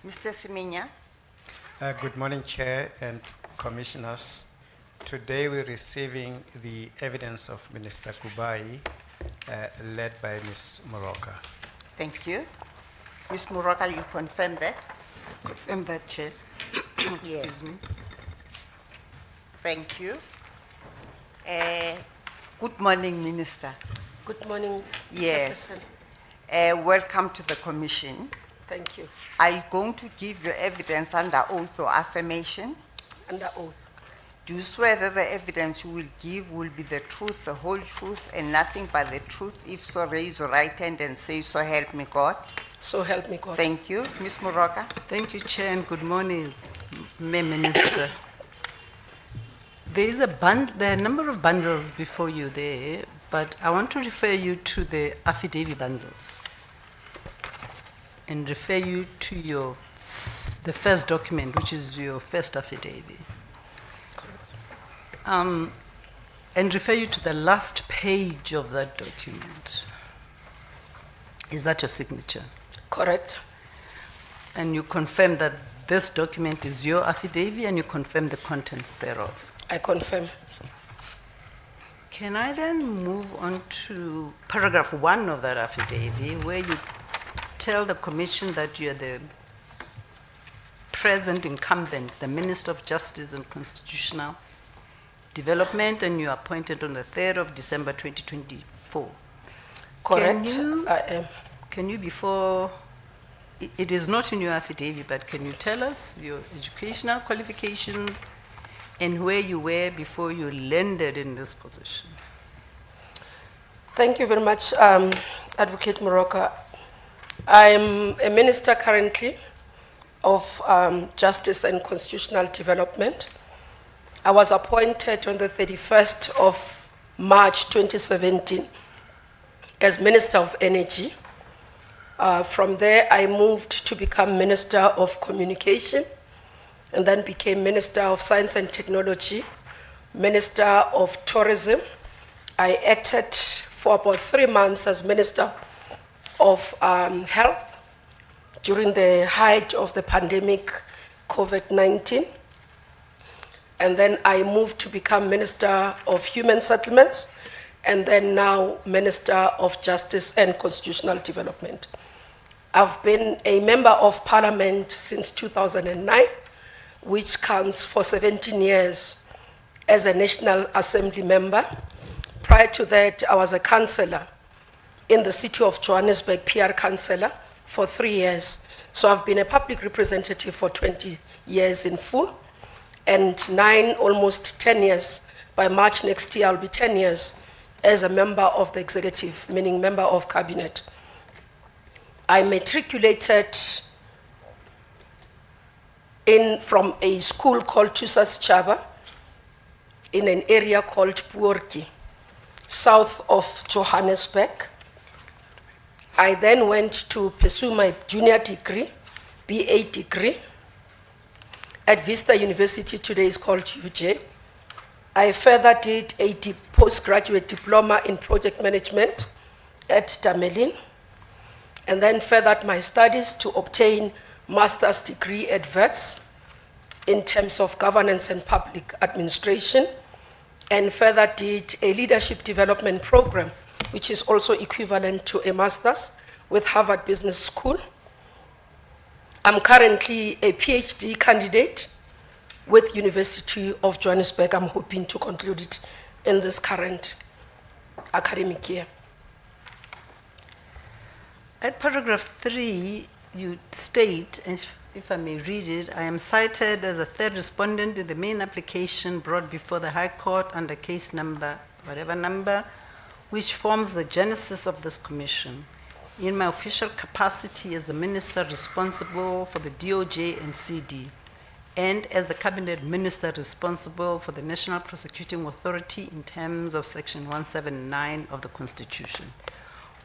Mr. Siminya. Good morning, Chair and Commissioners. Today we're receiving the evidence of Minister Kubai, led by Ms. Moroka. Thank you. Ms. Moroka, you confirm that? Confirm that, Chair. Excuse me. Thank you. Good morning, Minister. Good morning. Yes. Welcome to the Commission. Thank you. Are you going to give your evidence under oath or affirmation? Under oath. Do you swear that the evidence you will give will be the truth, the whole truth, and nothing but the truth? If so, raise your right hand and say, "So help me God." So help me God. Thank you. Ms. Moroka. Thank you, Chair, and good morning, Minister. There is there are a number of bundles before you there, but I want to refer you to the affidavit bundle and refer you to the first document, which is your first affidavit. And refer you to the last page of that document. Is that your signature? Correct. And you confirm that this document is your affidavit and you confirm the contents thereof. I confirm. Can I then move on to paragraph 1 of that affidavit, where you tell the Commission that you are the present incumbent, the Minister of Justice and Constitutional Development, and you are appointed on the 3rd of December 2024. Correct. I am. Can you, before, it is not in your affidavit, but can you tell us your educational qualifications and where you were before you landed in this position? Thank you very much, Advocate Moroka. I'm a minister currently of Justice and Constitutional Development. I was appointed on the 31st of March 2017 as Minister of Energy. From there, I moved to become Minister of Communication, and then became Minister of Science and Technology, Minister of Tourism. I acted for about 3 months as Minister of Health during the height of the pandemic, COVID-19. And then I moved to become Minister of Human Settlements, and then now Minister of Justice and Constitutional Development. I've been a member of Parliament since 2009, which counts for 17 years as a National Assembly member. Prior to that, I was a councillor in the city of Johannesburg, PR councillor, for 3 years. So I've been a public representative for 20 years in full, and almost 10 years. By March next year, I'll be 10 years as a member of the executive, meaning member of cabinet. I matriculated from a school called Tusas Chaba in an area called Puorki, south of Johannesburg. I then went to pursue my junior degree, BA degree, at Vista University, today is called UJ. I further did a postgraduate diploma in project management at Tamelin, and then furthered my studies to obtain master's degree at Wits in terms of governance and public administration, and further did a leadership development program, which is also equivalent to a master's with Harvard Business School. I'm currently a PhD candidate with University of Johannesburg. I'm hoping to conclude it in this current academic year. At paragraph 3, you state, if I may read it, I am cited as a third respondent in the main application brought before the High Court under case number, whatever number, which forms the genesis of this commission. In my official capacity as the minister responsible for the DOJ and CD, and as the cabinet minister responsible for the National Prosecuting Authority in terms of section 179 of the Constitution.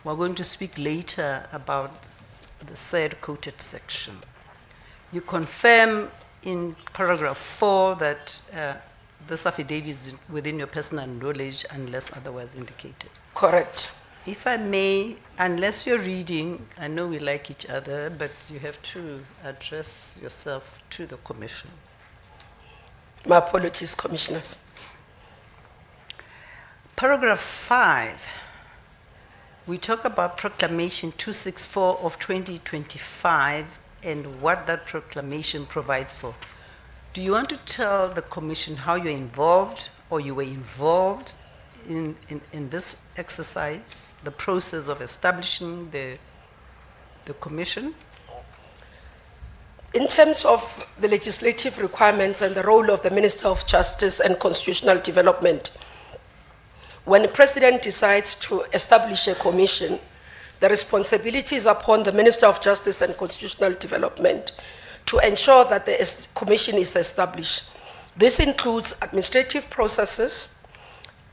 We're going to speak later about the said quoted section. You confirm in paragraph 4 that this affidavit is within your personal knowledge unless otherwise indicated. Correct. If I may, unless you're reading, I know we like each other, but you have to address yourself to the commission. My apologies, commissioners. Paragraph 5, we talk about Proclamation 264 of 2025 and what that proclamation provides for. Do you want to tell the commission how you're involved or you were involved in this exercise, the process of establishing the commission? In terms of the legislative requirements and the role of the Minister of Justice and Constitutional Development, when the President decides to establish a commission, the responsibility is upon the Minister of Justice and Constitutional Development to ensure that the commission is established. This includes administrative processes,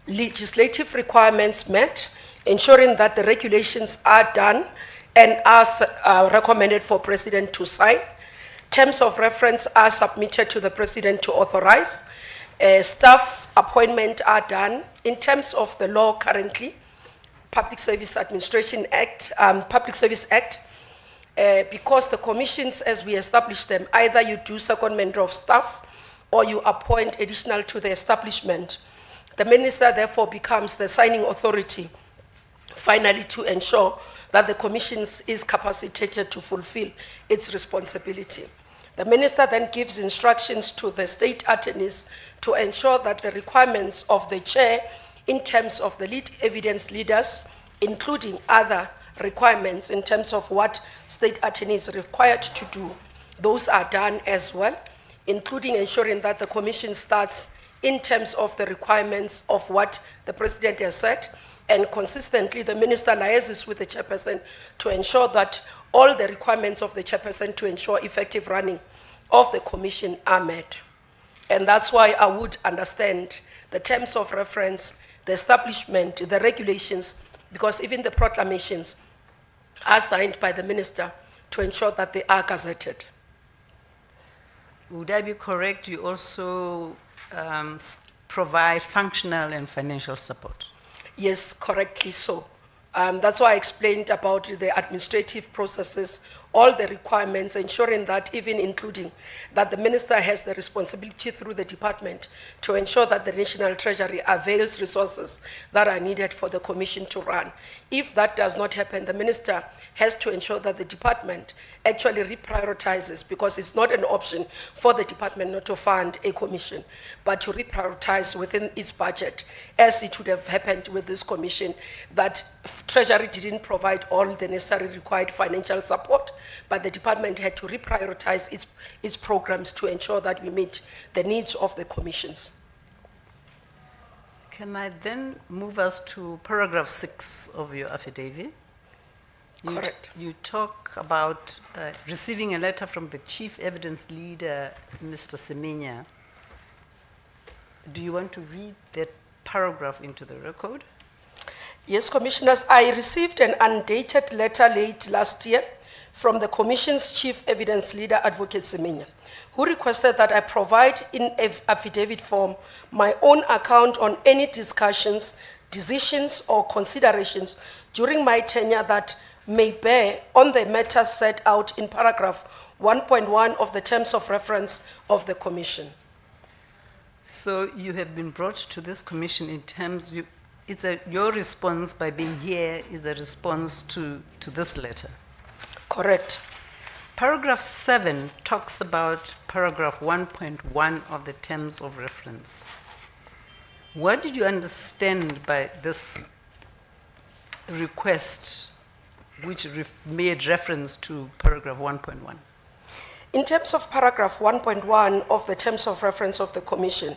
legislative requirements met, ensuring that the regulations are done and are recommended for President to sign. Terms of reference are submitted to the President to authorize. Staff appointment are done. In terms of the law currently, Public Service Administration Act, Public Service Act, because the commissions, as we establish them, either you do secondment of staff or you appoint additional to the establishment. The minister therefore becomes the signing authority, finally, to ensure that the commissions is capacitated to fulfill its responsibility. The minister then gives instructions to the state attorneys to ensure that the requirements of the chair in terms of the lead evidence leaders, including other requirements in terms of what state attorneys are required to do, those are done as well, including ensuring that the commission starts in terms of the requirements of what the president has said, and consistently the minister liaises with the chairperson to ensure that all the requirements of the chairperson to ensure effective running of the commission are met. And that's why I would understand the terms of reference, the establishment, the regulations, because even the proclamations are signed by the minister to ensure that they are gazetted. Would I be correct, you also provide functional and financial support? Yes, correctly so. That's why I explained about the administrative processes, all the requirements, ensuring that even including that the minister has the responsibility through the department to ensure that the National Treasury avails resources that are needed for the commission to run. If that does not happen, the minister has to ensure that the department actually reprioritizes, because it's not an option for the department not to fund a commission, but to reprioritize within its budget, as it would have happened with this commission, that Treasury didn't provide all the necessary required financial support, but the department had to reprioritize its programs to ensure that we meet the needs of the commissions. Can I then move us to paragraph 6 of your affidavit? Correct. You talk about receiving a letter from the chief evidence leader, Mr. Semenya. Do you want to read that paragraph into the record? Yes, commissioners, I received an undated letter late last year from the commission's chief evidence leader, Advocate Semenya, who requested that I provide in affidavit form my own account on any discussions, decisions, or considerations during my tenure that may bear on the matters set out in paragraph 1.1 of the terms of reference of the commission. So you have been brought to this commission in terms, your response by being here is a response to this letter. Correct. Paragraph 7 talks about paragraph 1.1 of the terms of reference. What did you understand by this request which made reference to paragraph 1.1? In terms of paragraph 1.1 of the terms of reference of the commission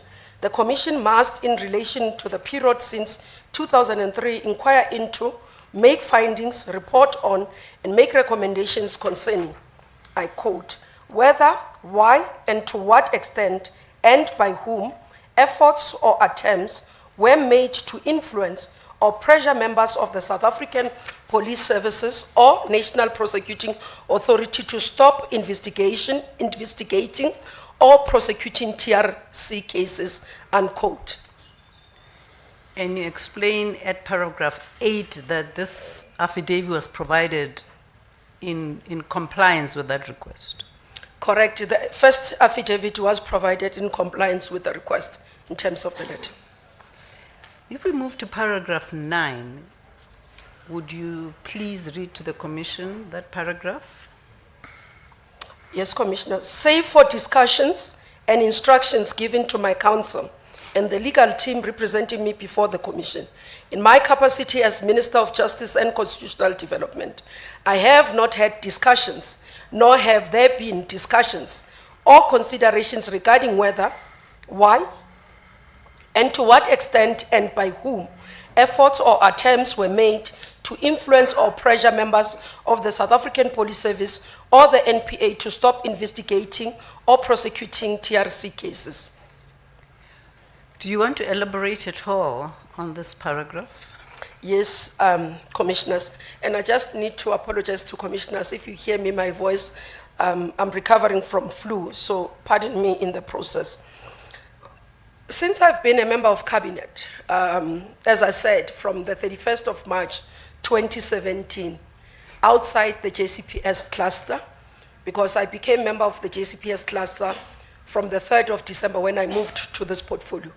must, in relation to the period since 2003, inquire into, make findings, report on, and make recommendations concerning, I quote, whether, why, and to what extent, and by whom, efforts or attempts were made to influence or pressure members of the South African Police Services or National Prosecuting Authority to stop investigating or prosecuting TRC cases, unquote. And you explain at paragraph 8 that this affidavit was provided in compliance with that request. Correct. The first affidavit was provided in compliance with the request in terms of the letter. If we move to paragraph 9, would you please read to the commission that paragraph? Yes, Commissioner. Save for discussions and instructions given to my counsel and the legal team representing me before the Commission. In my capacity as Minister of Justice and Constitutional Development, I have not had discussions, nor have there been discussions or considerations regarding whether, why, and to what extent and by whom efforts or attempts were made to influence or pressure members of the South African Police Service or the NPA to stop investigating or prosecuting TRC cases. Do you want to elaborate at all on this paragraph? Yes, Commissioners, and I just need to apologize to Commissioners. If you hear me, my voice, I'm recovering from flu, so pardon me in the process. Since I've been a member of cabinet, as I said, from the 31st of March 2017, outside the JCPS cluster, because I became member of the JCPS cluster from the 3rd of December when I moved to this portfolio.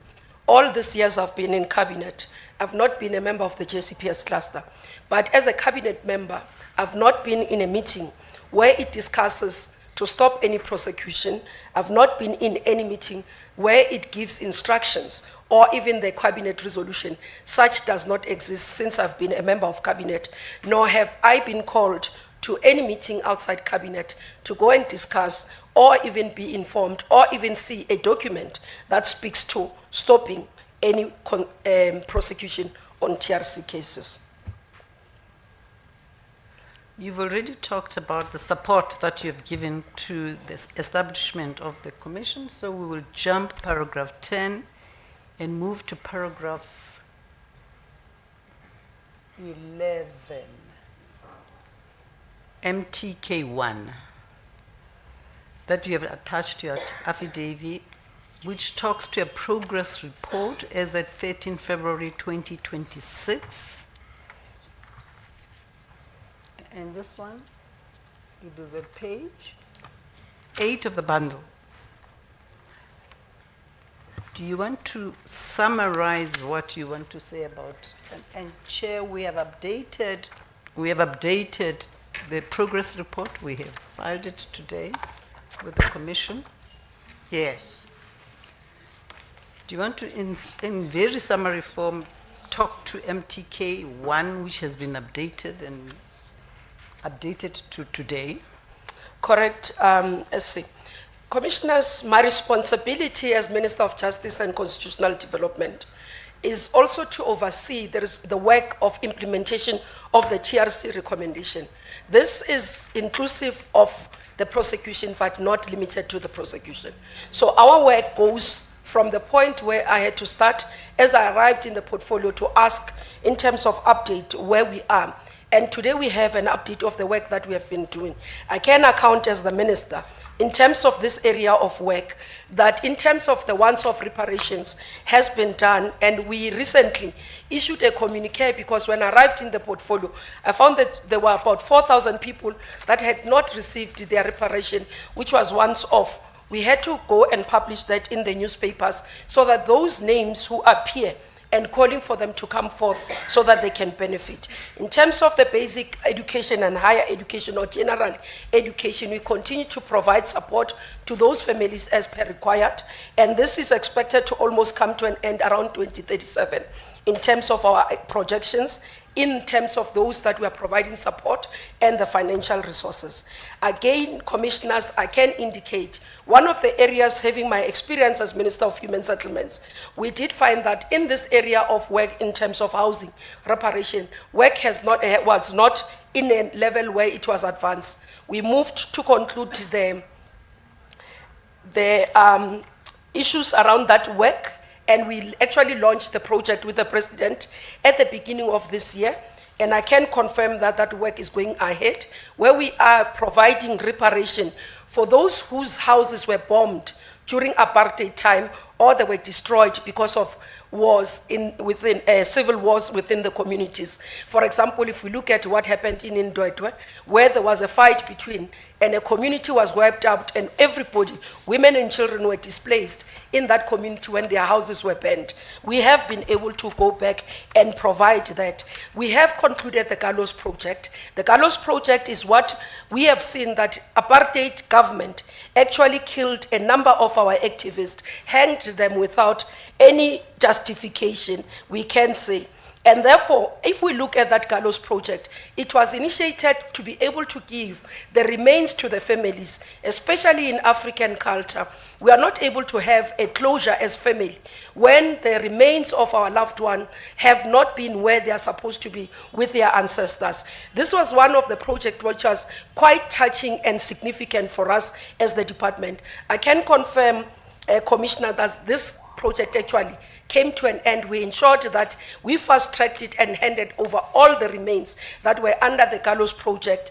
All these years I've been in cabinet, I've not been a member of the JCPS cluster. But as a cabinet member, I've not been in a meeting where it discusses to stop any prosecution. I've not been in any meeting where it gives instructions or even the cabinet resolution. Such does not exist since I've been a member of cabinet, nor have I been called to any meeting outside cabinet to go and discuss or even be informed or even see a document that speaks to stopping any prosecution on TRC cases. You've already talked about the support that you've given to the establishment of the commission, so we will jump paragraph 10 and move to paragraph 11. MTK1 that you have attached to your affidavit, which talks to a progress report as at 13 February 2026. And this one, it is a page 8 of the bundle. Do you want to summarize what you want to say about, and Chair, we have updated the progress report. We have filed it today with the Commission. Yes. Do you want to, in very summary form, talk to MTK1, which has been updated and updated to today? Correct, SC. Commissioners, my responsibility as Minister of Justice and Constitutional Development is also to oversee the work of implementation of the TRC recommendation. This is inclusive of the prosecution, but not limited to the prosecution. So our work goes from the point where I had to start as I arrived in the portfolio to ask in terms of update where we are. And today we have an update of the work that we have been doing. I can account as the minister in terms of this area of work, that in terms of the once-off reparations has been done, and we recently issued a communique because when I arrived in the portfolio, I found that there were about 4,000 people that had not received their reparation, which was once-off. We had to go and publish that in the newspapers so that those names who appear and calling for them to come forth so that they can benefit. In terms of the basic education and higher education or general education, we continue to provide support to those families as per required, and this is expected to almost come to an end around 2037 in terms of our projections, in terms of those that we are providing support and the financial resources. Again, Commissioners, I can indicate one of the areas, having my experience as Minister of Human Settlements, we did find that in this area of work in terms of housing reparation, work was not in a level where it was advanced. We moved to conclude the issues around that work, and we actually launched the project with the President at the beginning of this year. And I can confirm that that work is going ahead, where we are providing reparation for those whose houses were bombed during apartheid time or they were destroyed because of wars within civil wars within the communities. For example, if we look at what happened in Ndwedwe, where there was a fight between and a community was wiped out and everybody, women and children, were displaced in that community when their houses were burned. We have been able to go back and provide that. We have concluded the Gallows Project. The Gallows Project is what we have seen that apartheid government actually killed a number of our activists, hanged them without any justification, we can say. And therefore, if we look at that Gallows Project, it was initiated to be able to give the remains to the families, especially in African culture. We are not able to have a closure as family when the remains of our loved one have not been where they are supposed to be with their ancestors. This was one of the projects which was quite touching and significant for us as the department. I can confirm, Commissioner, that this project actually came to an end. We ensured that we fast-tracked it and handed over all the remains that were under the Gallows Project.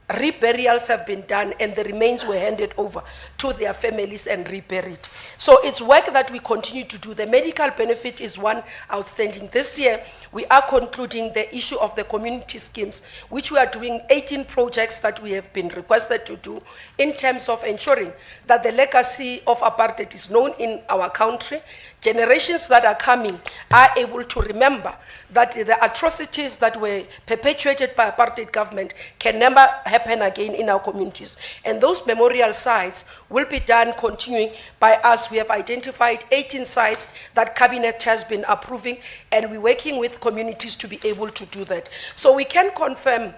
Reburials have been done and the remains were handed over to their families and reburied. So it's work that we continue to do. The medical benefit is one outstanding. This year, we are concluding the issue of the community schemes, which we are doing 18 projects that we have been requested to do in terms of ensuring that the legacy of apartheid is known in our country. Generations that are coming are able to remember that the atrocities that were perpetuated by apartheid government can never happen again in our communities. And those memorial sites will be done continuing by us. We have identified 18 sites that Cabinet has been approving, and we're working with communities to be able to do that. So we can confirm,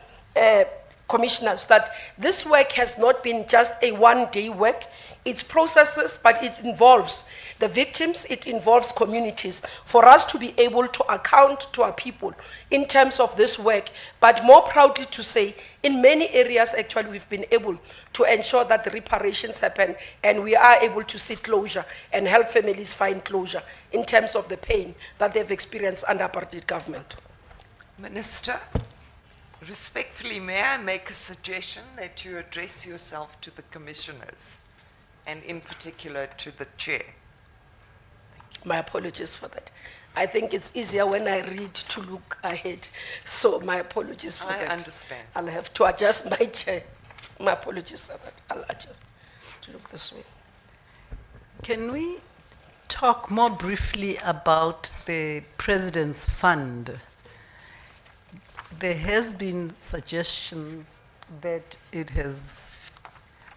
commissioners, that this work has not been just a one-day work. It's processes, but it involves the victims, it involves communities, for us to be able to account to our people in terms of this work, but more proudly to say, in many areas actually we've been able to ensure that the reparations happen and we are able to see closure and help families find closure in terms of the pain that they've experienced under apartheid government. Minister, respectfully, may I make a suggestion that you address yourself to the commissioners and in particular to the chair? My apologies for that. I think it's easier when I read to look ahead. So my apologies for that. I understand. I'll have to adjust my chair. My apologies for that. I'll adjust to look this way. Can we talk more briefly about the President's Fund? There has been suggestions that it has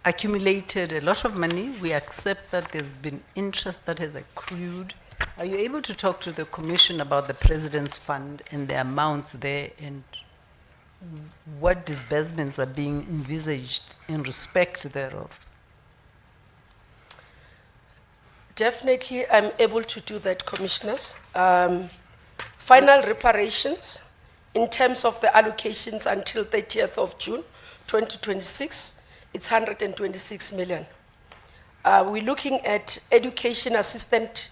accumulated a lot of money. We accept that there's been interest that has accrued. Are you able to talk to the Commission about the President's Fund and the amounts there and what disbursements are being envisaged in respect thereof? Definitely, I'm able to do that, Commissioners. Final reparations in terms of the allocations until 30th of June 2026, it's 126 million. We're looking at education assistant,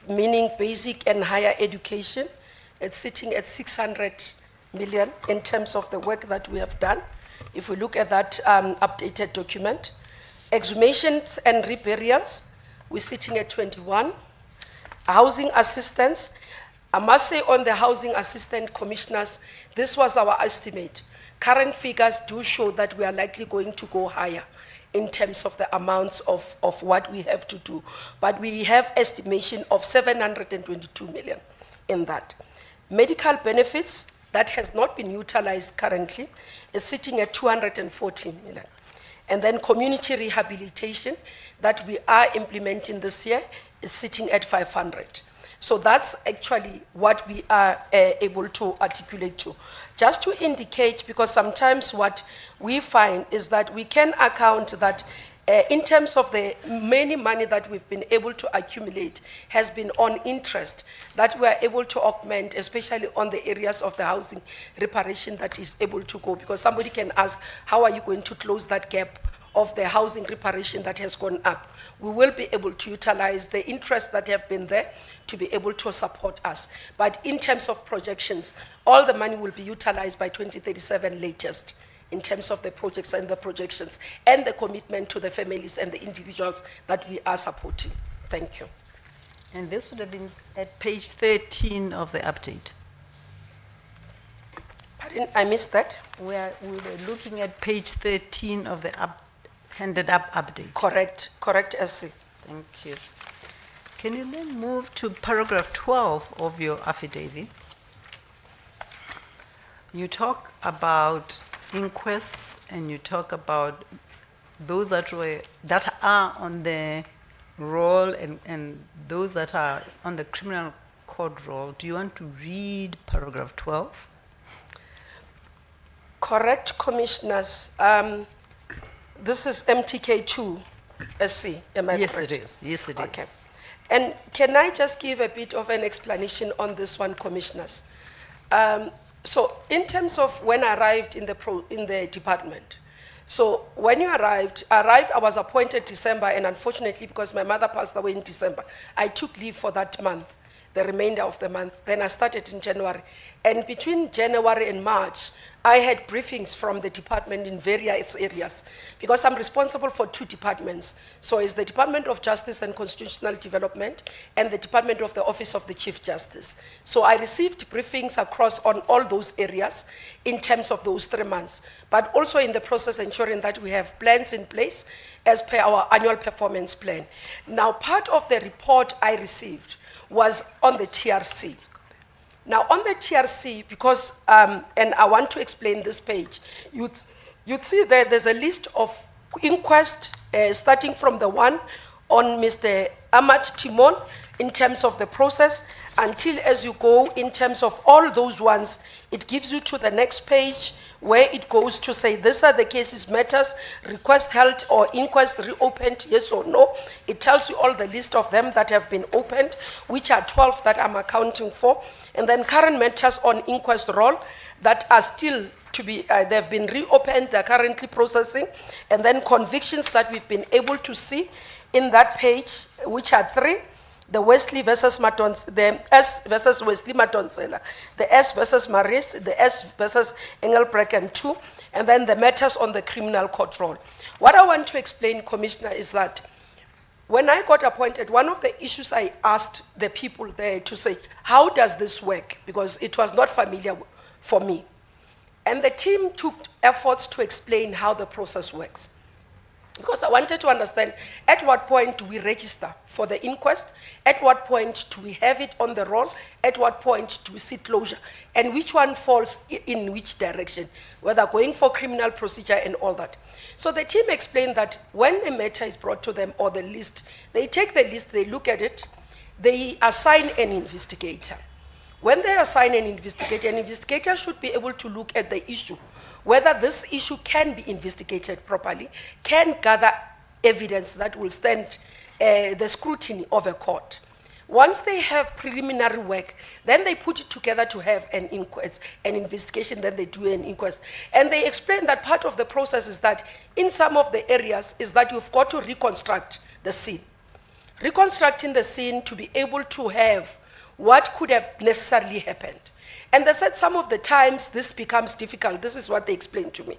meaning basic and higher education. It's sitting at 600 million in terms of the work that we have done. If we look at that updated document. Exhumations and reburials, we're sitting at 21. Housing assistance, I must say on the housing assistant, commissioners, this was our estimate. Current figures do show that we are likely going to go higher in terms of the amounts of what we have to do. But we have estimation of 722 million in that. Medical benefits, that has not been utilized currently, is sitting at 214 million. And then community rehabilitation that we are implementing this year is sitting at 500. So that's actually what we are able to articulate to. Just to indicate, because sometimes what we find is that we can account that in terms of the many money that we've been able to accumulate has been on interest that we are able to augment, especially on the areas of the housing reparation that is able to go. Because somebody can ask, how are you going to close that gap of the housing reparation that has gone up? We will be able to utilize the interest that have been there to be able to support us. But in terms of projections, all the money will be utilized by 2037 latest in terms of the projects and the projections and the commitment to the families and the individuals that we are supporting. Thank you. And this would have been at page 13 of the update. Pardon, I missed that. We were looking at page 13 of the handed up update. Correct, SC. Thank you. Can you then move to paragraph 12 of your affidavit? You talk about inquests and you talk about those that are on the roll and those that are on the criminal court roll. Do you want to read paragraph 12? Correct, commissioners. This is MTK2 SC, am I Yes, correct? it is. Yes, it is. Okay. And can I just give a bit of an explanation on this one, commissioners? So in terms of when I arrived in the department, so when you arrived, I was appointed December, and unfortunately, because my mother passed away in December, I took leave for that month, the remainder of the month. Then I started in January. And between January and March, I had briefings from the department in various areas because I'm responsible for 2 departments. So it's the Department of Justice and Constitutional Development and the Department of the Office of the Chief Justice. So I received briefings across on all those areas in terms of those 3 months, but also in the process ensuring that we have plans in place as per our annual performance plan. Now, part of the report I received was on the TRC. Now, on the TRC, because, and I want to explain this page, you'd see there's a list of inquests, starting from the one on Mr. Ahmad Timon in terms of the process, until as you go in terms of all those ones, it gives you to the next page where it goes to say, these are the cases, matters, request held or inquest reopened, yes or no. It tells you all the list of them that have been opened, which are 12 that I'm accounting for. And then current matters on inquest roll that are still to be, they've been reopened, they're currently processing. And then convictions that we've been able to see in that page, which are 3. The Wesley versus the S versus Wesley Matonsela, the S versus Maris, the S versus Engelbrecht 2, and then the matters on the criminal court roll. What I want to explain, Commissioner, is that when I got appointed, one of the issues I asked the people there to say, how does this work? Because it was not familiar for me. And the team took efforts to explain how the process works. Because I wanted to understand at what point do we register for the inquest, at what point do we have it on the roll, at what point do we see closure, and which one falls in which direction, whether going for criminal procedure and all that. So the team explained that when a matter is brought to them or the list, they take the list, they look at it, they assign an investigator. When they assign an investigator should be able to look at the issue, whether this issue can be investigated properly, can gather evidence that will stand the scrutiny of a court. Once they have preliminary work, then they put it together to have an inquest, an investigation, then they do an inquest. And they explain that part of the process is that in some of the areas is that you've got to reconstruct the scene. Reconstructing the scene to be able to have what could have necessarily happened. And they said some of the times this becomes difficult. This is what they explained to me.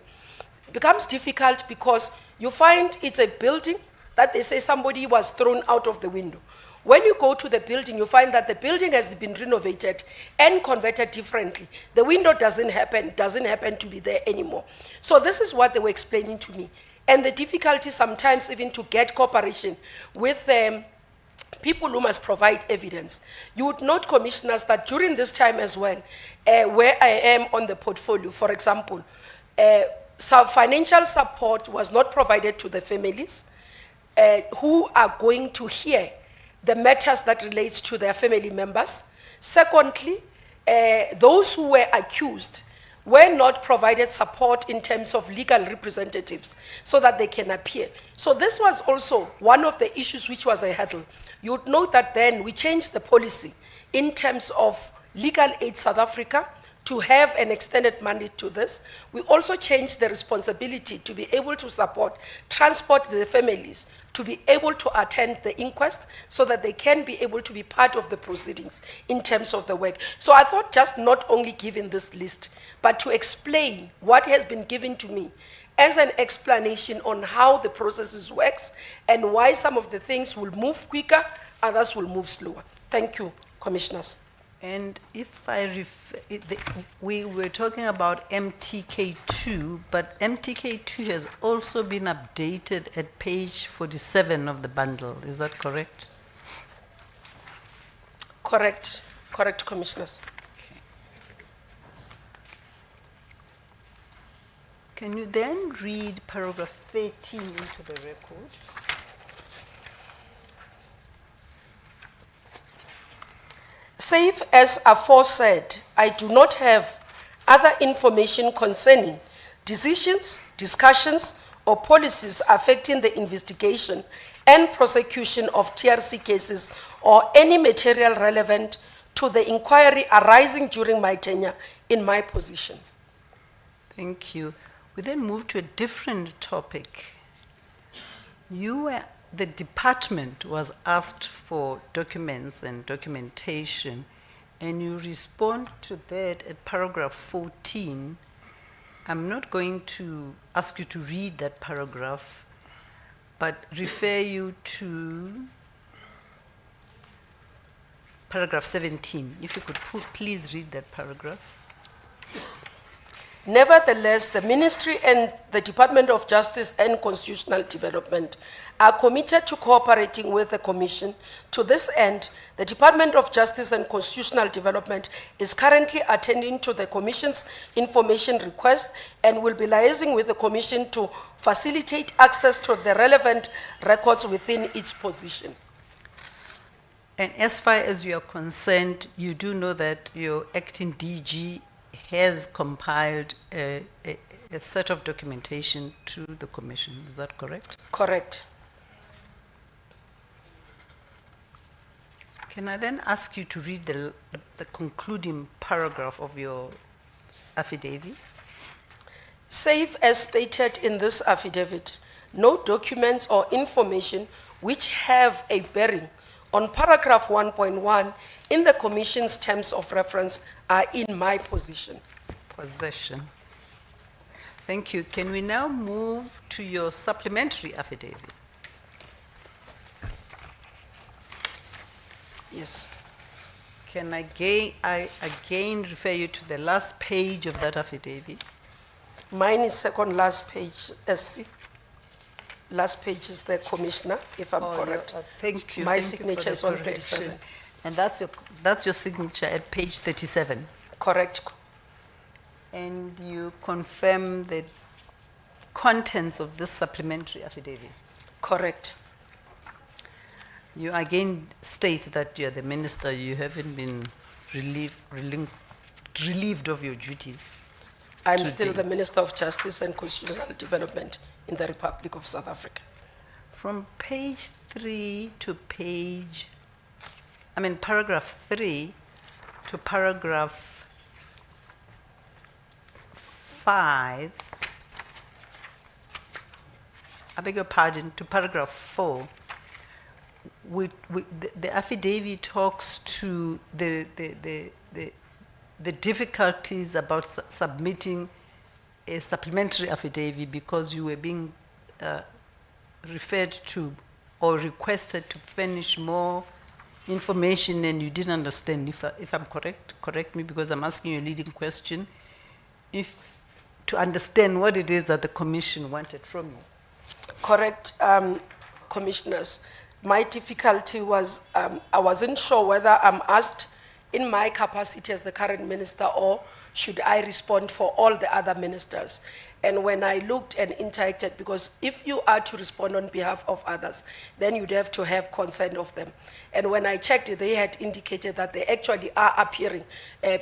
It becomes difficult because you find it's a building that they say somebody was thrown out of the window. When you go to the building, you find that the building has been renovated and converted differently. The window doesn't happen to be there anymore. So this is what they were explaining to me. And the difficulty sometimes even to get cooperation with people who must provide evidence. You would note, commissioners, that during this time as well, where I am on the portfolio, for example, some financial support was not provided to the families who are going to hear the matters that relates to their family members. Secondly, those who were accused were not provided support in terms of legal representatives so that they can appear. So this was also one of the issues which was a hurdle. You would note that then we changed the policy in terms of Legal Aid South Africa to have an extended mandate to this. We also changed the responsibility to be able to support, transport the families, to be able to attend the inquest so that they can be able to be part of the proceedings in terms of the work. So I thought just not only giving this list, but to explain what has been given to me as an explanation on how the processes works and why some of the things will move quicker, others will move slower. Thank you, Commissioners. And if we were talking about MTK2, but MTK2 has also been updated at page 47 of the bundle. Is that correct? Correct, correct, Commissioners. Can you then read paragraph 13 into the record? Save as aforesaid, I do not have other information concerning decisions, discussions, or policies affecting the investigation and prosecution of TRC cases or any material relevant to the inquiry arising during my tenure in my position. Thank you. We then move to a different topic. The department was asked for documents and documentation, and you respond to that at paragraph 14. I'm not going to ask you to read that paragraph, but refer you to paragraph 17. If you could please read that paragraph. Nevertheless, the Ministry and the Department of Justice and Constitutional Development are committed to cooperating with the Commission. To this end, the Department of Justice and Constitutional Development is currently attending to the Commission's information request and will be liaising with the Commission to facilitate access to the relevant records within its position. And as far as you are concerned, you do know that your acting DG has compiled a set of documentation to the Commission. Is that correct? Correct. Can I then ask you to read the concluding paragraph of your affidavit? Save as stated in this affidavit, no documents or information which have a bearing on paragraph 1.1 in the Commission's terms of reference are in my possession. Possession. Thank you. Can we now move to your supplementary affidavit? Yes. Can I again refer you to the last page of that affidavit? Mine is second last page, SC. Last page is the Commissioner, if I'm correct. Thank you. My Thank you for signature the is on correction. 37. And that's your signature at page 37. Correct. And you confirm the contents of this supplementary affidavit. Correct. You again state that you're the minister, you haven't been relieved of your duties. I'm to still the date. Minister of Justice and Constitutional Development in the Republic of South Africa. From page 3 to paragraph 3 to paragraph 5, I beg your pardon, to paragraph 4, the affidavit talks to the difficulties about submitting a supplementary affidavit because you were being referred to or requested to furnish more information and you didn't understand. If I'm correct, correct me because I'm asking you a leading question. To understand what it is that the Commission wanted from you. Correct, Commissioners. My difficulty was I wasn't sure whether I'm asked in my capacity as the current minister or should I respond for all the other ministers. And when I looked and interacted, because if you are to respond on behalf of others, then you'd have to have consent of them. And when I checked it, they had indicated that they actually are appearing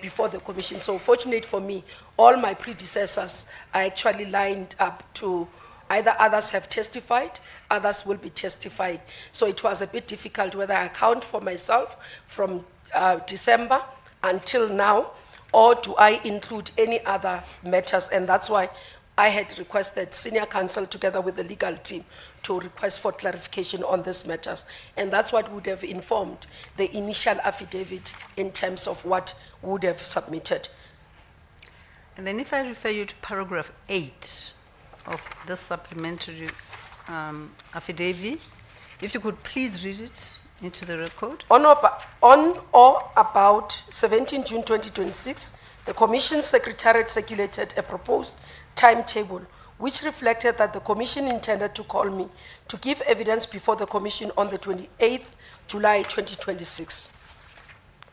before the Commission. So fortunate for me, all my predecessors are actually lined up to either others have testified, others will be testifying. So it was a bit difficult whether I account for myself from December until now, or do I include any other matters? And that's why I had requested senior counsel together with the legal team to request for clarification on these matters. And that's what would have informed the initial affidavit in terms of what would have submitted. And then if I refer you to paragraph 8 of this supplementary affidavit. If you could please read it into the record. On or about 17 June 2026, the Commission Secretariat circulated a proposed timetable which reflected that the Commission intended to call me to give evidence before the Commission on the 28th July 2026.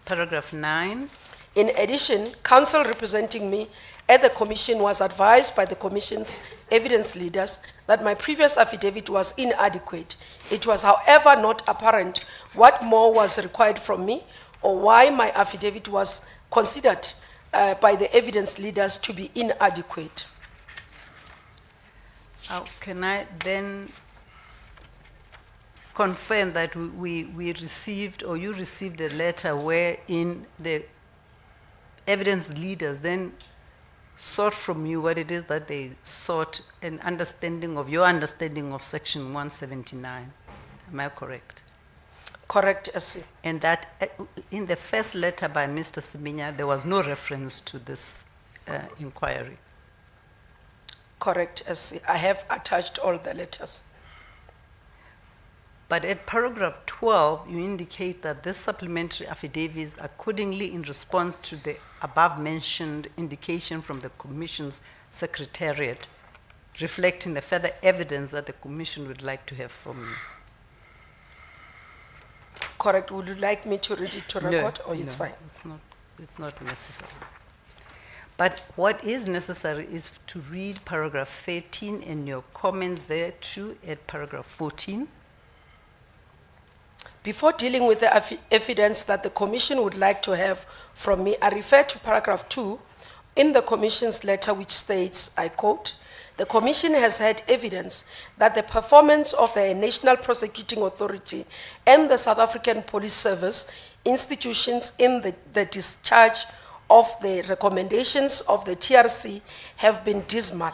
Paragraph 9. In addition, counsel representing me at the Commission was advised by the Commission's evidence leaders that my previous affidavit was inadequate. It was, however, not apparent what more was required from me or why my affidavit was considered by the evidence leaders to be inadequate. How can I then confirm that we received, or you received a letter wherein the evidence leaders then sought from you what it is that they sought, an understanding of your understanding of Section 179. Am I correct? Correct, SC. And that in the first letter by Mr. Siminya, there was no reference to this inquiry. Correct, SC. I have attached all the letters. But at paragraph 12, you indicate that this supplementary affidavit is accordingly in response to the above-mentioned indication from the Commission's Secretariat, reflecting the further evidence that the Commission would like to have from you. Correct. Would you like me to read it to record, or it's fine? It's not necessary. But what is necessary is to read paragraph 13 and your comments there too at paragraph 14. Before dealing with the evidence that the Commission would like to have from me, I refer to paragraph 2 in the Commission's letter, which states, I quote, "The Commission has had evidence that the performance of the National Prosecuting Authority and the South African Police Service institutions in the discharge of the recommendations of the TRC have been dismal,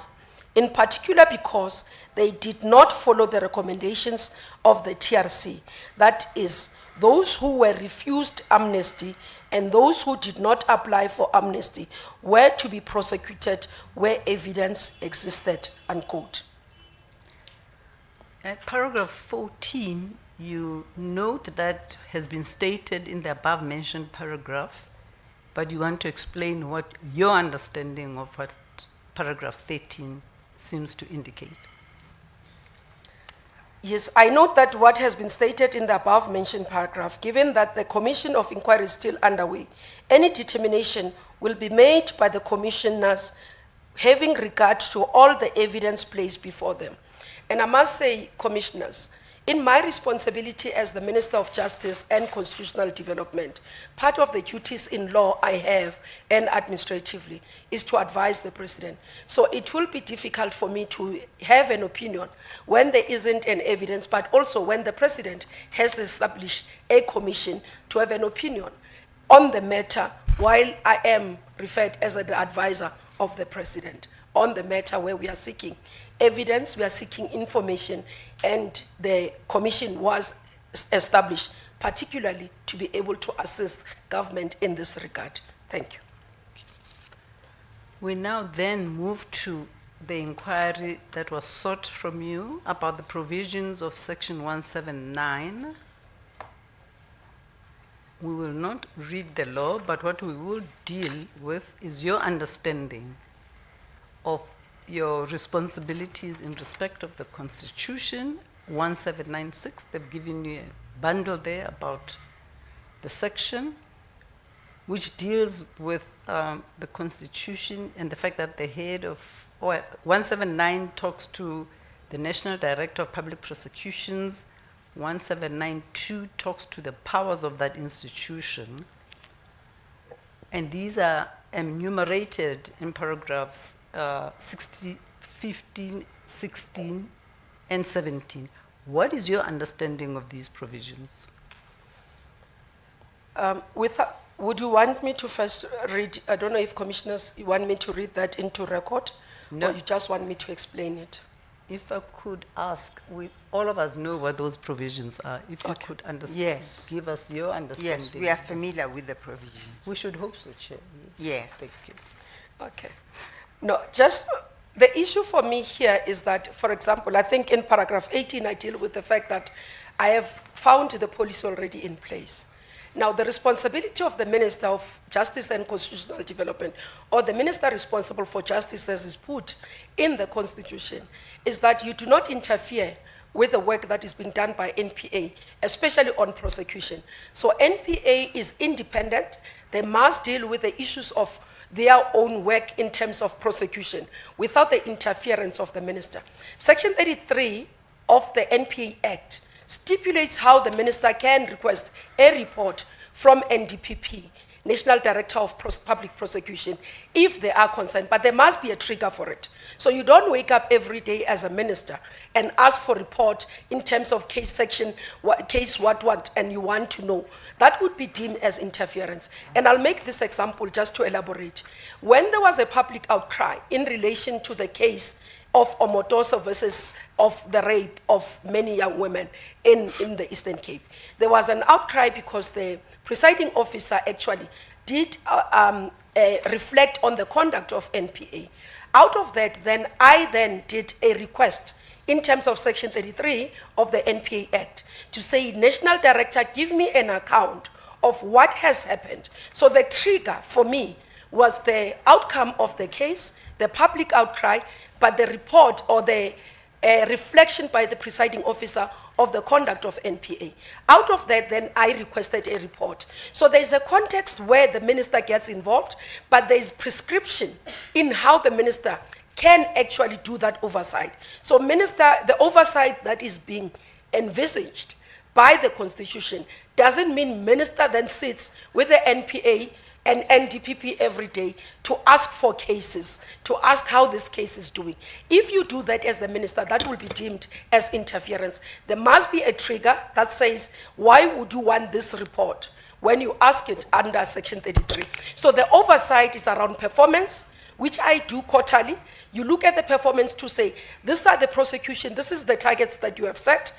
in particular because they did not follow the recommendations of the TRC, that is, those who were refused amnesty and those who did not apply for amnesty were to be prosecuted where evidence existed," unquote. At paragraph 14, you note that has been stated in the above-mentioned paragraph, but you want to explain what your understanding of what paragraph 13 seems to indicate. Yes, I note that what has been stated in the above-mentioned paragraph, given that the Commission of Inquiry is still underway, any determination will be made by the commissioners having regard to all the evidence placed before them. And I must say, commissioners, in my responsibility as the Minister of Justice and Constitutional Development, part of the duties in law I have and administratively is to advise the President. So it will be difficult for me to have an opinion when there isn't an evidence, but also when the President has established a commission to have an opinion on the matter while I am referred as the advisor of the President on the matter where we are seeking evidence, we are seeking information, and the commission was established particularly to be able to assist government in this regard. Thank you. We now then move to the inquiry that was sought from you about the provisions of Section 179. We will not read the law, but what we will deal with is your understanding of your responsibilities in respect of the Constitution, 1796. They've given you a bundle there about the section, which deals with the Constitution and the fact that the head of, 179 talks to the National Director of Public Prosecutions, 1792 talks to the powers of that institution, and these are enumerated in paragraphs 15, 16, and 17. What is your understanding of these provisions? Would you want me to first read, I don't know if commissioners, you want me to read that into record? No. Or you just want me to explain it? If I could ask, all of us know what those provisions are. If you could understand, Yes. give us your understanding. Yes, we are familiar with the provisions. We should hope so, Chair. Yes. Thank you. Okay. No, just The issue for me here is that, for example, I think in paragraph 18, I deal with the fact that I have found the policy already in place. Now, the responsibility of the Minister of Justice and Constitutional Development, or the Minister responsible for justice as is put in the Constitution, is that you do not interfere with the work that is being done by NPA, especially on prosecution. So NPA is independent. They must deal with the issues of their own work in terms of prosecution without the interference of the minister. Section 33 of the NPA Act stipulates how the minister can request a report from NDPP, National Director of Public Prosecution, if they are concerned, but there must be a trigger for it. So you don't wake up every day as a minister and ask for report in terms of case section, what, and you want to know. That would be deemed as interference. And I'll make this example just to elaborate. When there was a public outcry in relation to the case of Omotoso versus of the rape of many young women in the Eastern Cape, there was an outcry because the presiding officer actually did reflect on the conduct of NPA. Out of that, then I then did a request in terms of Section 33 of the NPA Act to say, National Director, give me an account of what has happened. So the trigger for me was the outcome of the case, the public outcry, but the report or the reflection by the presiding officer of the conduct of NPA. Out of that, then I requested a report. So there's a context where the minister gets involved, but there's prescription in how the minister can actually do that oversight. So the oversight that is being envisaged by the Constitution doesn't mean minister then sits with the NPA and NDPP every day to ask for cases, to ask how this case is doing. If you do that as the minister, that will be deemed as interference. There must be a trigger that says, why would you want this report when you ask it under Section 33? So the oversight is around performance, which I do quarterly. You look at the performance to say, these are the prosecution, this is the targets that you have set.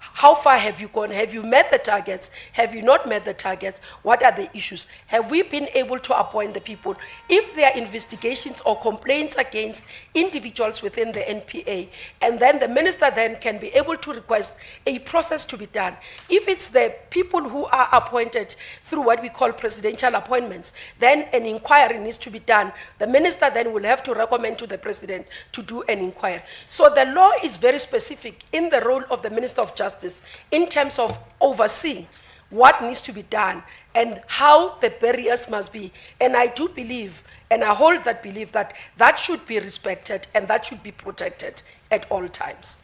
How far have you gone? Have you met the targets? Have you not met the targets? What are the issues? Have we been able to appoint the people? If there are investigations or complaints against individuals within the NPA, and then the minister then can be able to request a process to be done. If it's the people who are appointed through what we call presidential appointments, then an inquiry needs to be done. The minister then will have to recommend to the president to do an inquiry. So the law is very specific in the role of the Minister of Justice in terms of overseeing what needs to be done and how the barriers must be. And I do believe, and I hold that belief, that that should be respected and that should be protected at all times.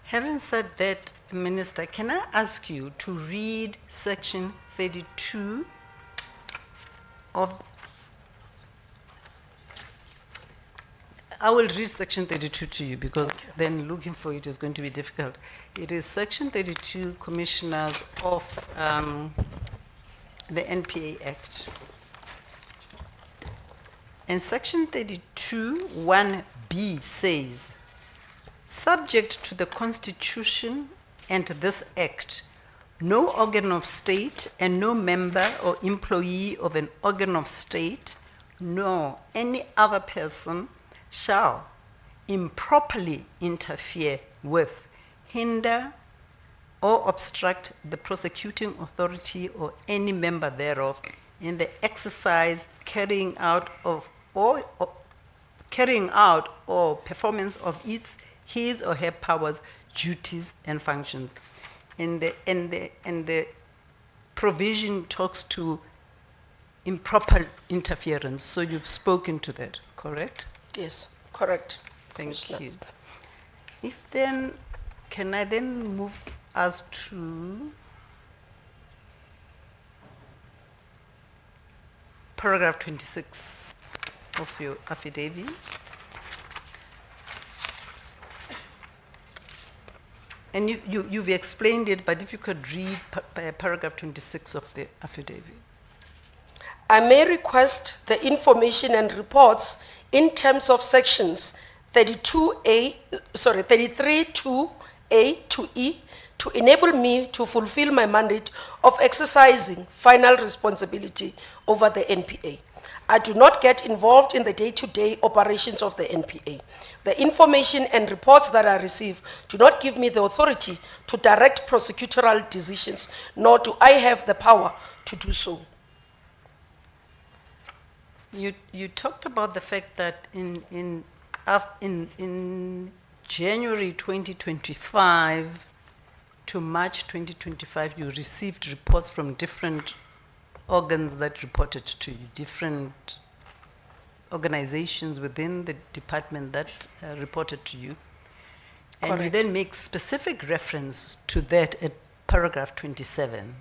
Having said that, Minister, can I ask you to read Section 32 of... I will read Section 32 to you because then looking for it is going to be difficult. It is Section 32, Commissioners of the NPA Act. And Section 32, 1B says, subject to the Constitution and this Act, no organ of state and no member or employee of an organ of state, nor any other person shall improperly interfere with, hinder, or obstruct the prosecuting authority or any member thereof in the exercise, carrying out or performance of his or her powers, duties, and functions. And the provision talks to improper interference. So you've spoken to that, correct? Yes, correct. Thank you. If then, can I then move us to paragraph 26 of your affidavit? And you've explained it, but if you could read paragraph 26 of the affidavit. I may request the information and reports in terms of sections 32A, 32A to E to enable me to fulfill my mandate of exercising final responsibility over the NPA. I do not get involved in the day-to-day operations of the NPA. The information and reports that I receive do not give me the authority to direct prosecutorial decisions, nor do I have the power to do so. You talked about the fact that in January 2025 to March 2025, you received reports from different organs that reported to you, different organizations within the department that reported to you. And you Correct. then make specific reference to that at paragraph 27.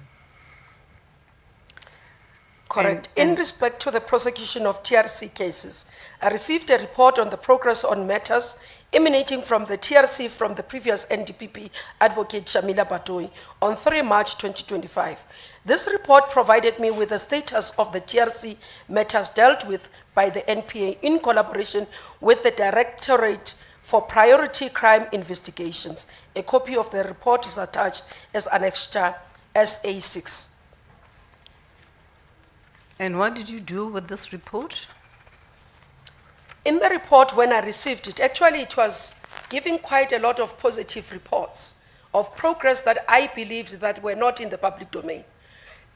Correct. And- In respect to the prosecution of TRC cases, I received a report on the progress on matters emanating from the TRC from the previous NDPP advocate Shamila Batoi on 3 March 2025. This report provided me with the status of the TRC matters dealt with by the NPA in collaboration with the Directorate for Priority Crime Investigations. A copy of the report is attached as Annexure SA6. And what did you do with this report? In the report, when I received it, actually it was giving quite a lot of positive reports of progress that I believed that were not in the public domain.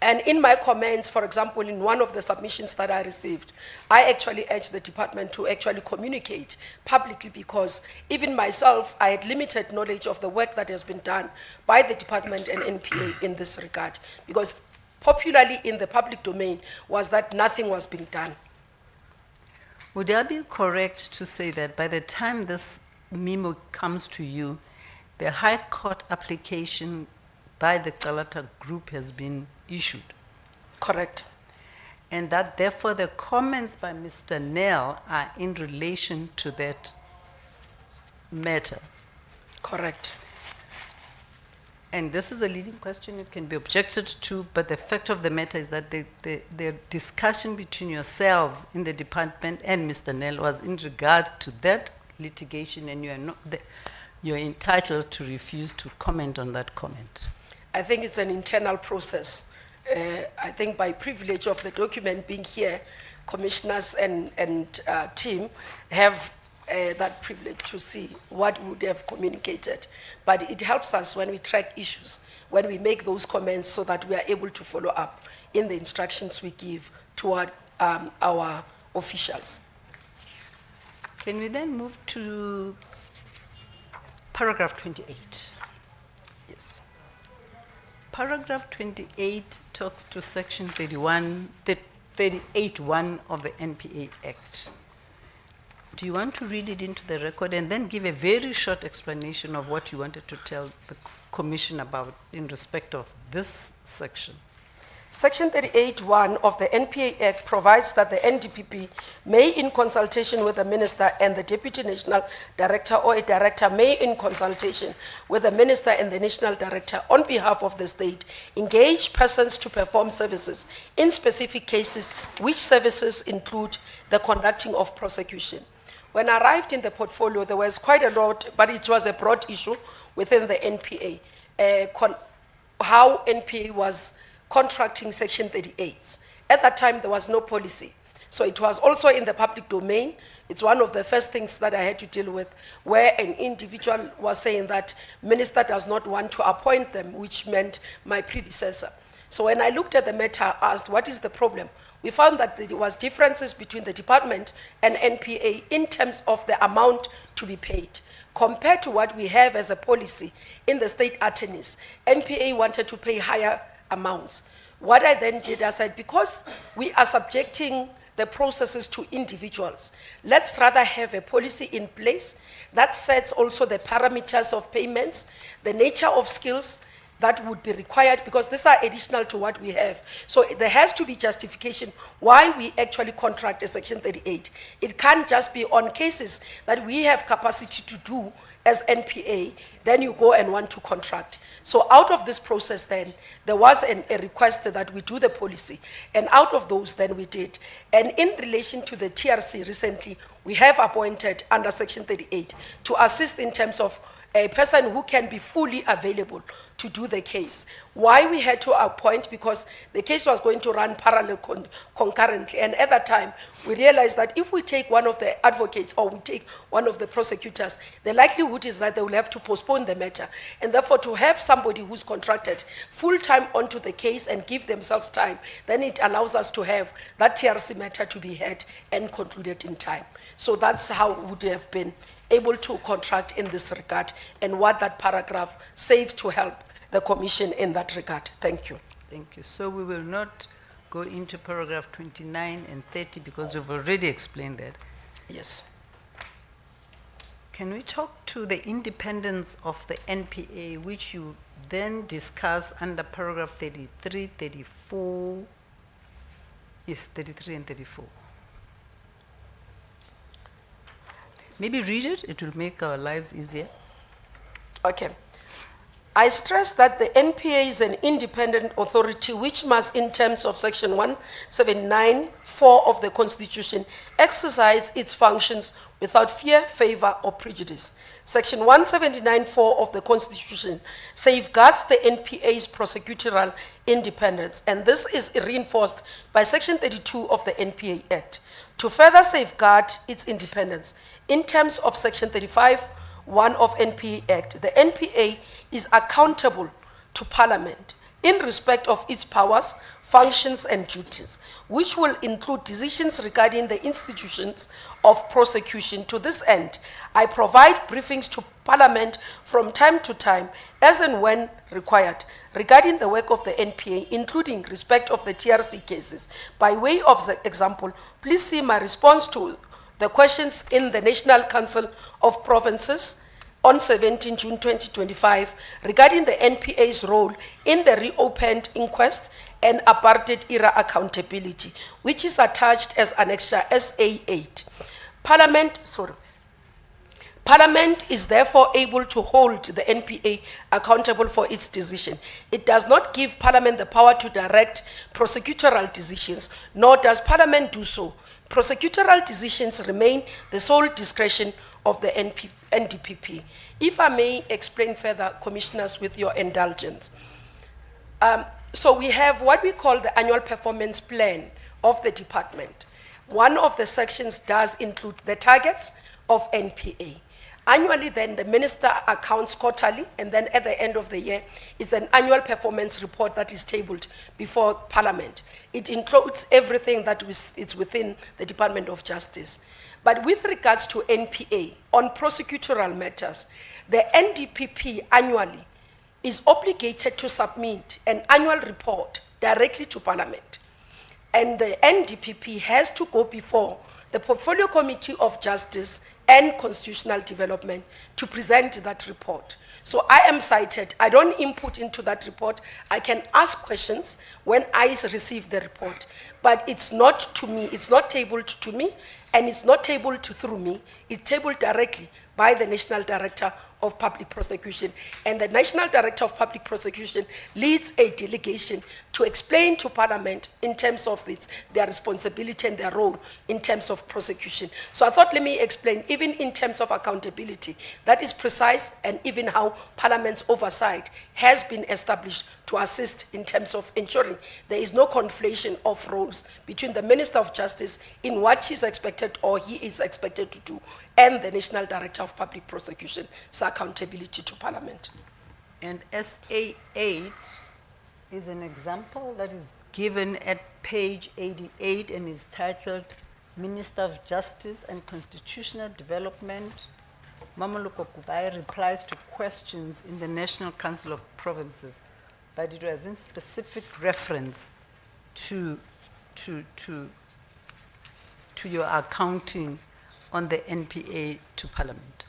And in my comments, for example, in one of the submissions that I received, I actually urged the department to actually communicate publicly, because even myself, I had limited knowledge of the work that has been done by the department and NPA in this regard, because popularly in the public domain was that nothing was being done. Would I be correct to say that by the time this memo comes to you, the High Court application by the Galata Group has been issued? Correct. And that therefore the comments by Mr. Nell are in relation to that matter? Correct. And this is a leading question, it can be objected to, but the fact of the matter is that the discussion between yourselves in the department and Mr. Nell was in regard to that litigation, and you're entitled to refuse to comment on that comment. I think it's an internal process. I think by privilege of the document being here, commissioners and team have that privilege to see what would have communicated. But it helps us when we track issues, when we make those comments, so that we are able to follow up in the instructions we give toward our officials. Can we then move to paragraph 28? Yes. Paragraph 28 talks to section 38(1) of the NPA Act. Do you want to read it into the record and then give a very short explanation of what you wanted to tell the Commission about in respect of this section? Section 38(1) of the NPA Act provides that the NDPP may, in consultation with the minister and the deputy national director, or a director may, in consultation with the minister and the national director on behalf of the state, engage persons to perform services in specific cases, which services include the conducting of prosecution. When I arrived in the portfolio, there was quite a lot, but it was a broad issue within the NPA, how NPA was contracting Section 38. At that time, there was no policy. So it was also in the public domain. It's one of the first things that I had to deal with, where an individual was saying that minister does not want to appoint them, which meant my predecessor. So when I looked at the matter, I asked, what is the problem? We found that there was differences between the department and NPA in terms of the amount to be paid. Compared to what we have as a policy in the state attorneys, NPA wanted to pay higher amounts. What I then did, I said, because we are subjecting the processes to individuals, let's rather have a policy in place that sets also the parameters of payments, the nature of skills that would be required, because these are additional to what we have. So there has to be justification why we actually contract a Section 38. It can't just be on cases that we have capacity to do as NPA, then you go and want to contract. So out of this process then, there was a request that we do the policy, and out of those then we did. And in relation to the TRC recently, we have appointed under Section 38 to assist in terms of a person who can be fully available to do the case. Why we had to appoint? Because the case was going to run parallel concurrently. And at that time, we realized that if we take one of the advocates or we take one of the prosecutors, the likelihood is that they will have to postpone the matter. And therefore, to have somebody who's contracted full-time onto the case and give themselves time, then it allows us to have that TRC matter to be heard and concluded in time. So that's how we would have been able to contract in this regard and what that paragraph saves to help the Commission in that regard. Thank you. Thank you. So we will not go into paragraph 29 and 30 because we've already explained that. Yes. Can we talk to the independence of the NPA, which you then discuss under paragraph 33, 34? Yes, 33 and 34. Maybe read it, it will make our lives easier. Okay. I stress that the NPA is an independent authority which must, in terms of section 179(4) of the Constitution, exercise its functions without fear, favor, or prejudice. Section 179(4) of the Constitution safeguards the NPA's prosecutorial independence, and this is reinforced by section 32 of the NPA Act. To further safeguard its independence, in terms of section 35(1) of NPA Act, the NPA is accountable to Parliament in respect of its powers, functions, and duties, which will include decisions regarding the institutions of prosecution. To this end, I provide briefings to Parliament from time to time, as and when required, regarding the work of the NPA, including respect of the TRC cases. By way of the example, please see my response to the questions in the National Council of Provinces on 17 June 2025 regarding the NPA's role in the reopened inquest and apartheid-era accountability, which is attached as Annexure SA8. Parliament is therefore able to hold the NPA accountable for its decision. It does not give Parliament the power to direct prosecutorial decisions, nor does Parliament do so. Prosecutorial decisions remain the sole discretion of the NDPP. If I may explain further, Commissioners, with your indulgence. So we have what we call the annual performance plan of the department. One of the sections does include the targets of NPA. Annually, then, the minister accounts quarterly, and then at the end of the year, it's an annual performance report that is tabled before Parliament. It includes everything that is within the Department of Justice. But with regards to NPA, on prosecutorial matters, the NDPP annually is obligated to submit an annual report directly to Parliament. And the NDPP has to go before the Portfolio Committee of Justice and Constitutional Development to present that report. So I am cited. I don't input into that report. I can ask questions when I receive the report. But it's not to me, it's not tabled to me, and it's not tabled through me. It's tabled directly by the National Director of Public Prosecution. And the National Director of Public Prosecution leads a delegation to explain to Parliament in terms of their responsibility and their role in terms of prosecution. So I thought, let me explain, even in terms of accountability, that is precise, and even how Parliament's oversight has been established to assist in terms of ensuring there is no conflation of roles between the Minister of Justice in what she's expected or he is expected to do and the National Director of Public Prosecution's accountability to Parliament. And SA8 is an example that is given at page 88 and is titled Minister of Justice and Constitutional Development. Mameluko Kubai replies to questions in the National Council of Provinces, but it was in specific reference to your accounting on the NPA to Parliament.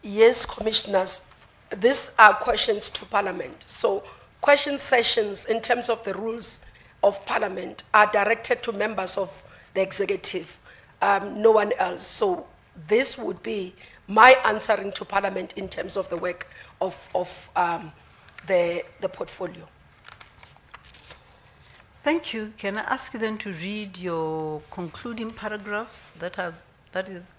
Yes, Commissioners, these are questions to Parliament. So question sessions in terms of the rules of Parliament are directed to members of the executive, no one else. So this would be my answering to Parliament in terms of the work of the portfolio. Thank you. Can I ask you then to read your concluding paragraphs that is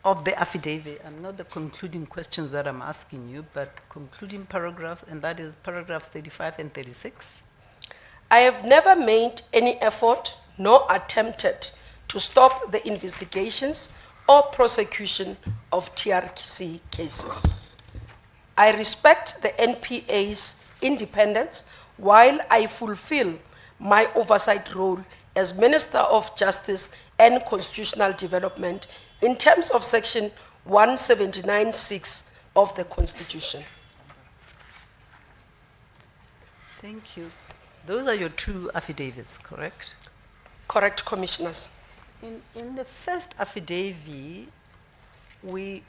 of the affidavit, and not the concluding questions that I'm asking you, but concluding paragraphs, and that is paragraphs 35 and 36. I have never made any effort nor attempted to stop the investigations or prosecution of TRC cases. I respect the NPA's independence while I fulfill my oversight role as Minister of Justice and Constitutional Development in terms of Section 179(6) of the Constitution. Thank you. Those are your two affidavits, correct? Correct, Commissioners. In the first affidavit, we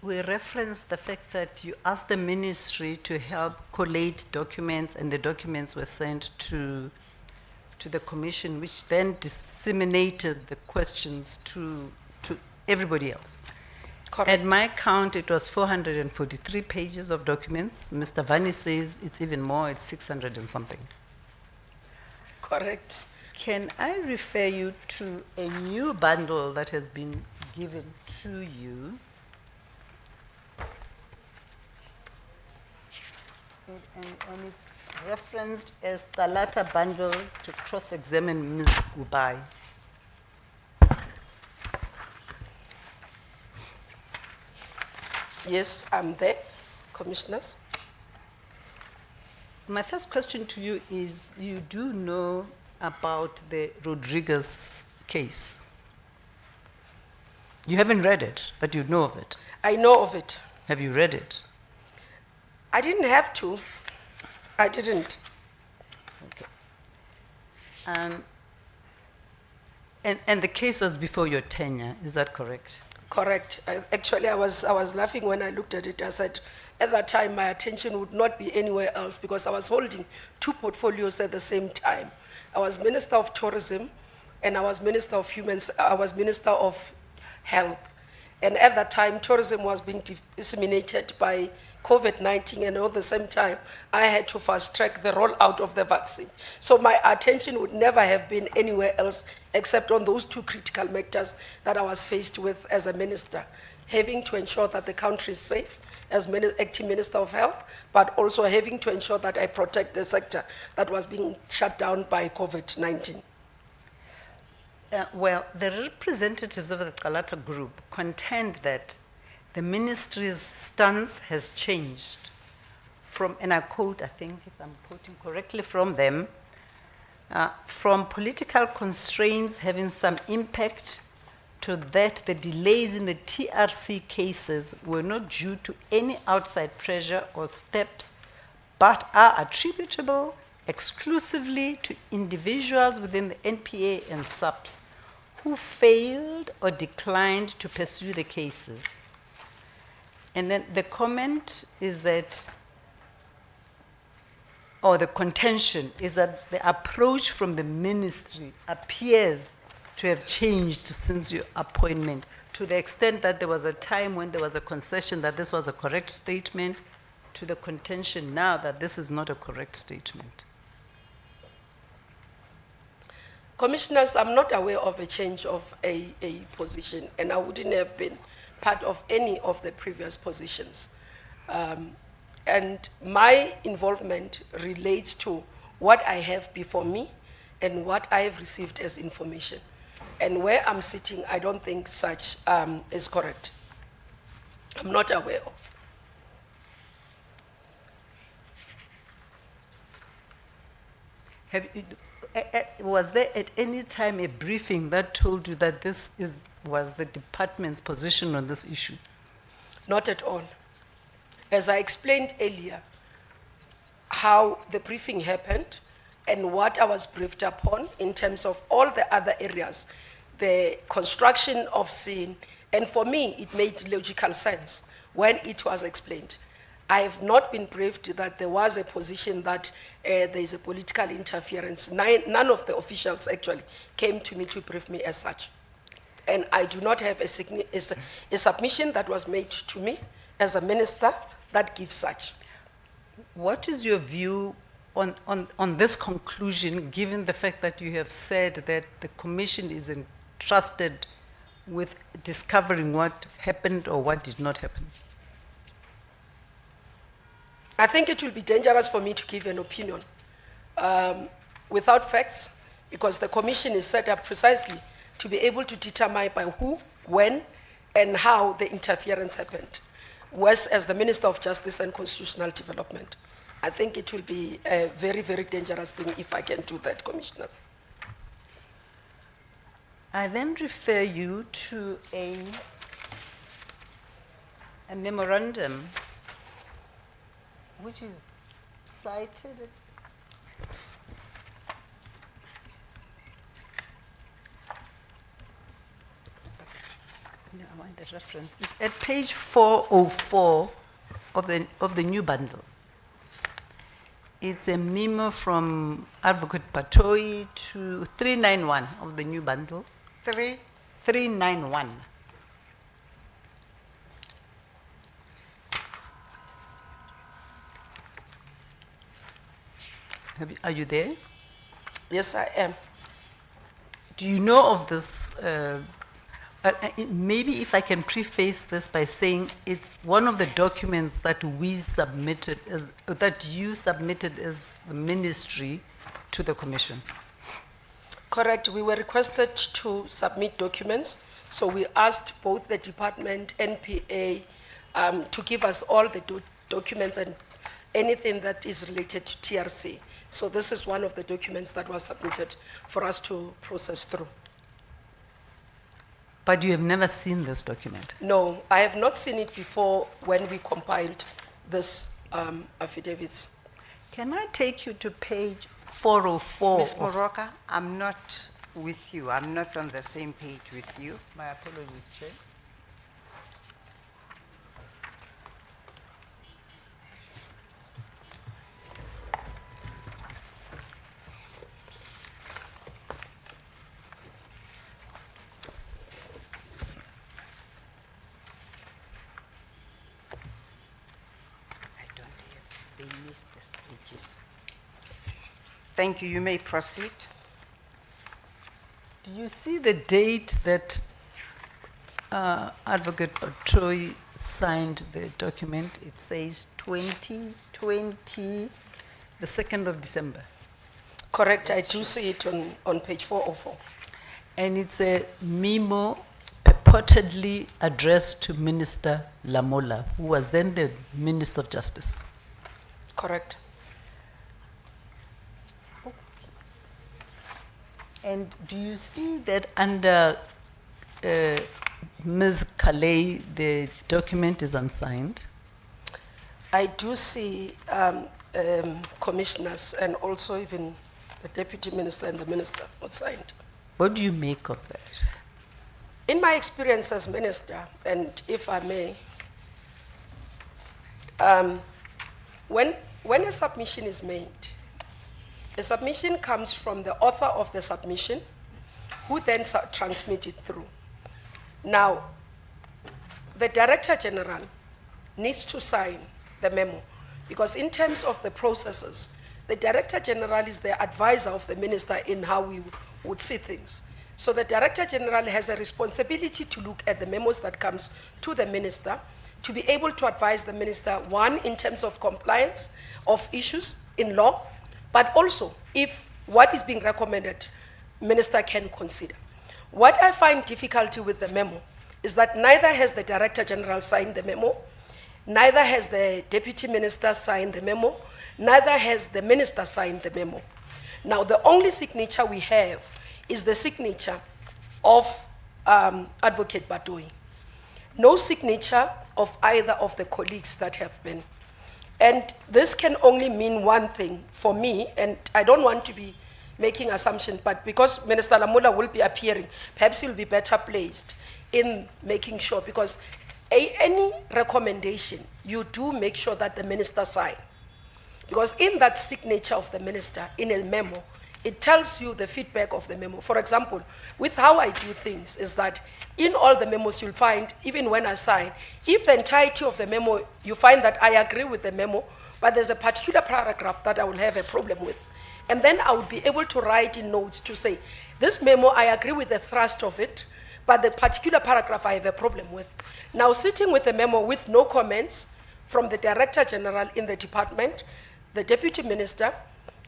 referenced the fact that you asked the ministry to help collate documents, and the documents were sent to the commission, which then disseminated the questions to everybody else. Correct. At my count, it was 443 pages of documents. Mr. Vani says it's even more, it's 600 and something. Correct. Can I refer you to a new bundle that has been given to you? And it's referenced as Talata bundle to cross-examine Ms. Kubai. Yes, I'm there, Commissioners. My first question to you is, you do know about the Rodriguez case. You haven't read it, but you know of it. I know of it. Have you read it? I didn't have to. I didn't. Okay. And the case was before your tenure, is that correct? Correct. Actually, I was laughing when I looked at it. I said, at that time, my attention would not be anywhere else because I was holding two portfolios at the same time. I was Minister of Tourism, and I was Minister of Health. And at that time, tourism was being disseminated by COVID-19, and at the same time, I had to fast-track the rollout of the vaccine. So my attention would never have been anywhere else except on those two critical matters that I was faced with as a minister, having to ensure that the country is safe as acting Minister of Health, but also having to ensure that I protect the sector that was being shut down by COVID-19. Well, the representatives of the Kalata group contend that the ministry's stance has changed from, and I quote, I think if I'm quoting correctly from them, from political constraints having some impact to that the delays in the TRC cases were not due to any outside pressure or steps, but are attributable exclusively to individuals within the NPA and SABC who failed or declined to pursue the cases. And then the comment is that, or the contention is that the approach from the ministry appears to have changed since your appointment, to the extent that there was a time when there was a concession that this was a correct statement, to the contention now that this is not a correct statement. Commissioners, I'm not aware of a change of a position, and I wouldn't have been part of any of the previous positions. And my involvement relates to what I have before me and what I have received as information. And where I'm sitting, I don't think such is correct. I'm not aware of. Was there at any time a briefing that told you that this was the department's position on this issue? Not at all. As I explained earlier, how the briefing happened and what I was briefed upon in terms of all the other areas, the construction of scene, and for me, it made logical sense when it was explained. I have not been briefed that there was a position that there is a political interference. None of the officials actually came to me to brief me as such. And I do not have a submission that was made to me as a minister that gives such. What is your view on this conclusion, given the fact that you have said that the commission is entrusted with discovering what happened or what did not happen? I think it will be dangerous for me to give an opinion without facts, because the commission is set up precisely to be able to determine by who, when, and how the interference happened. Whereas as the Minister of Justice and Constitutional Development, I think it will be a very, very dangerous thing if I can do that, Commissioners. I then refer you to a memorandum which is cited. No, I want the reference. It's at page 404 of the new bundle. It's a memo from Advocate Patoi to 391 of the new bundle. 391. Are you there? Yes, I am. Do you know of this? Maybe if I can preface this by saying it's one of the documents that we submitted, that you submitted as the ministry to the commission. Correct. We were requested to submit documents, so we asked both the department, NPA, to give us all the documents and anything that is related to TRC. So this is one of the documents that was submitted for us to process through. But you have never seen this document? No, I have not seen it before when we compiled this affidavits. Can I take you to page 404? Ms. Moroka, I'm not with you. I'm not on the same page with you. My apologies, Chair. I don't have, they missed the pages. Thank you. You may proceed. Do you see the date that Advocate Patoi signed the document? It says 2020, the 2nd of December. Correct, I do see it on page 404. And it's a memo purportedly addressed to Minister Lamola, who was then the Minister of Justice. Correct. And do you see that under Ms. Kalei, the document is unsigned? I do see commissioners and also even the deputy minister and the minister not signed. What do you make of that? In my experience as minister, and if I may, when a submission is made, the submission comes from the author of the submission, who then transmits it through. Now, the Director General needs to sign the memo, because in terms of the processes, the Director General is the advisor of the minister in how we would see things. So the Director General has a responsibility to look at the memos that comes to the minister, to be able to advise the minister, one, in terms of compliance of issues in law, but also if what is being recommended, minister can consider. What I find difficulty with the memo is that neither has the Director General signed the memo, neither has the Deputy Minister signed the memo, neither has the Minister signed the memo. Now, the only signature we have is the signature of Advocate Patoi. No signature of either of the colleagues that have been. And this can only mean one thing for me, and I don't want to be making assumptions, but because Minister Lamola will be appearing, perhaps he'll be better placed in making sure, because any recommendation, you do make sure that the minister sign. Because in that signature of the minister, in a memo, it tells you the feedback of the memo. For example, with how I do things is that in all the memos you'll find, even when I sign, if the entirety of the memo, you find that I agree with the memo, but there's a particular paragraph that I will have a problem with. And then I would be able to write in notes to say, this memo, I agree with the thrust of it, but the particular paragraph I have a problem with. Now, sitting with a memo with no comments from the Director General in the department, the Deputy Minister,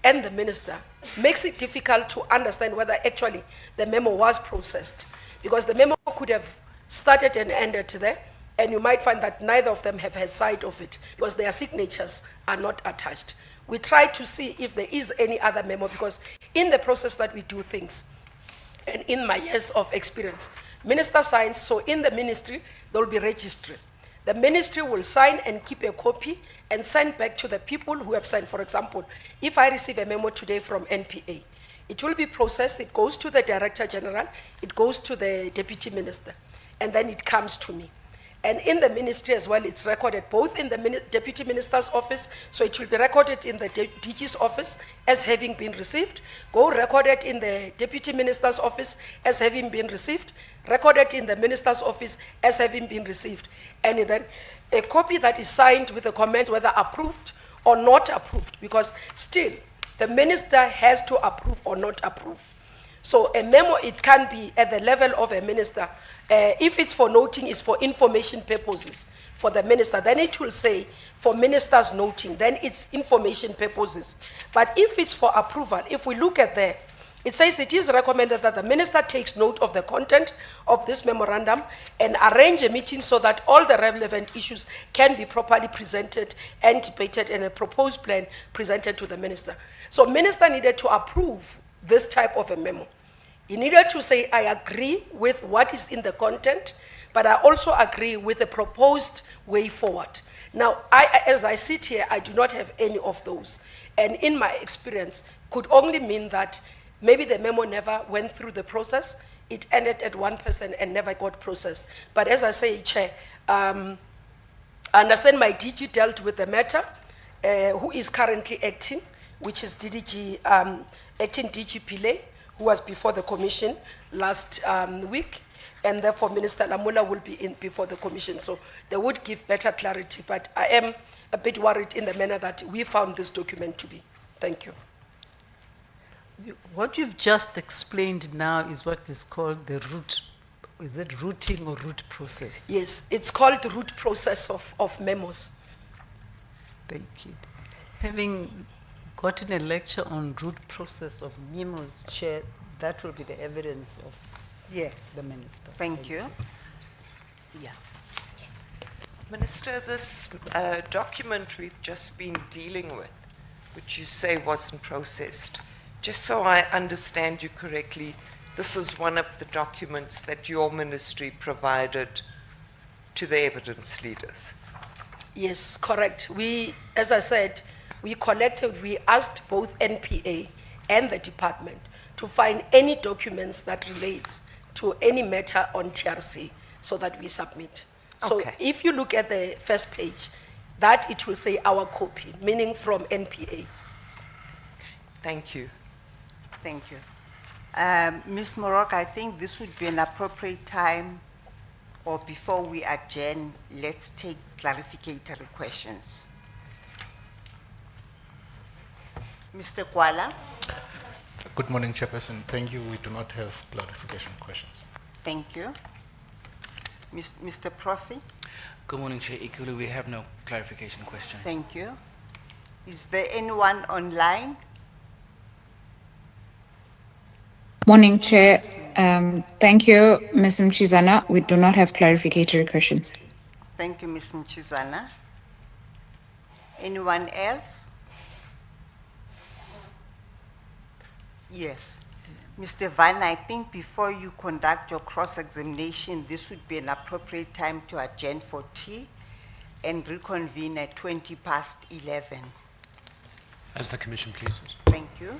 and the Minister makes it difficult to understand whether actually the memo was processed. Because the memo could have started and ended there, and you might find that neither of them have had sight of it because their signatures are not attached. We try to see if there is any other memo, because in the process that we do things, and in my years of experience, minister signs, so in the ministry, there will be registry. The ministry will sign and keep a copy and send back to the people who have signed. For example, if I receive a memo today from NPA, it will be processed, it goes to the Director General, it goes to the Deputy Minister, and then it comes to me. And in the ministry as well, it's recorded both in the Deputy Minister's office, so it will be recorded in the DG's office as having been received, go recorded in the Deputy Minister's office as having been received, recorded in the Minister's office as having been received. And then a copy that is signed with the comments whether approved or not approved, because still the minister has to approve or not approve. So a memo, it can be at the level of a minister. If it's for noting, it's for information purposes for the minister, then it will say for ministers noting, then it's information purposes. But if it's for approval, if we look at there, it says it is recommended that the minister takes note of the content of this memorandum and arrange a meeting so that all the relevant issues can be properly presented and debated, and a proposed plan presented to the minister. So minister needed to approve this type of a memo. He needed to say, I agree with what is in the content, but I also agree with the proposed way forward. Now, as I sit here, I do not have any of those. And in my experience, could only mean that maybe the memo never went through the process. It ended at one person and never got processed. But as I say, Chair, I understand my DG dealt with the matter, who is currently acting, which is DDG, acting DG Pile, who was before the commission last week, and therefore Minister Lamula will be in before the commission. So they would give better clarity, but I am a bit worried in the manner that we found this document to be. Thank you. What you've just explained now is what is called the root, is it routing or root process? Yes, it's called the root process of memos. Thank you. Having gotten a lecture on root process of memos, Chair, that will be the evidence of Yes. the minister. Thank you. Yeah. Minister, this document we've just been dealing with, which you say wasn't processed, just so I understand you correctly, this is one of the documents that your ministry provided to the evidence leaders. Yes, correct. We, as I said, we asked both NPA and the department to find any documents that relates to any matter on TRC so that we submit. So Okay. if you look at the first page, that it will say our copy, meaning from NPA. Thank you. Thank you. Ms. Morok, I think this would be an appropriate time, or before we adjourn, let's take clarificatory questions. Mr. Kuala? Good morning, Chairperson. Thank you. We do not have clarification questions. Thank you. Mr. Profi? Good morning, Chair. Equally, we have no clarification questions. Thank you. Is there anyone online? Morning, Chair. Thank you, Ms. Mchizana. We do not have clarificatory questions. Thank you, Ms. Mchizana. Anyone else? Yes. Mr. Van, I think before you conduct your cross-examination, this would be an appropriate time to adjourn for tea and reconvene at 11:20. As the Commission pleases. Thank you.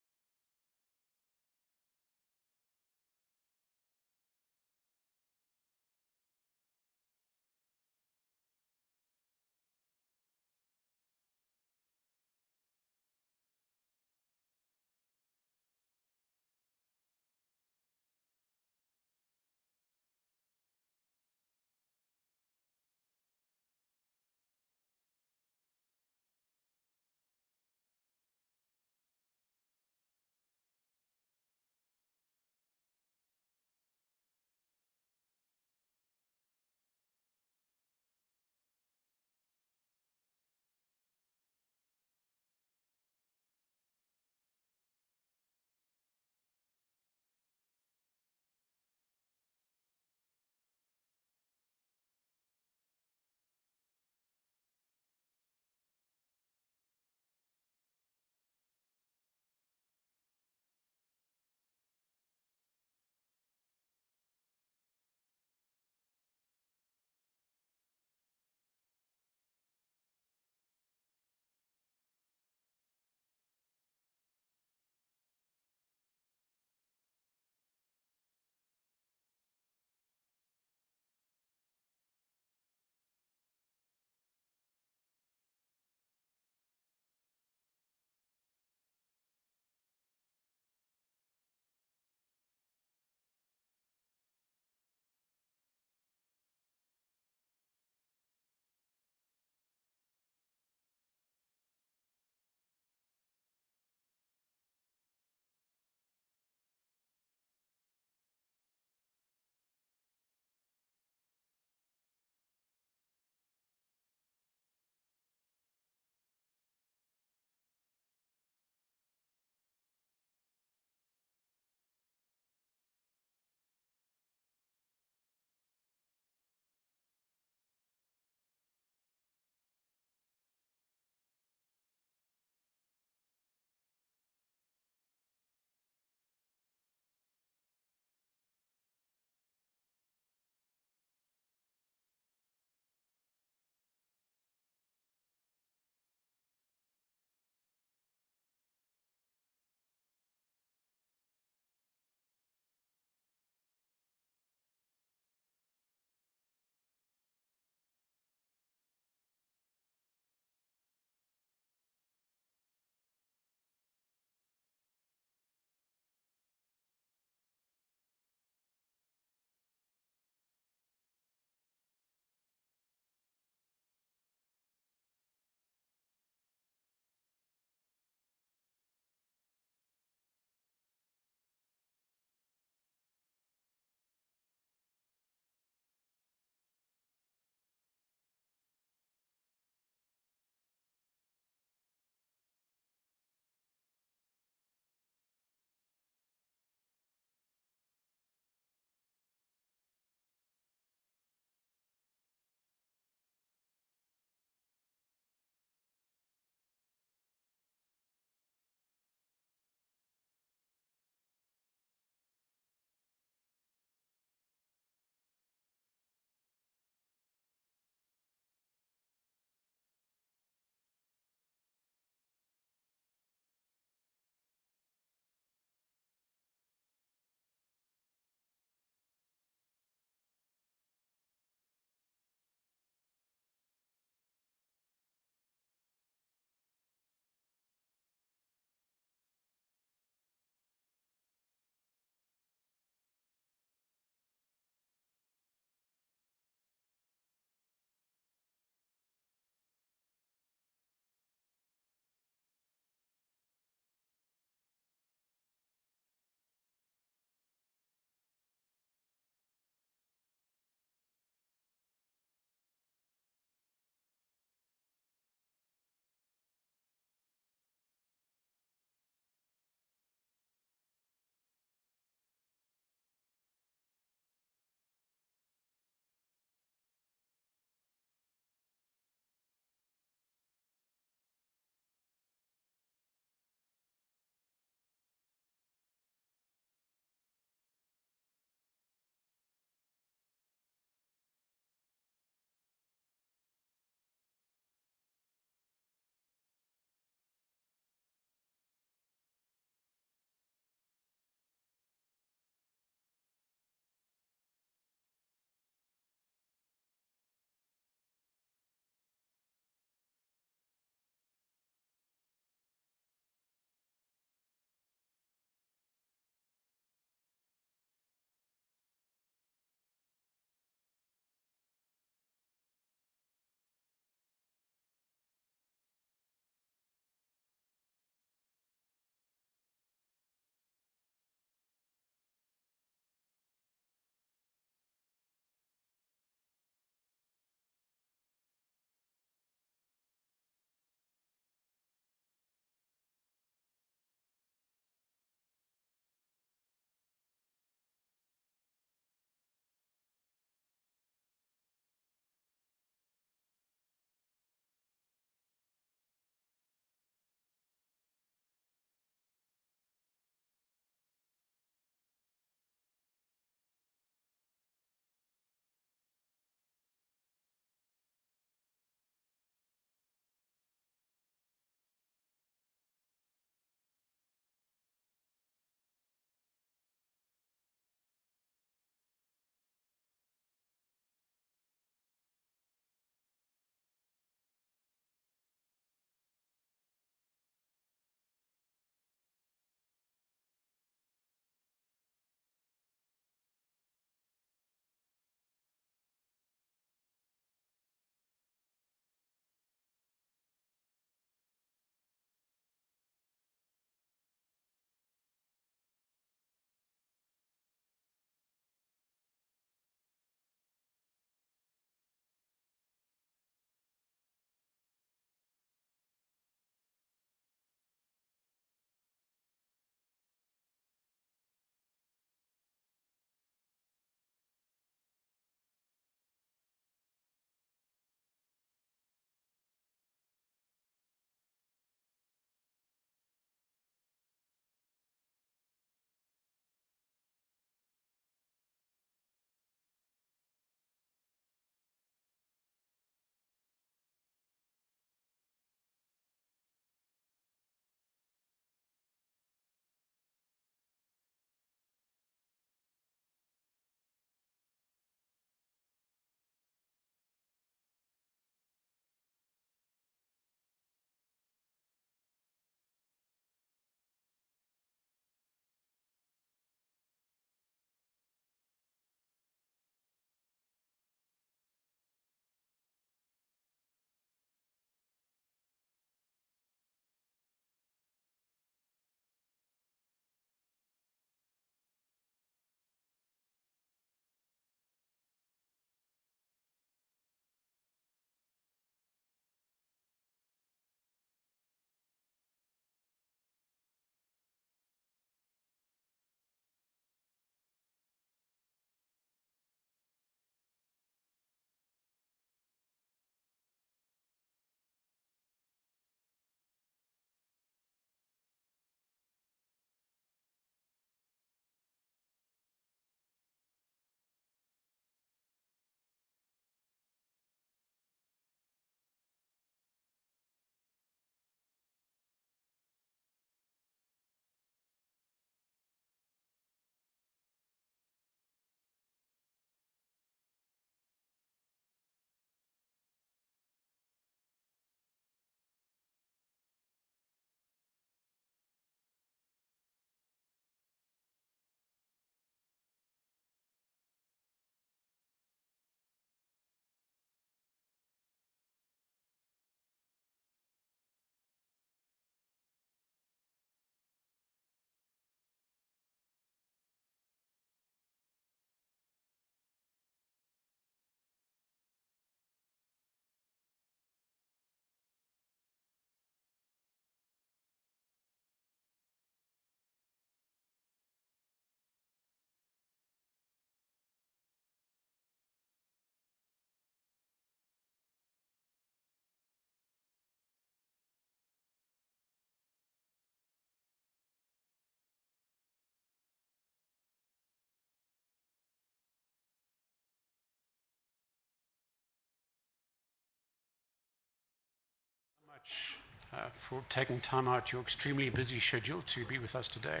much for taking time out your extremely busy schedule to be with us today.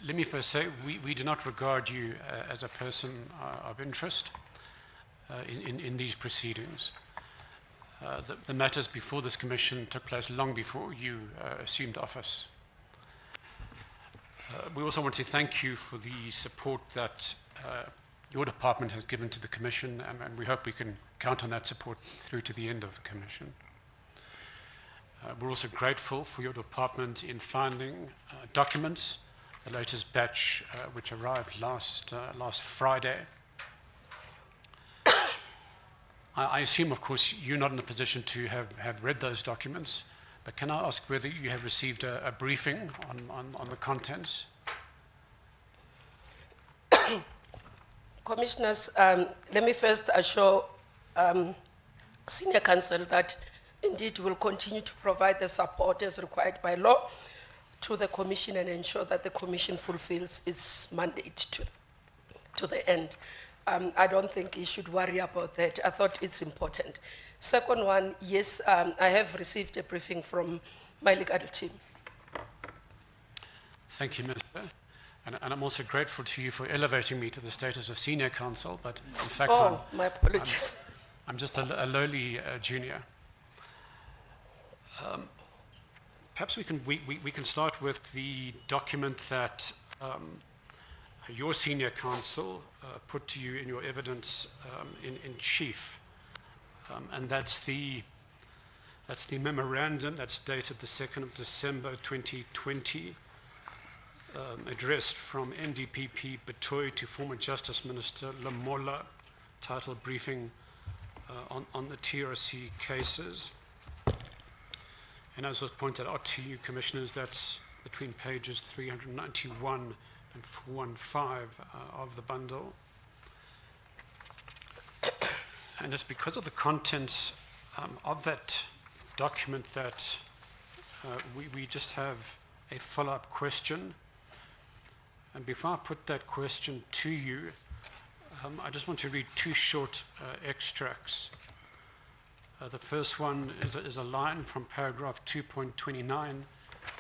Let me first say, we do not regard you as a person of interest in these proceedings. The matters before this commission took place long before you assumed office. We also want to thank you for the support that your department has given to the commission, and we hope we can count on that support through to the end of the commission. We're also grateful for your department in finding documents, the latest batch which arrived last Friday. I assume, of course, you're not in a position to have read those documents, but can I ask whether you have received a briefing on the contents? Commissioners, let me first assure Senior Counsel that indeed will continue to provide the support as required by law to the Commission and ensure that the Commission fulfills its mandate to the end. I don't think you should worry about that. I thought it's important. Second one, yes, I have received a briefing from my legal team. Thank you, Minister. And I'm also grateful to you for elevating me to the status of senior counsel, but in fact, my apologies. I'm just a lowly junior. Perhaps we can start with the document that your senior counsel put to you in your evidence in chief, and that's the memorandum that's dated the 2nd of December 2020, addressed from NDPP Betoy to former Justice Minister Lamola, titled Briefing on the TRC cases. And as was pointed out to you, Commissioners, that's between pages 391 and 415 of the bundle. And it's because of the contents of that document that we just have a follow-up question. And before I put that question to you, I just want to read two short extracts. The first one is a line from paragraph 2.29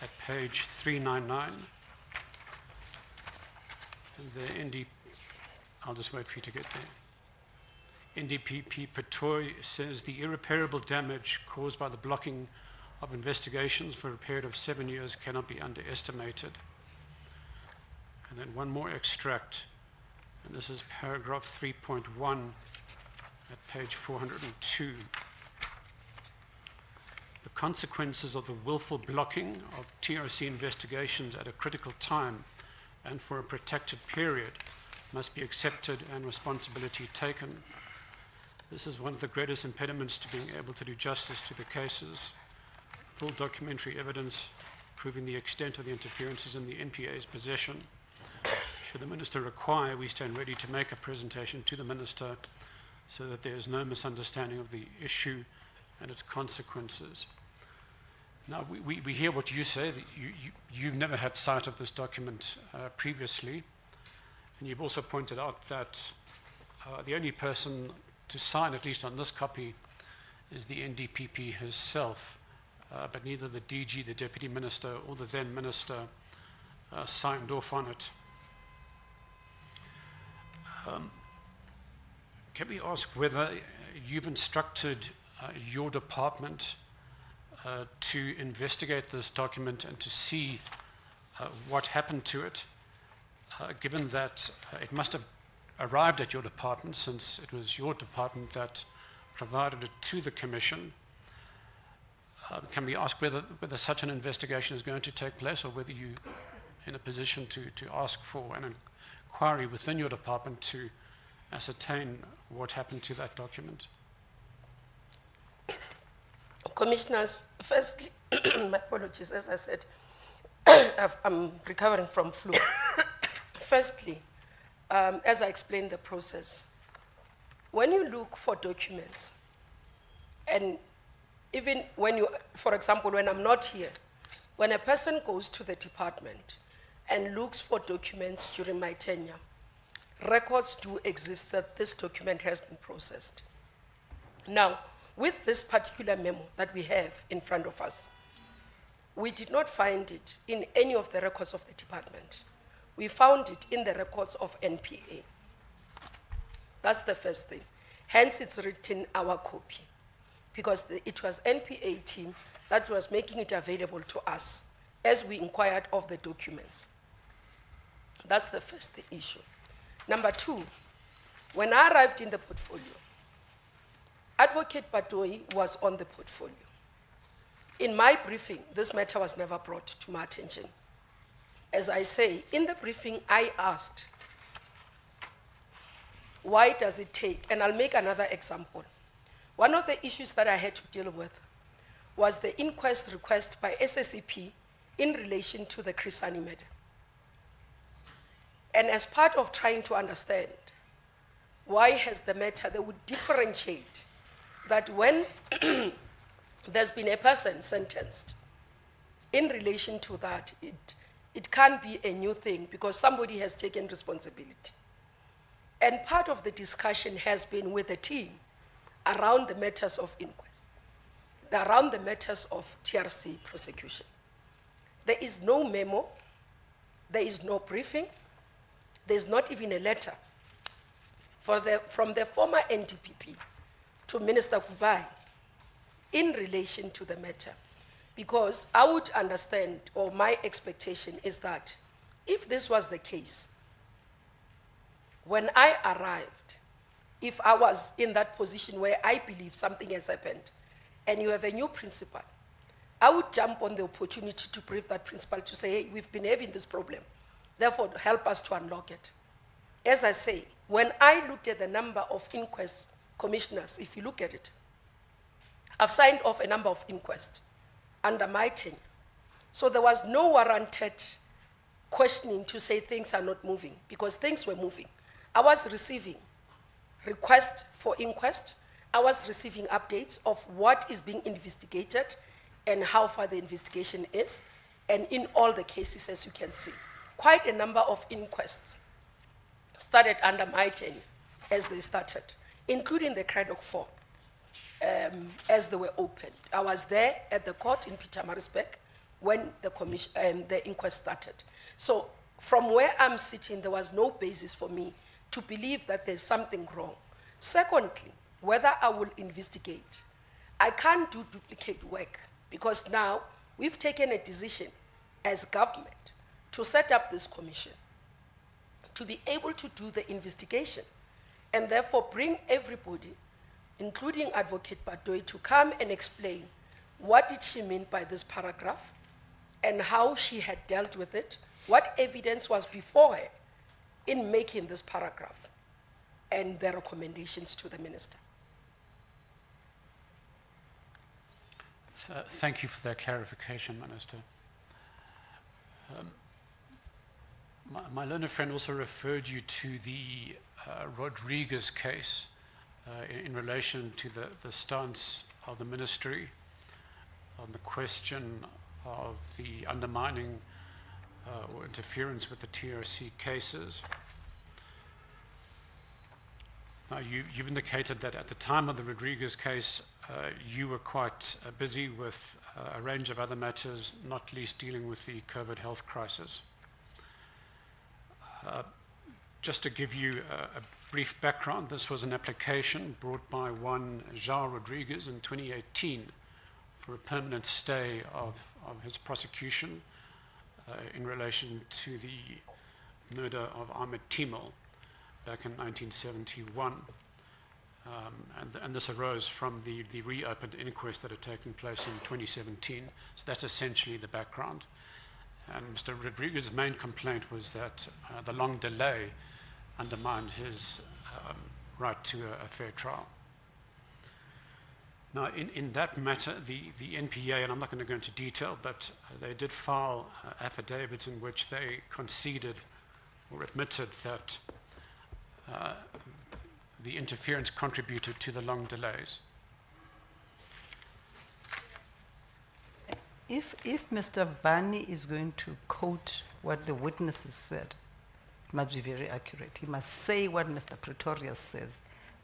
at page 399. And the I'll just wait for you to get there. NDPP Petoy says the irreparable damage caused by the blocking of investigations for a period of 7 years cannot be underestimated. And then one more extract, and this is paragraph 3.1 at page 402. The consequences of the willful blocking of TRC investigations at a critical time and for a protected period must be accepted and responsibility taken. This is one of the greatest impediments to being able to do justice to the cases. Full documentary evidence proving the extent of the interferences in the NPA's possession. Should the Minister require, we stand ready to make a presentation to the Minister so that there is no misunderstanding of the issue and its consequences. Now, we hear what you say, that you've never had sight of this document previously, and you've also pointed out that the only person to sign, at least on this copy, is the NDPP herself, but neither the DG, the Deputy Minister, or the then Minister signed off on it. Can we ask whether you've instructed your department to investigate this document and to see what happened to it, given that it must have arrived at your department, since it was your department that provided it to the Commission? Can we ask whether such an investigation is going to take place, or whether you're in a position to ask for an inquiry within your department to ascertain what happened to that document? Commissioners, firstly, my apologies, as I said, I'm recovering from flu. Firstly, as I explained the process, when you look for documents, and even when you, for example, when I'm not here, when a person goes to the department and looks for documents during my tenure, records do exist that this document has been processed. Now, with this particular memo that we have in front of us, we did not find it in any of the records of the department. We found it in the records of NPA. That's the first thing. Hence, it's written our copy, because it was NPA team that was making it available to us as we inquired of the documents. That's the first issue. Number two, when I arrived in the portfolio, Advocate Patoi was on the portfolio. In my briefing, this matter was never brought to my attention. As I say, in the briefing, I asked, why does it take, and I'll make another example. One of the issues that I had to deal with was the inquest request by SABC in relation to the Crisani matter. And as part of trying to understand why has the matter, they would differentiate that when there's been a person sentenced, in relation to that, it can't be a new thing because somebody has taken responsibility. And part of the discussion has been with the team around the matters of inquest, around the matters of TRC prosecution. There is no memo, there is no briefing, there's not even a letter from the former NDPP to Minister Kubai in relation to the matter. Because I would understand, or my expectation is that if this was the case, when I arrived, if I was in that position where I believe something has happened, and you have a new principal, I would jump on the opportunity to brief that principal to say, hey, we've been having this problem, therefore help us to unlock it. As I say, when I looked at the number of inquest commissioners, if you look at it, I've signed off a number of inquests under my tenure. So there was no warranted questioning to say things are not moving, because things were moving. I was receiving requests for inquest. I was receiving updates of what is being investigated and how far the investigation is. And in all the cases, as you can see, quite a number of inquests started under my tenure as they started, including the Craddock 4, as they were opened. I was there at the court in Pietermaritzburg when the inquest started. So from where I'm sitting, there was no basis for me to believe that there's something wrong. Secondly, whether I will investigate, I can't do duplicate work, because now we've taken a decision as government to set up this commission to be able to do the investigation and therefore bring everybody, including Advocate Patoi, to come and explain what did she mean by this paragraph and how she had dealt with it, what evidence was before her in making this paragraph, and the recommendations to the minister. Thank you for that clarification, Minister. My learned friend also referred you to the Rodriguez case in relation to the stance of the ministry on the question of the undermining or interference with the TRC cases. Now, you've indicated that at the time of the Rodriguez case, you were quite busy with a range of other matters, not least dealing with the COVID health crisis. Just to give you a brief background, this was an application brought by one João Rodriguez in 2018 for a permanent stay of his prosecution in relation to the murder of Ahmed Timol back in 1971. And this arose from the reopened inquest that had taken place in 2017. So that's essentially the background. And Mr. Rodriguez's main complaint was that the long delay undermined his right to a fair trial. Now, in that matter, the NPA, and I'm not going to go into detail, but they did file affidavits in which they conceded or admitted that the interference contributed to the long delays. If Mr. Vani is going to quote what the witnesses said, it must be very accurate. He must say what Mr. Pretorius says,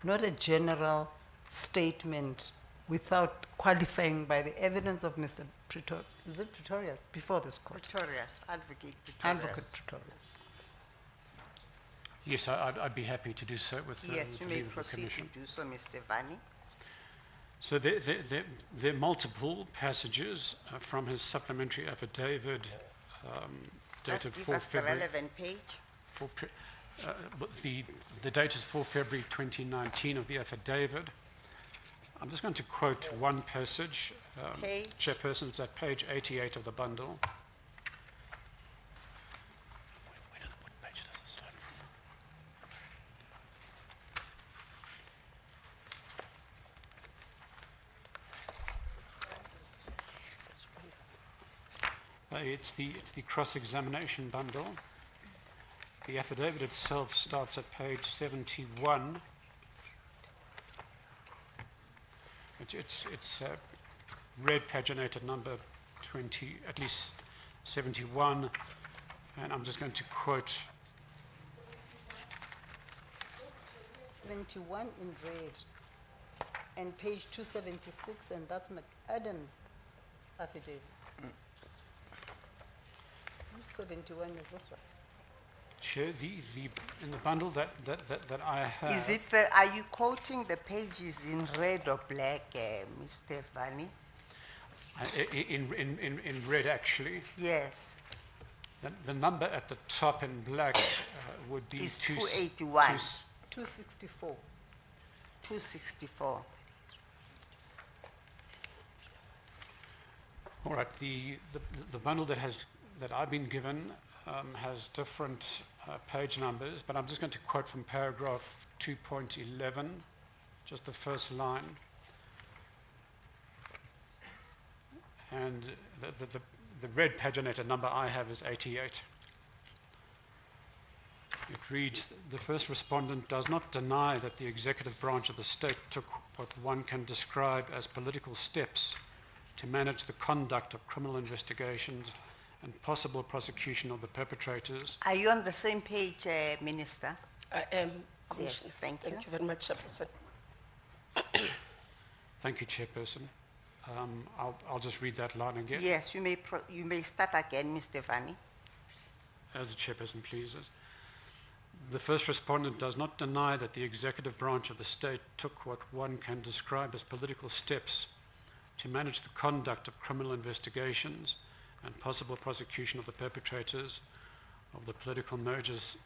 not a general statement without qualifying by the evidence of Mr. Pretorius. Is it Pretorius? Before this court. Pretorius, Advocate Pretorius. Advocate Pretorius. Yes, I'd be happy to do so with Yes, with you the may leave of the proceed to Commission. do so, Mr. Vani. So there are multiple passages from his supplementary affidavit Just dated give 4 us the February. relevant page. But the date is 4 February 2019 of the affidavit. I'm just going to quote one passage. Page. Chairperson, it's at page 88 of the bundle. What page does it start from? It's the cross-examination bundle. The affidavit itself starts at page 71. It's red paginated number 20, at least 71, and I'm just going to quote. 71 in red, and page 276, and that's McAdams' affidavit. 271 is this one. Chair, in the bundle that I have. Is it the, are you quoting the pages in red or black, Mr. Vani? In red, actually. Yes, The number at the top in black would be it's 281, 264. 264. All right. The bundle that I've been given has different page numbers, but I'm just going to quote from paragraph 2.11, just the first line. And the red paginated number I have is 88. It reads, the first respondent does not deny that the executive branch of the state took what one can describe as political steps to manage the conduct of criminal investigations and possible prosecution of the perpetrators. Are you on the same page, Minister? I am, Commissioner. thank you. Thank you very much, Chairperson. Thank you, Chairperson. I'll just read that line again. Yes, you may start again, Mr. Vani. As the Chairperson pleases. The first respondent does not deny that the executive branch of the state took what one can describe as political steps to manage the conduct of criminal investigations and possible prosecution of the perpetrators of the political murders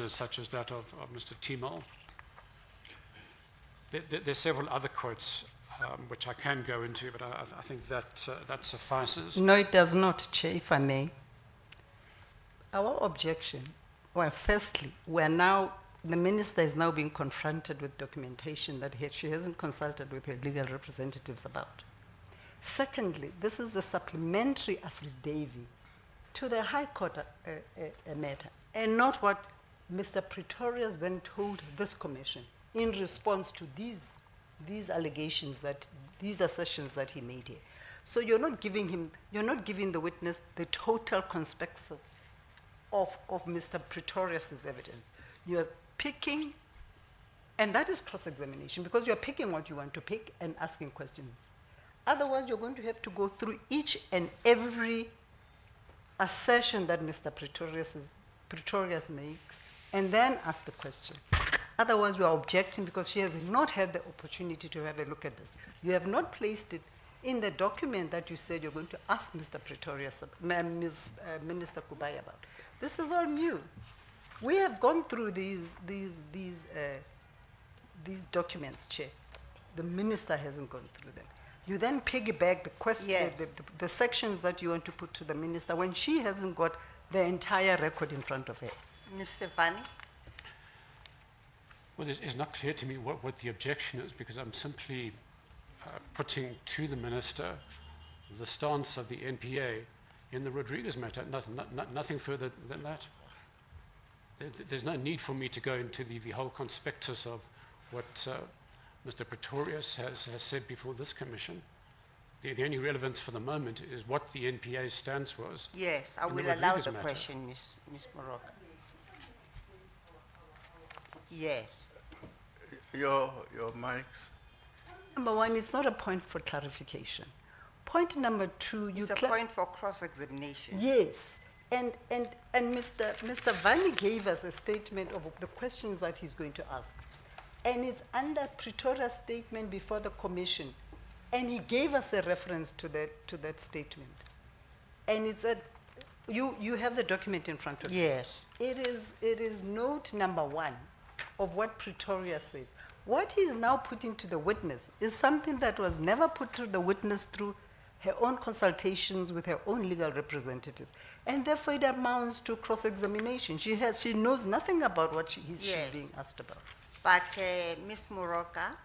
such as that of Mr. Timol. There are several other quotes which I can go into, but I think that suffices. No, it does not, Chair, if I may. Our objection, well, firstly, the minister is now being confronted with documentation that she hasn't consulted with her legal representatives about. Secondly, this is the supplementary affidavit to the High Court matter, and not what Mr. Pretorius then told this commission in response to these allegations, these assertions that he made here. So you're not giving the witness the total conspectus of Mr. Pretorius's evidence. You're picking, and that is cross-examination, because you're picking what you want to pick and asking questions. Otherwise, you're going to have to go through each and every assertion that Mr. Pretorius makes and then ask the question. Otherwise, we are objecting because she has not had the opportunity to have a look at this. You have not placed it in the document that you said you're going to ask Mr. Pretorius, Minister Kubai about. This is all new. We have gone through these documents, Chair. The minister hasn't gone through them. You then piggyback the question, Yes. the sections that you want to put to the minister when she hasn't got the entire record in front of her. Mr. Vani? Well, it's not clear to me what the objection is, because I'm simply putting to the minister the stance of the NPA in the Rodriguez matter, nothing further than that. There's no need for me to go into the whole conspectus of what Mr. Pretorius has said before this commission. The only relevance for the moment is what the NPA's stance was. Yes, I in the will allow Rodriguez the matter. question, Ms. Moroka. Yes. Your mics. number one, it's not a point for clarification. Point number two, you It's a point for cross-examination. Yes, and Mr. Vani gave us a statement of the questions that he's going to ask. And it's under Pretoria's statement before the commission. And he gave us a reference to that statement. And it's you have the document in front of you. Yes. It is note number one of what Pretoria says. What he is now putting to the witness is something that was never put to the witness through her own consultations with her own legal representatives. And therefore it amounts to cross-examination. She knows nothing about what she's being asked about. But Ms. Moroka,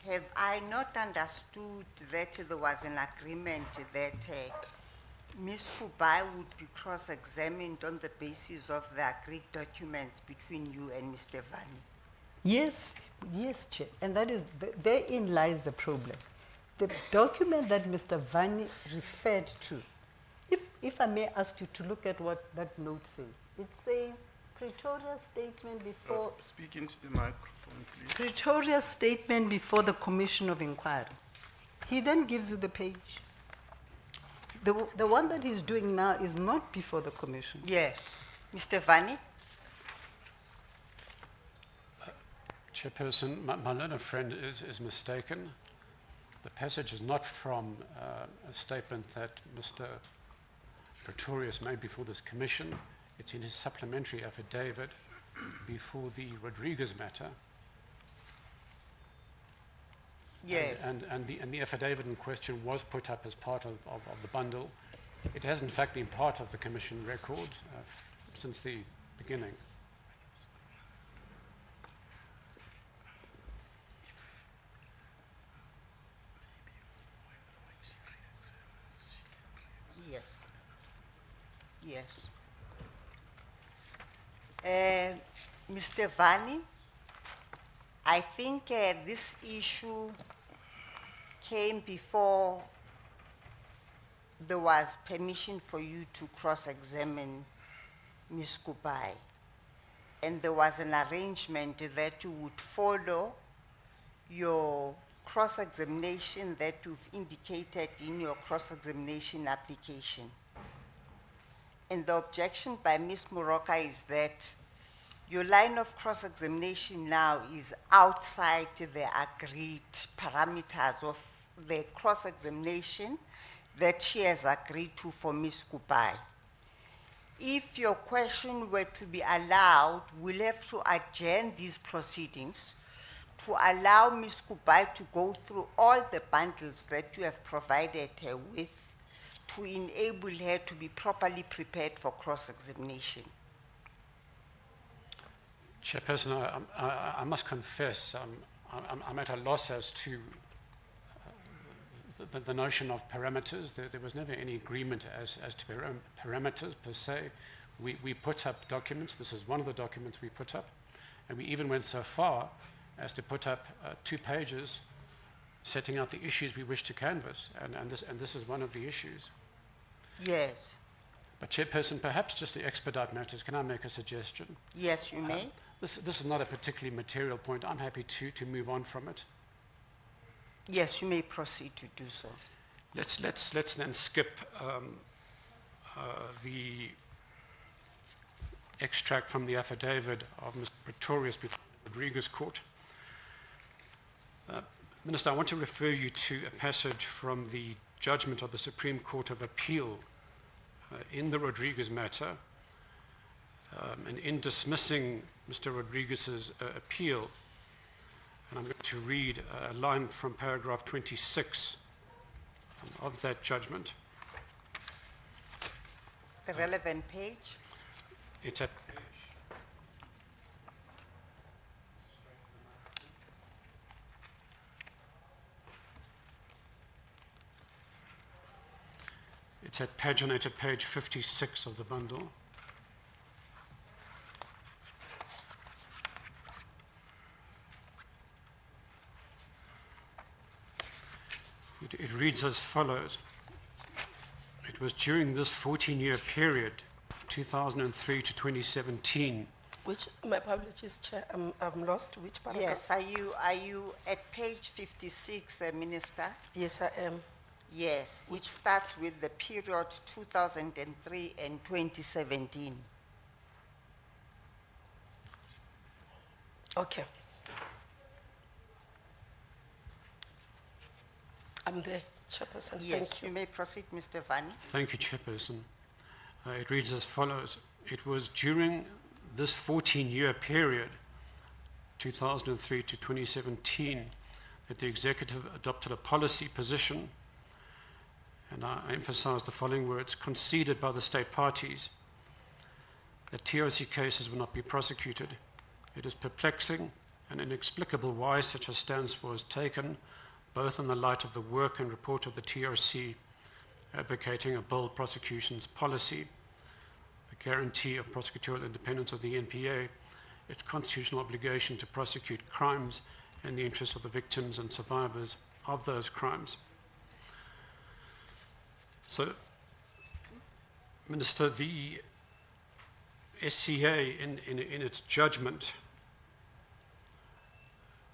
have I not understood that there was an agreement that Ms. Kubai would be cross-examined on the basis of the agreed documents between you and Mr. Vani? Yes, Chair, and that is, therein lies the problem. The document that Mr. Vani referred to, if I may ask you to look at what that note says, it says Pretoria statement before... Speak into the microphone, please. Pretoria statement before the Commission of Inquiry. He then gives you the page. The one that he's doing now is not before the Commission. Yes. Mr. Vani? Chairperson, my learned friend is mistaken. The passage is not from a statement that Mr. Pretorius made before this commission. It's in his supplementary affidavit before the Rodriguez matter. Yes. And the affidavit in question was put up as part of the bundle. It has in fact been part of the commission record since the beginning. Yes. Yes. Mr. Vani, I think this issue came before there was permission for you to cross-examine Ms. Kubai. And there was an arrangement that you would follow your cross-examination that you've indicated in your cross-examination application. And the objection by Ms. Moroka is that your line of cross-examination now is outside the agreed parameters of the cross-examination that she has agreed to for Ms. Kubai. If your question were to be allowed, we'll have to adjourn these proceedings to allow Ms. Kubai to go through all the bundles that you have provided her with to enable her to be properly prepared for cross-examination. Chairperson, I must confess, I'm at a loss as to the notion of parameters. There was never any agreement as to parameters per se. We put up documents. This is one of the documents we put up. And we even went so far as to put up 2 pages setting out the issues we wish to canvass. And this is one of the issues. Yes. But Chairperson, perhaps just to expedite matters, can I make a suggestion? Yes, you may. This is not a particularly material point. I'm happy to move on from it. Yes, you may proceed to do so. Let's then skip the extract from the affidavit of Mr. Pretorius before the Rodriguez Court. Minister, I want to refer you to a passage from the judgment of the Supreme Court of Appeal in the Rodriguez matter. And in dismissing Mr. Rodriguez's appeal, and I'm going to read a line from paragraph 26 of that judgment. The relevant page. It's at paginated page 56 of the bundle. It reads as follows. It was during this 14-year period, 2003 to 2017, Which, my apologies, Chair, I'm lost. Which paragraph? Yes, are you at page 56, Minister? Yes, I am. Yes, which starts with the period 2003 and 2017. Okay. I'm there, Chairperson. Yes, Thank you. you may proceed, Mr. Vani. Thank you, Chairperson. It reads as follows. It was during this 14-year period, 2003 to 2017, that the executive adopted a policy position, and I emphasize the following words, conceded by the state parties, that TRC cases will not be prosecuted. It is perplexing and inexplicable why such a stance was taken, both in the light of the work and report of the TRC advocating a bold prosecutions policy, the guarantee of prosecutorial independence of the NPA, its constitutional obligation to prosecute crimes in the interest of the victims and survivors of those crimes. So, Minister, the SCA in its judgment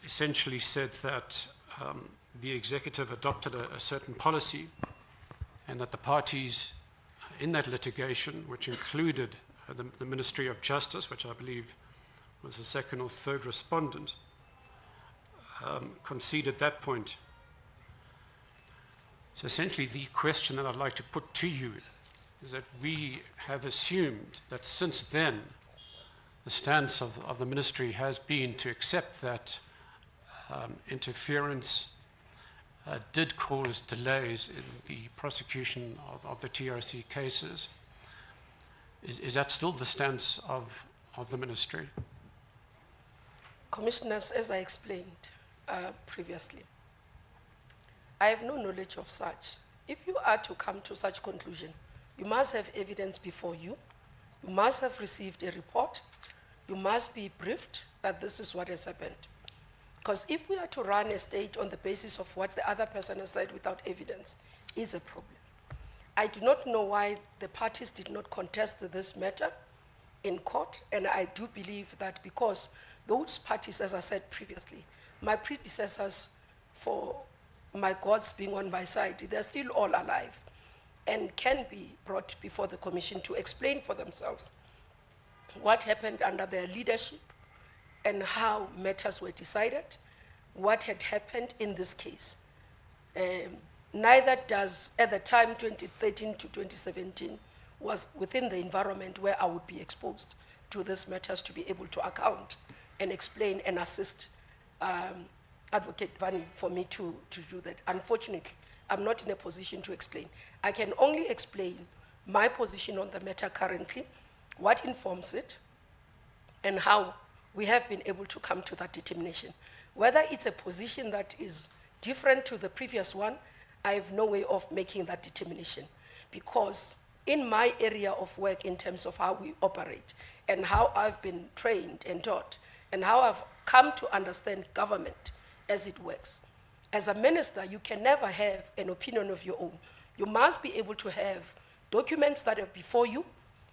essentially said that the executive adopted a certain policy and that the parties in that litigation, which included the Ministry of Justice, which I believe was the second or third respondent, conceded that point. So essentially the question that I'd like to put to you is that we have assumed that since then the stance of the ministry has been to accept that interference did cause delays in the prosecution of the TRC cases. Is that still the stance of the ministry? Commissioners, as I explained previously, I have no knowledge of such. If you are to come to such conclusion, you must have evidence before you, you must have received a report, you must be briefed that this is what has happened. Because if we are to run a state on the basis of what the other person has said without evidence, it's a problem. I do not know why the parties did not contest this matter in court, and I do believe that because those parties, as I said previously, my predecessors, for my gods being on my side, they're still all alive and can be brought before the commission to explain for themselves what happened under their leadership and how matters were decided, what had happened in this case. Neither does, at the time 2013 to 2017, was within the environment where I would be exposed to these matters to be able to account and explain and assist Advocate Vani for me to do that. Unfortunately, I'm not in a position to explain. I can only explain my position on the matter currently, what informs it, and how we have been able to come to that determination. Whether it's a position that is different to the previous one, I have no way of making that determination, because in my area of work in terms of how we operate and how I've been trained and taught and how I've come to understand government as it works, as a minister, you can never have an opinion of your own. You must be able to have documents that are before you,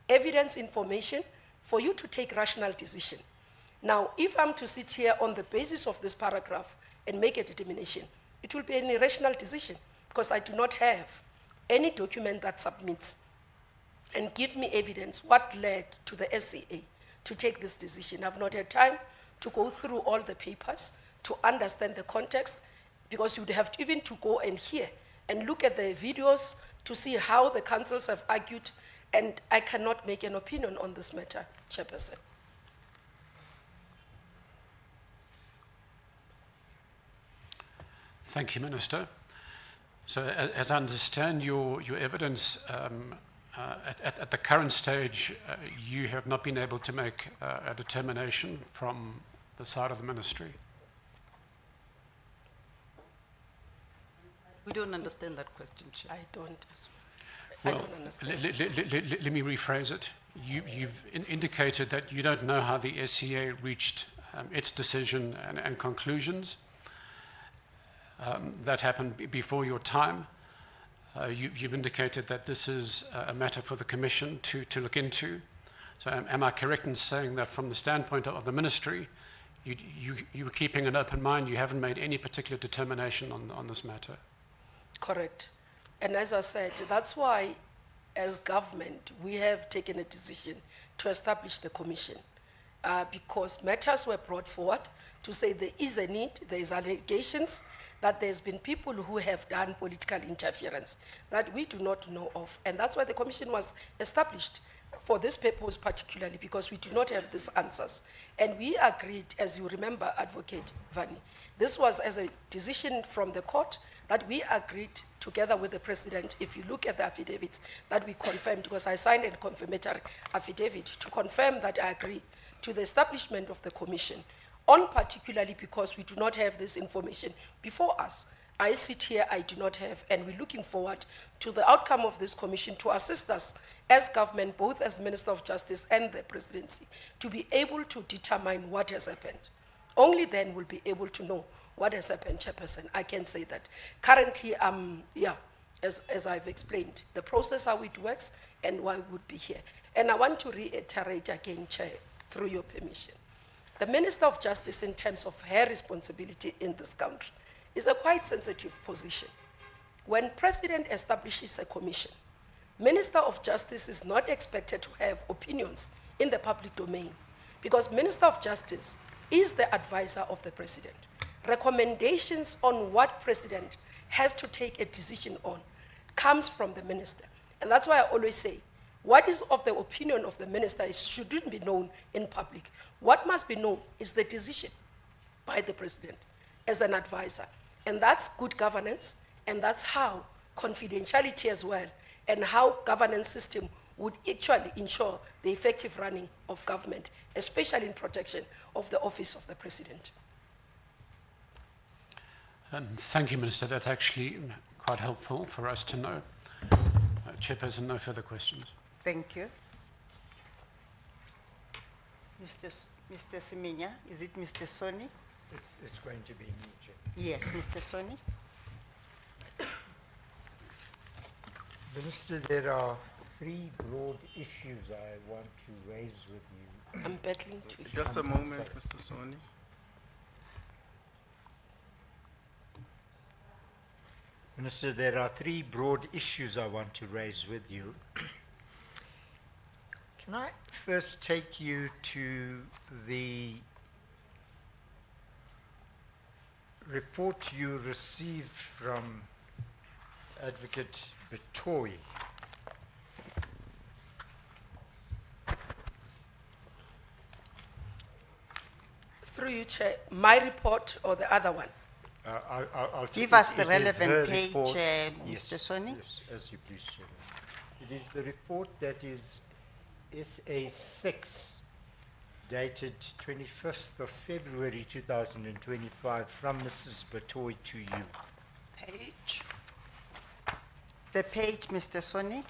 evidence, information, for you to take rational decision. Now, if I'm to sit here on the basis of this paragraph and make a determination, it will be an irrational decision because I do not have any document that submits and gives me evidence what led to the SCA to take this decision. I've not had time to go through all the papers to understand the context, because you would have even to go and hear and look at the videos to see how the councils have argued, and I cannot make an opinion on this matter, Chairperson. Thank you, Minister. So as I understand your evidence, at the current stage, you have not been able to make a determination from the side of the ministry. We don't understand that question, Chair. I don't. Well, I don't understand. let me rephrase it. You've indicated that you don't know how the SCA reached its decision and conclusions. That happened before your time. You've indicated that this is a matter for the Commission to look into. So am I correct in saying that from the standpoint of the ministry, you were keeping an open mind, you haven't made any particular determination on this matter? Correct. And as I said, that's why, as government, we have taken a decision to establish the commission, because matters were brought forward to say there is a need, there is allegations that there's been people who have done political interference that we do not know of. And that's why the commission was established for this purpose particularly, because we do not have these answers. And we agreed, as you remember, Advocate Vani, this was as a decision from the court that we agreed together with the president. If you look at the affidavits that we confirmed, because I signed a confirmatory affidavit to confirm that I agree to the establishment of the commission, on particularly because we do not have this information before us. I sit here, I do not have, and we're looking forward to the outcome of this commission to assist us as government, both as Minister of Justice and the presidency, to be able to determine what has happened. Only then we'll be able to know what has happened, Chairperson. I can say that. Currently, as I've explained, the process, how it works, and why we would be here. And I want to reiterate again, Chair, through your permission. The Minister of Justice, in terms of her responsibility in this country, is a quite sensitive position. When President establishes a commission, Minister of Justice is not expected to have opinions in the public domain, because Minister of Justice is the advisor of the President. Recommendations on what President has to take a decision on comes from the Minister. And that's why I always say, what is of the opinion of the Minister shouldn't be known in public. What must be known is the decision by the President as an advisor. And that's good governance, and that's how confidentiality as well, and how governance system would actually ensure the effective running of government, especially in protection of the office of the President. Thank you, Minister. That's actually quite helpful for us to know. Chairperson, no further questions. Thank you. Mr. Siminya, is it Mr. Soni? It's going to be me, Chair. Yes, Mr. Soni. Minister, there are three broad issues I want to raise with you. I'm battling to hear. Just a moment, Mr. Soni. Minister, there are three broad issues I want to raise with you. Can I first take you to the report you received from Advocate Betoy? Through you, Chair, my report or the other one? I'll Give take us it. the It is relevant her page, report. Mr. Soni. Yes, as you please, Chair. It is the report that is SA6, dated 25th of February 2025, from Mrs. Betoy to you. Page? The page, Mr. Soni.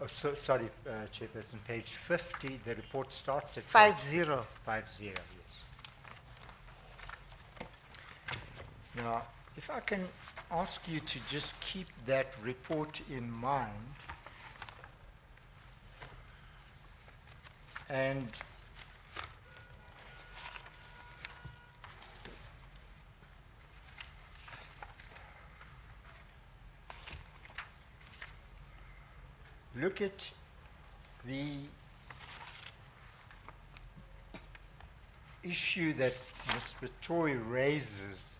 Sorry, Chairperson, page 50, the report starts at 50. 50, yes. Now, if I can ask you to just keep that report in mind, and look at the issue that Ms. Betoy raises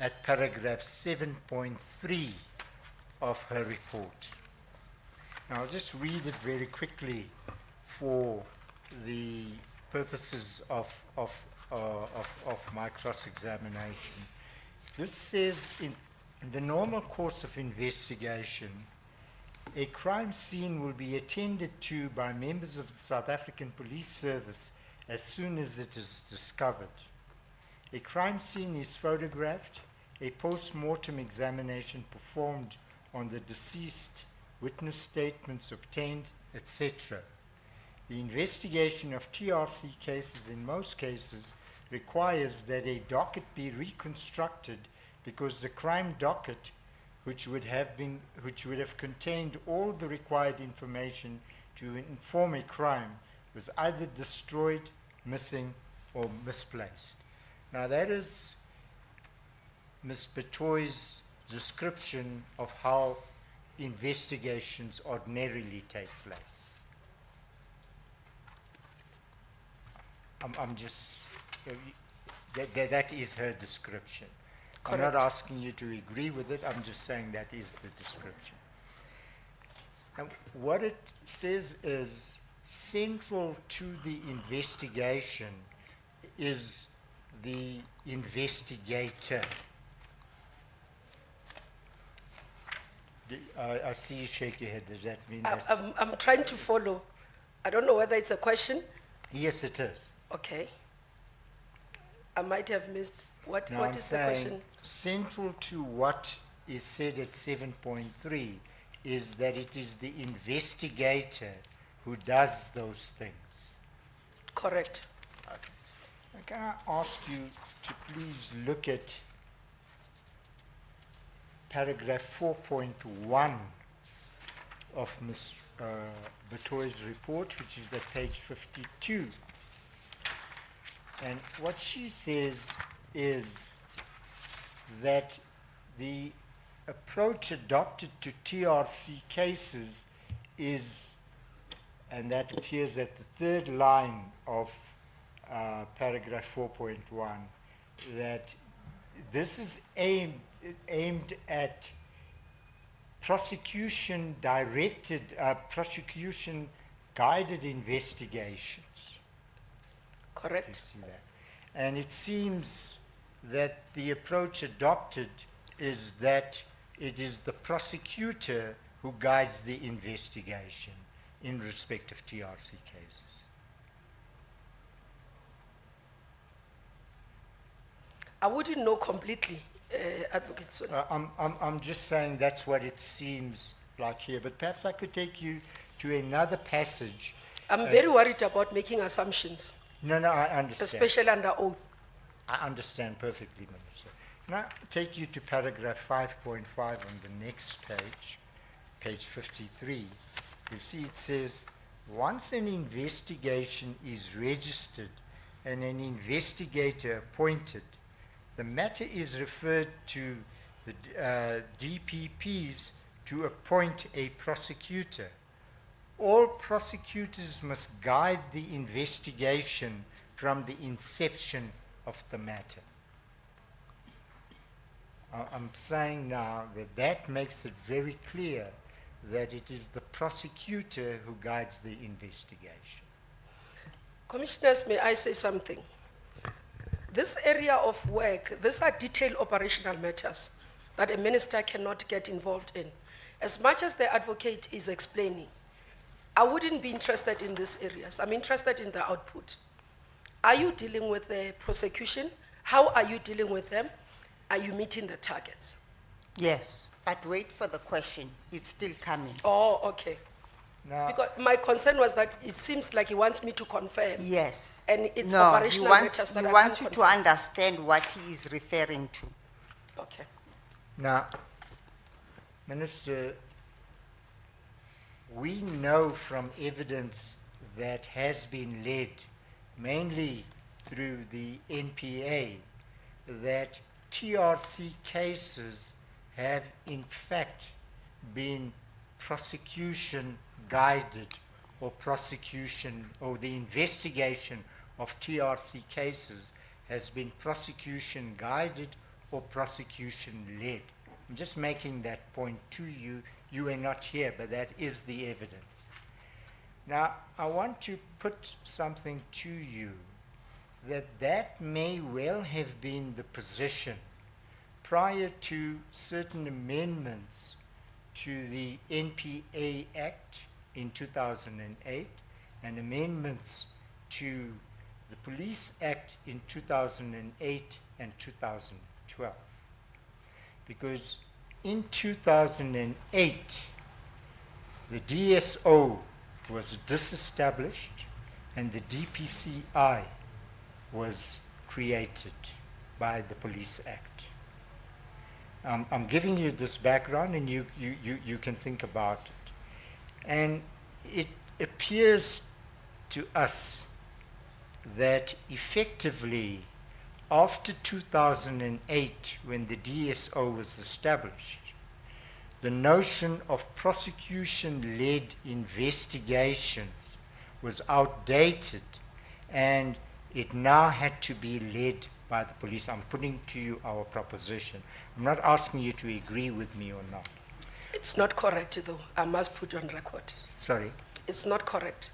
at paragraph 7.3 of her report. Now, I'll just read it very quickly for the purposes of my cross-examination. This says, in the normal course of investigation, a crime scene will be attended to by members of the South African Police Service as soon as it is discovered. A crime scene is photographed, a post-mortem examination performed on the deceased, witness statements obtained, etc. The investigation of TRC cases in most cases requires that a docket be reconstructed because the crime docket, which would have contained all the required information to inform a crime was either destroyed, missing, or misplaced. Now that is Ms. Betoy's description of how investigations ordinarily take place. I'm just, that is her description. I'm not Correct. asking you to agree with it, I'm just saying that is the description. And what it says is central to the investigation is the investigator. I see you shake your head. Does that mean that's... I'm trying to follow. I don't know whether it's a question. Yes, it is. Okay. I might have missed. What Now I'm is the saying question? central to what is said at 7.3 is that it is the investigator who does those things. Correct. Now, can I ask you to please look at paragraph 4.1 of Ms. Betoy's report, which is at page 52. And what she says is that the approach adopted to TRC cases is, and that appears at the third line of paragraph 4.1, that this is aimed at prosecution directed, prosecution guided investigations. Correct. You see that? And it seems that the approach adopted is that it is the prosecutor who guides the investigation in respect of TRC cases. I wouldn't know completely, Advocate Sonia. I'm just saying that's what it seems like here, but perhaps I could take you to another passage. I'm very worried about making assumptions, No, I understand. especially under oath. I understand perfectly, Minister. Now, take you to paragraph 5.5 on the next page, page 53. You see it says, once an investigation is registered and an investigator appointed, the matter is referred to the DPPs to appoint a prosecutor. All prosecutors must guide the investigation from the inception of the matter. I'm saying now that that makes it very clear that it is the prosecutor who guides the investigation. Commissioners, may I say something? This area of work, these are detailed operational matters that a minister cannot get involved in. As much as the advocate is explaining, I wouldn't be interested in these areas. I'm interested in the output. Are you dealing with the prosecution? How are you dealing with them? Are you meeting the targets? Yes, but wait for the question. It's still coming. Oh, okay. Now, Because my concern was that it seems like he wants me to confirm. Yes. And it's No, he operational wants, matters that he I wants can't you to confirm. understand what he is referring to. Okay. now, Minister, we know from evidence that has been led mainly through the NPA that TRC cases have in fact been prosecution guided or prosecution or the investigation of TRC cases has been prosecution guided or prosecution led. I'm just making that point to you. You are not here, but that is the evidence. Now, I want to put something to you that may well have been the position prior to certain amendments to the NPA Act in 2008 and amendments to the Police Act in 2008 and 2012. Because in 2008, the DSO was disestablished and the DPCI was created by the Police Act. I'm giving you this background and you can think about it. And it appears to us that effectively after 2008, when the DSO was established, the notion of prosecution-led investigations was outdated, and it now had to be led by the police. I'm putting to you our proposition. I'm not asking you to agree with me or not. It's not correct, though. I must put on record. Sorry? It's not correct.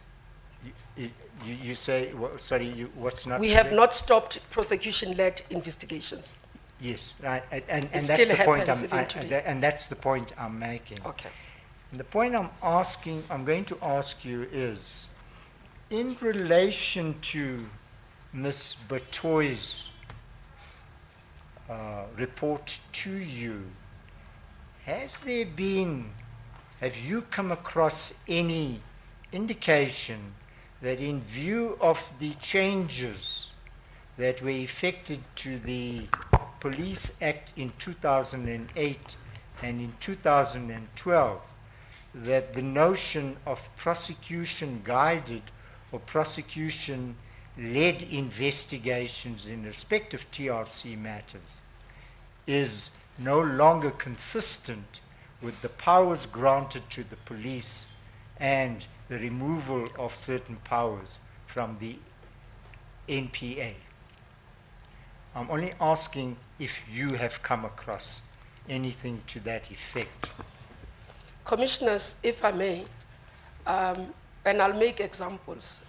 You say, sorry, what's not We have correct? not stopped prosecution-led investigations. Yes, right, and It that's still the point happens eventually. and that's the point I'm making. Okay. And the point I'm going to ask you is, in relation to Ms. Batoy's report to you, have you come across any indication that in view of the changes that were effected to the Police Act in 2008 and in 2012, that the notion of prosecution-guided or prosecution-led investigations in respect of TRC matters is no longer consistent with the powers granted to the police and the removal of certain powers from the NPA? I'm only asking if you have come across anything to that effect. Commissioners, if I may, and I'll make examples.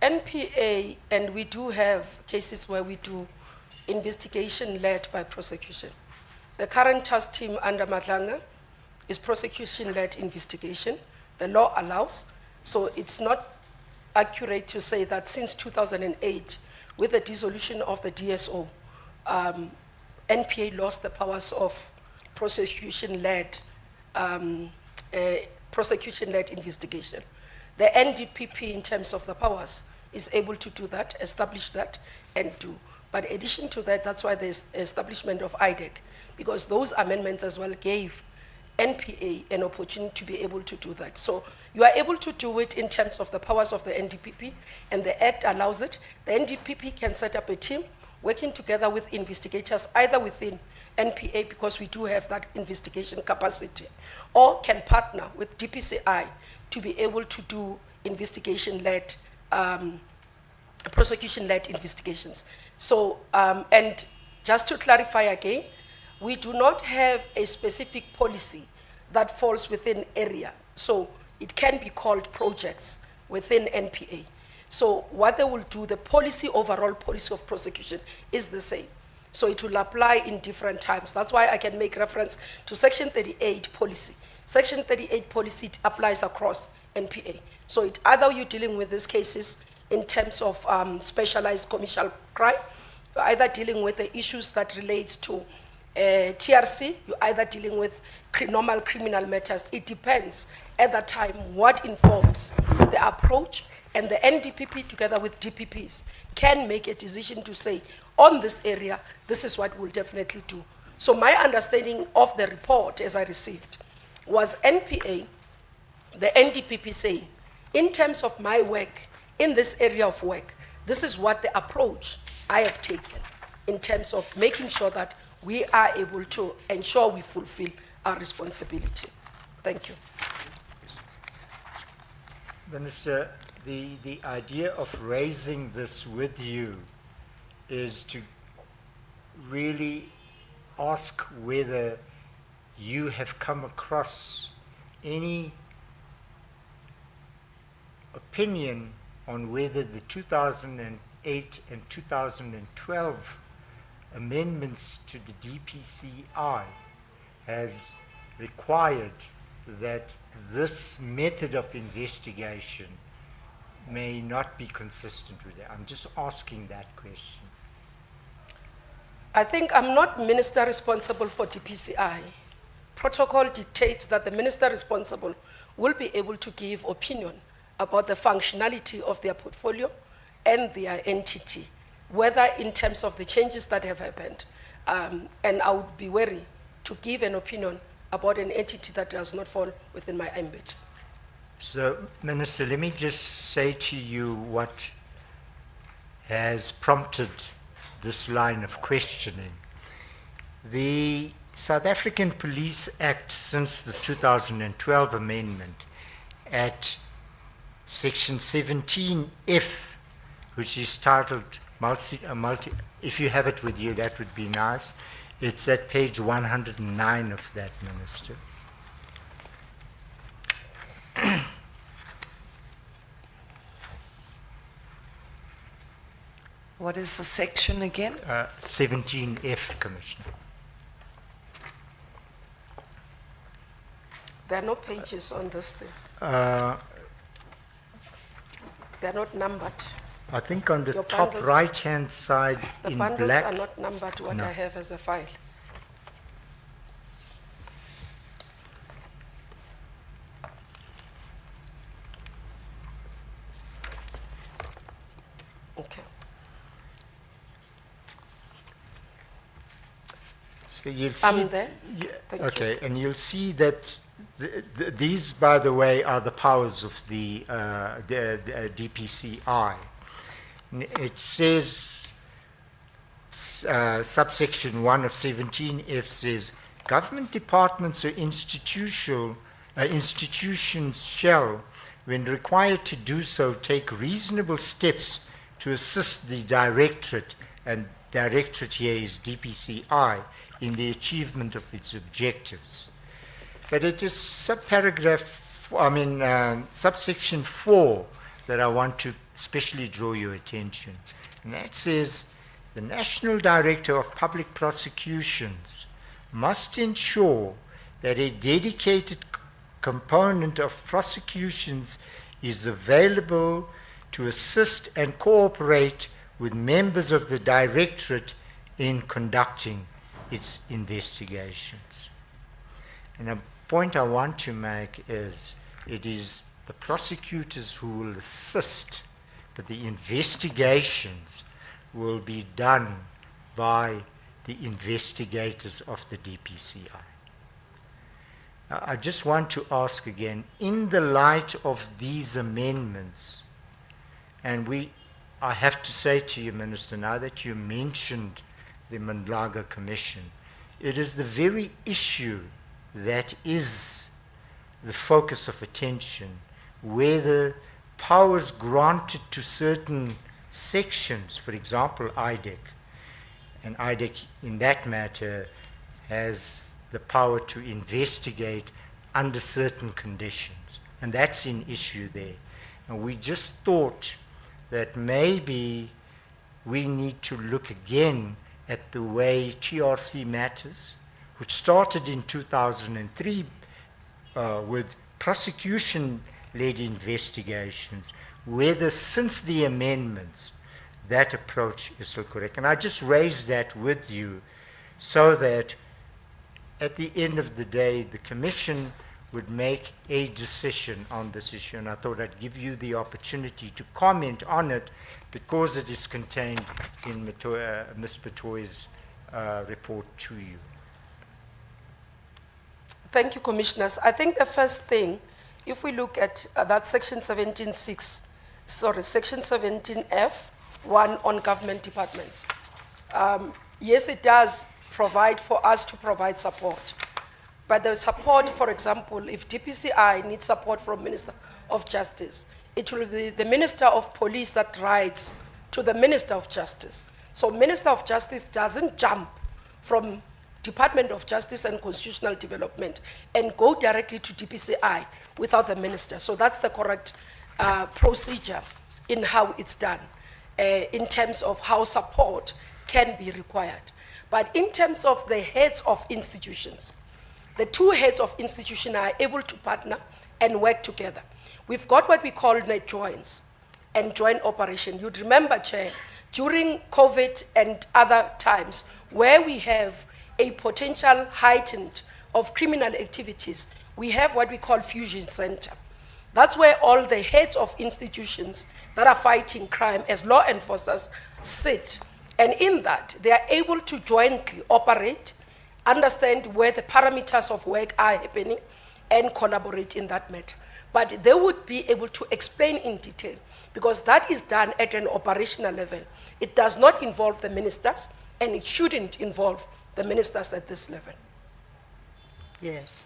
NPA, and we do have cases where we do investigation led by prosecution. The current task team under Madlanga is prosecution-led investigation. The law allows, so it's not accurate to say that since 2008, with the dissolution of the DSO, NPA lost the powers of prosecution-led investigation. The NDPP, in terms of the powers, is able to do that, establish that, and do. But in addition to that, that's why there's establishment of IDEC, because those amendments as well gave NPA an opportunity to be able to do that. So you are able to do it in terms of the powers of the NDPP, and the Act allows it. The NDPP can set up a team working together with investigators, either within NPA, because we do have that investigation capacity, or can partner with DPCI to be able to do investigation-led, prosecution-led investigations. So, and just to clarify again, we do not have a specific policy that falls within area. So it can be called projects within NPA. So what they will do, the policy, overall policy of prosecution is the same. So it will apply in different times. That's why I can make reference to Section 38 policy. Section 38 policy, it applies across NPA. So it, either you're dealing with these cases in terms of specialized commercial crime, you're either dealing with the issues that relates to TRC, you're either dealing with normal criminal matters. It depends at that time what informs the approach, and the NDPP together with DPPs can make a decision to say, on this area, this is what we'll definitely do. So my understanding of the report as I received was NPA, the NDPP saying, in terms of my work, in this area of work, this is what the approach I have taken in terms of making sure that we are able to ensure we fulfill our responsibility. Thank you. Minister, the idea of raising this with you is to really ask whether you have come across any opinion on whether the 2008 and 2012 amendments to the DPCI has required that this method of investigation may not be consistent with it. I'm just asking that question. I think I'm not minister responsible for DPCI. Protocol dictates that the minister responsible will be able to give opinion about the functionality of their portfolio and their entity, whether in terms of the changes that have happened. And I would be wary to give an opinion about an entity that does not fall within my ambit. So, Minister, let me just say to you what has prompted this line of questioning. The South African Police Act, since the 2012 amendment, at section 17F, which is titled if you have it with you, that would be nice. It's at page 109 of that, Minister. What is the section again? 17F, Commissioner. There are no pages on this thing. They're not numbered. I think on the Your top bundles- right-hand side The in bundles black. are not numbered, what No. I have as a file. Okay. So you'll see. I'm there. Thank you. Okay, and you'll see that these, by the way, are the powers of the DPCI. It says, subsection 1 of 17F says, government departments or institutions shall, when required to do so, take reasonable steps to assist the directorate, and directorate here is DPCI, in the achievement of its objectives. But it is subsection 4 that I want to especially draw your attention. And that says, the National Director of Public Prosecutions must ensure that a dedicated component of prosecutions is available to assist and cooperate with members of the Directorate in conducting its investigations. And a point I want to make is, it is the prosecutors who will assist, but the investigations will be done by the investigators of the DPCI. Now, I just want to ask again, in the light of these amendments, and I have to say to you, Minister, now that you mentioned the Mandlaga Commission, it is the very issue that is the focus of attention, where the powers granted to certain sections, for example, IDEC, and IDEC in that matter has the power to investigate under certain conditions, and that's an issue there. And we just thought that maybe we need to look again at the way TRC matters, which started in 2003 with prosecution-led investigations, whether since the amendments that approach is still correct. And I just raised that with you so that at the end of the day, the Commission would make a decision on this issue. And I thought I'd give you the opportunity to comment on it because it is contained in Ms. Batoy's report to you. Thank you, Commissioners. I think the first thing, if we look at that section 17F, 1 on government departments. Yes, it does provide for us to provide support. But the support, for example, if DPCI needs support from Minister of Justice, it will be the Minister of Police that writes to the Minister of Justice. So Minister of Justice doesn't jump from Department of Justice and Constitutional Development and go directly to DPCI without the Minister. So that's the correct procedure in how it's done, in terms of how support can be required. But in terms of the heads of institutions, the two heads of institution are able to partner and work together. We've got what we call net joints and joint operation. You'd remember, Chair, during COVID and other times where we have a potential heightened of criminal activities, we have what we call fusion center. That's where all the heads of institutions that are fighting crime as law enforcers sit. And in that, they are able to jointly operate, understand where the parameters of work are happening, and collaborate in that matter. but they would be able to explain in detail, because that is done at an operational level. It does not involve the ministers, and it shouldn't involve the ministers at this level. Yes.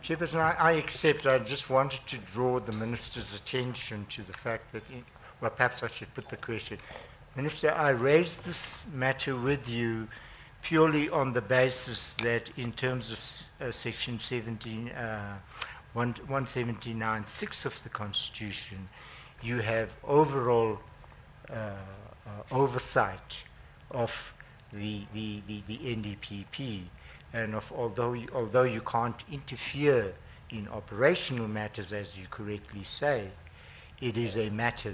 Chairperson, I accept. I just wanted to draw the Minister's attention to the fact that, well, perhaps I should put the question. Minister, I raised this matter with you purely on the basis that in terms of Section 179(6) of the Constitution, you have overall oversight of the NDPP. And although you can't interfere in operational matters, as you correctly say, it is a matter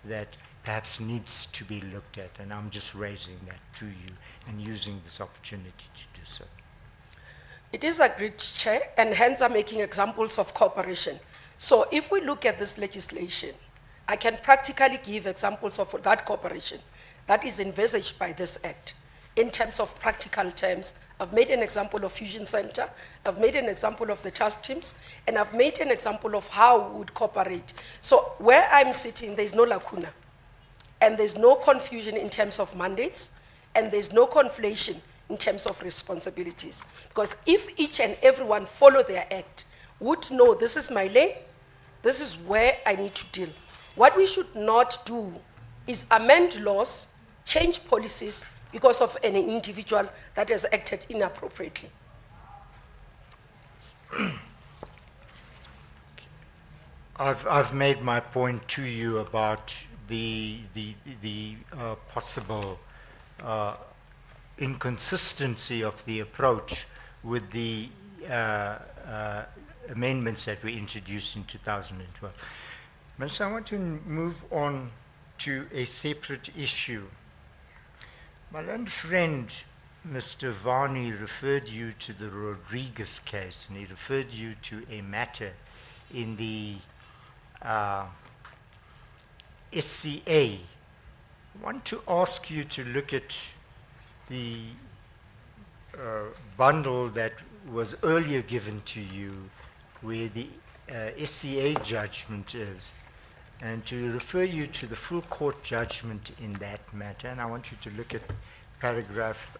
that perhaps needs to be looked at. And I'm just raising that to you and using this opportunity to do so. It is agreed, Chair, and hence I'm making examples of cooperation. So if we look at this legislation, I can practically give examples of that cooperation that is envisaged by this Act. In terms of practical terms, I've made an example of Fusion Center, I've made an example of the task teams, and I've made an example of how we would cooperate. So where I'm sitting, there's no lacuna, and there's no confusion in terms of mandates, and there's no conflation in terms of responsibilities. Because if each and everyone follow their act, would know this is my lane, this is where I need to deal. What we should not do is amend laws, change policies because of an individual that has acted inappropriately. I've made my point to you about the possible inconsistency of the approach with the amendments that were introduced in 2012. Minister, I want to move on to a separate issue. My learned friend, Mr. Varney, referred you to the Rodriguez case, and he referred you to a matter in the SCA. I want to ask you to look at the bundle that was earlier given to you, where the SCA judgment is, and to refer you to the full court judgment in that matter. And I want you to look at paragraph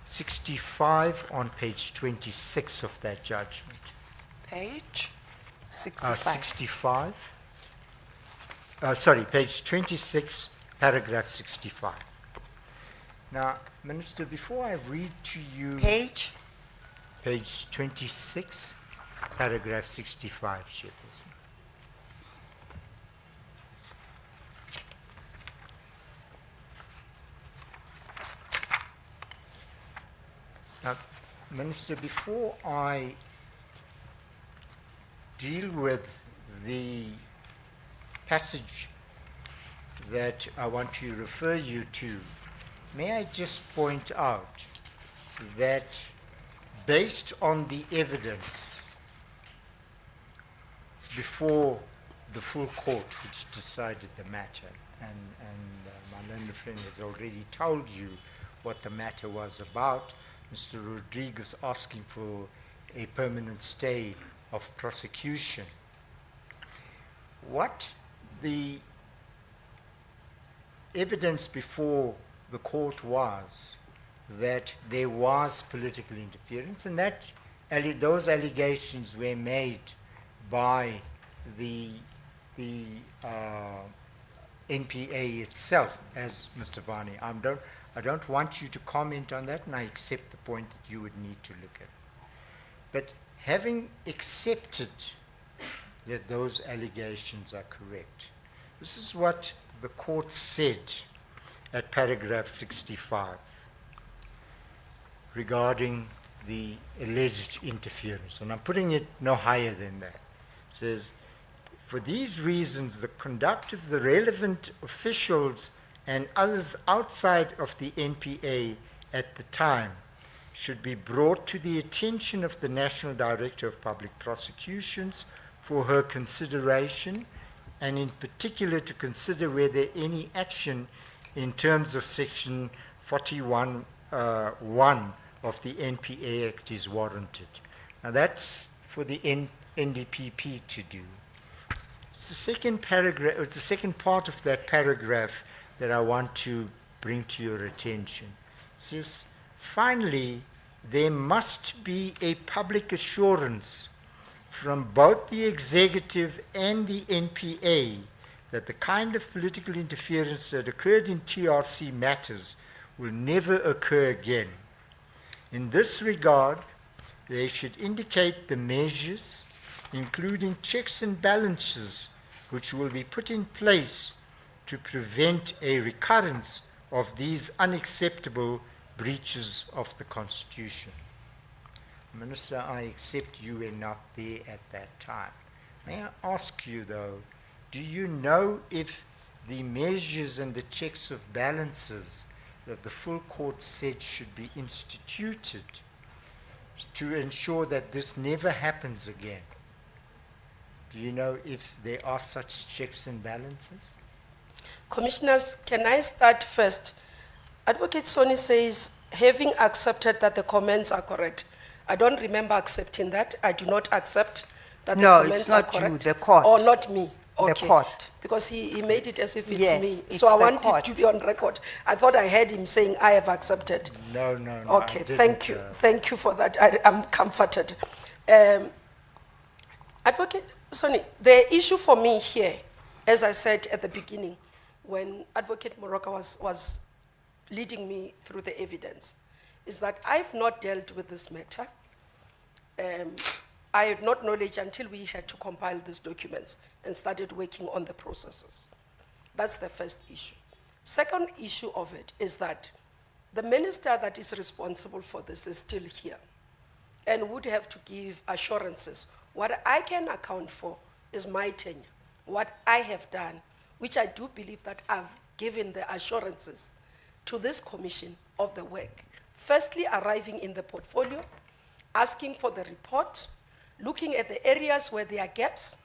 65 on page 26 of that judgment. Page? 65. Sorry, page 26, paragraph 65. Now, Minister, before I read to you... Page? Page 26, paragraph 65, Chairperson. Now, Minister, before I deal with the passage that I want to refer you to, may I just point out that based on the evidence before the full court which decided the matter, and my learned friend has already told you what the matter was about, Mr. Rodriguez asking for a permanent stay of prosecution. What the evidence before the court was that there was political interference, and that those allegations were made by the NPA itself, as Mr. Varney. I don't want you to comment on that, and I accept the point that you would need to look at. But having accepted that those allegations are correct, this is what the court said at paragraph 65 regarding the alleged interference, and I'm putting it no higher than that. It says, for these reasons, the conduct of the relevant officials and others outside of the NPA at the time should be brought to the attention of the National Director of Public Prosecutions for her consideration, and in particular to consider whether any action in terms of section 41(1) of the NPA Act is warranted. Now that's for the NDPP to do. It's the second paragraph, it's the second part of that paragraph that I want to bring to your attention. It says, finally, there must be a public assurance from both the executive and the NPA that the kind of political interference that occurred in TRC matters will never occur again. In this regard, they should indicate the measures, including checks and balances, which will be put in place to prevent a recurrence of these unacceptable breaches of the Constitution. Minister, I accept you were not there at that time. May I ask you, though, do you know if the measures and the checks of balances that the full court said should be instituted to ensure that this never happens again? Do you know if there are such checks and balances? Commissioners, can I start first? Advocate Sonny says, having accepted that the comments are correct. I don't remember accepting that. I do not accept that No, the comments it's not are correct. you, the court. Or not me. Okay. The court. Because he made it as if it's Yes, me. it's So I the want court. it to be on record. I thought I heard him saying, I have accepted. No, no, no. Okay, I didn't, thank you. Thank you for that. I'm comforted. Advocate Sonny, the issue for me here, as I said at the beginning, when Advocate Moroka was leading me through the evidence, is that I've not dealt with this matter. I had not knowledge until we had to compile these documents and started working on the processes. That's the first issue. Second issue of it is that the minister that is responsible for this is still here and would have to give assurances. What I can account for is my tenure, what I have done, which I do believe that I've given the assurances to this commission of the work. Firstly, arriving in the portfolio, asking for the report, looking at the areas where there are gaps,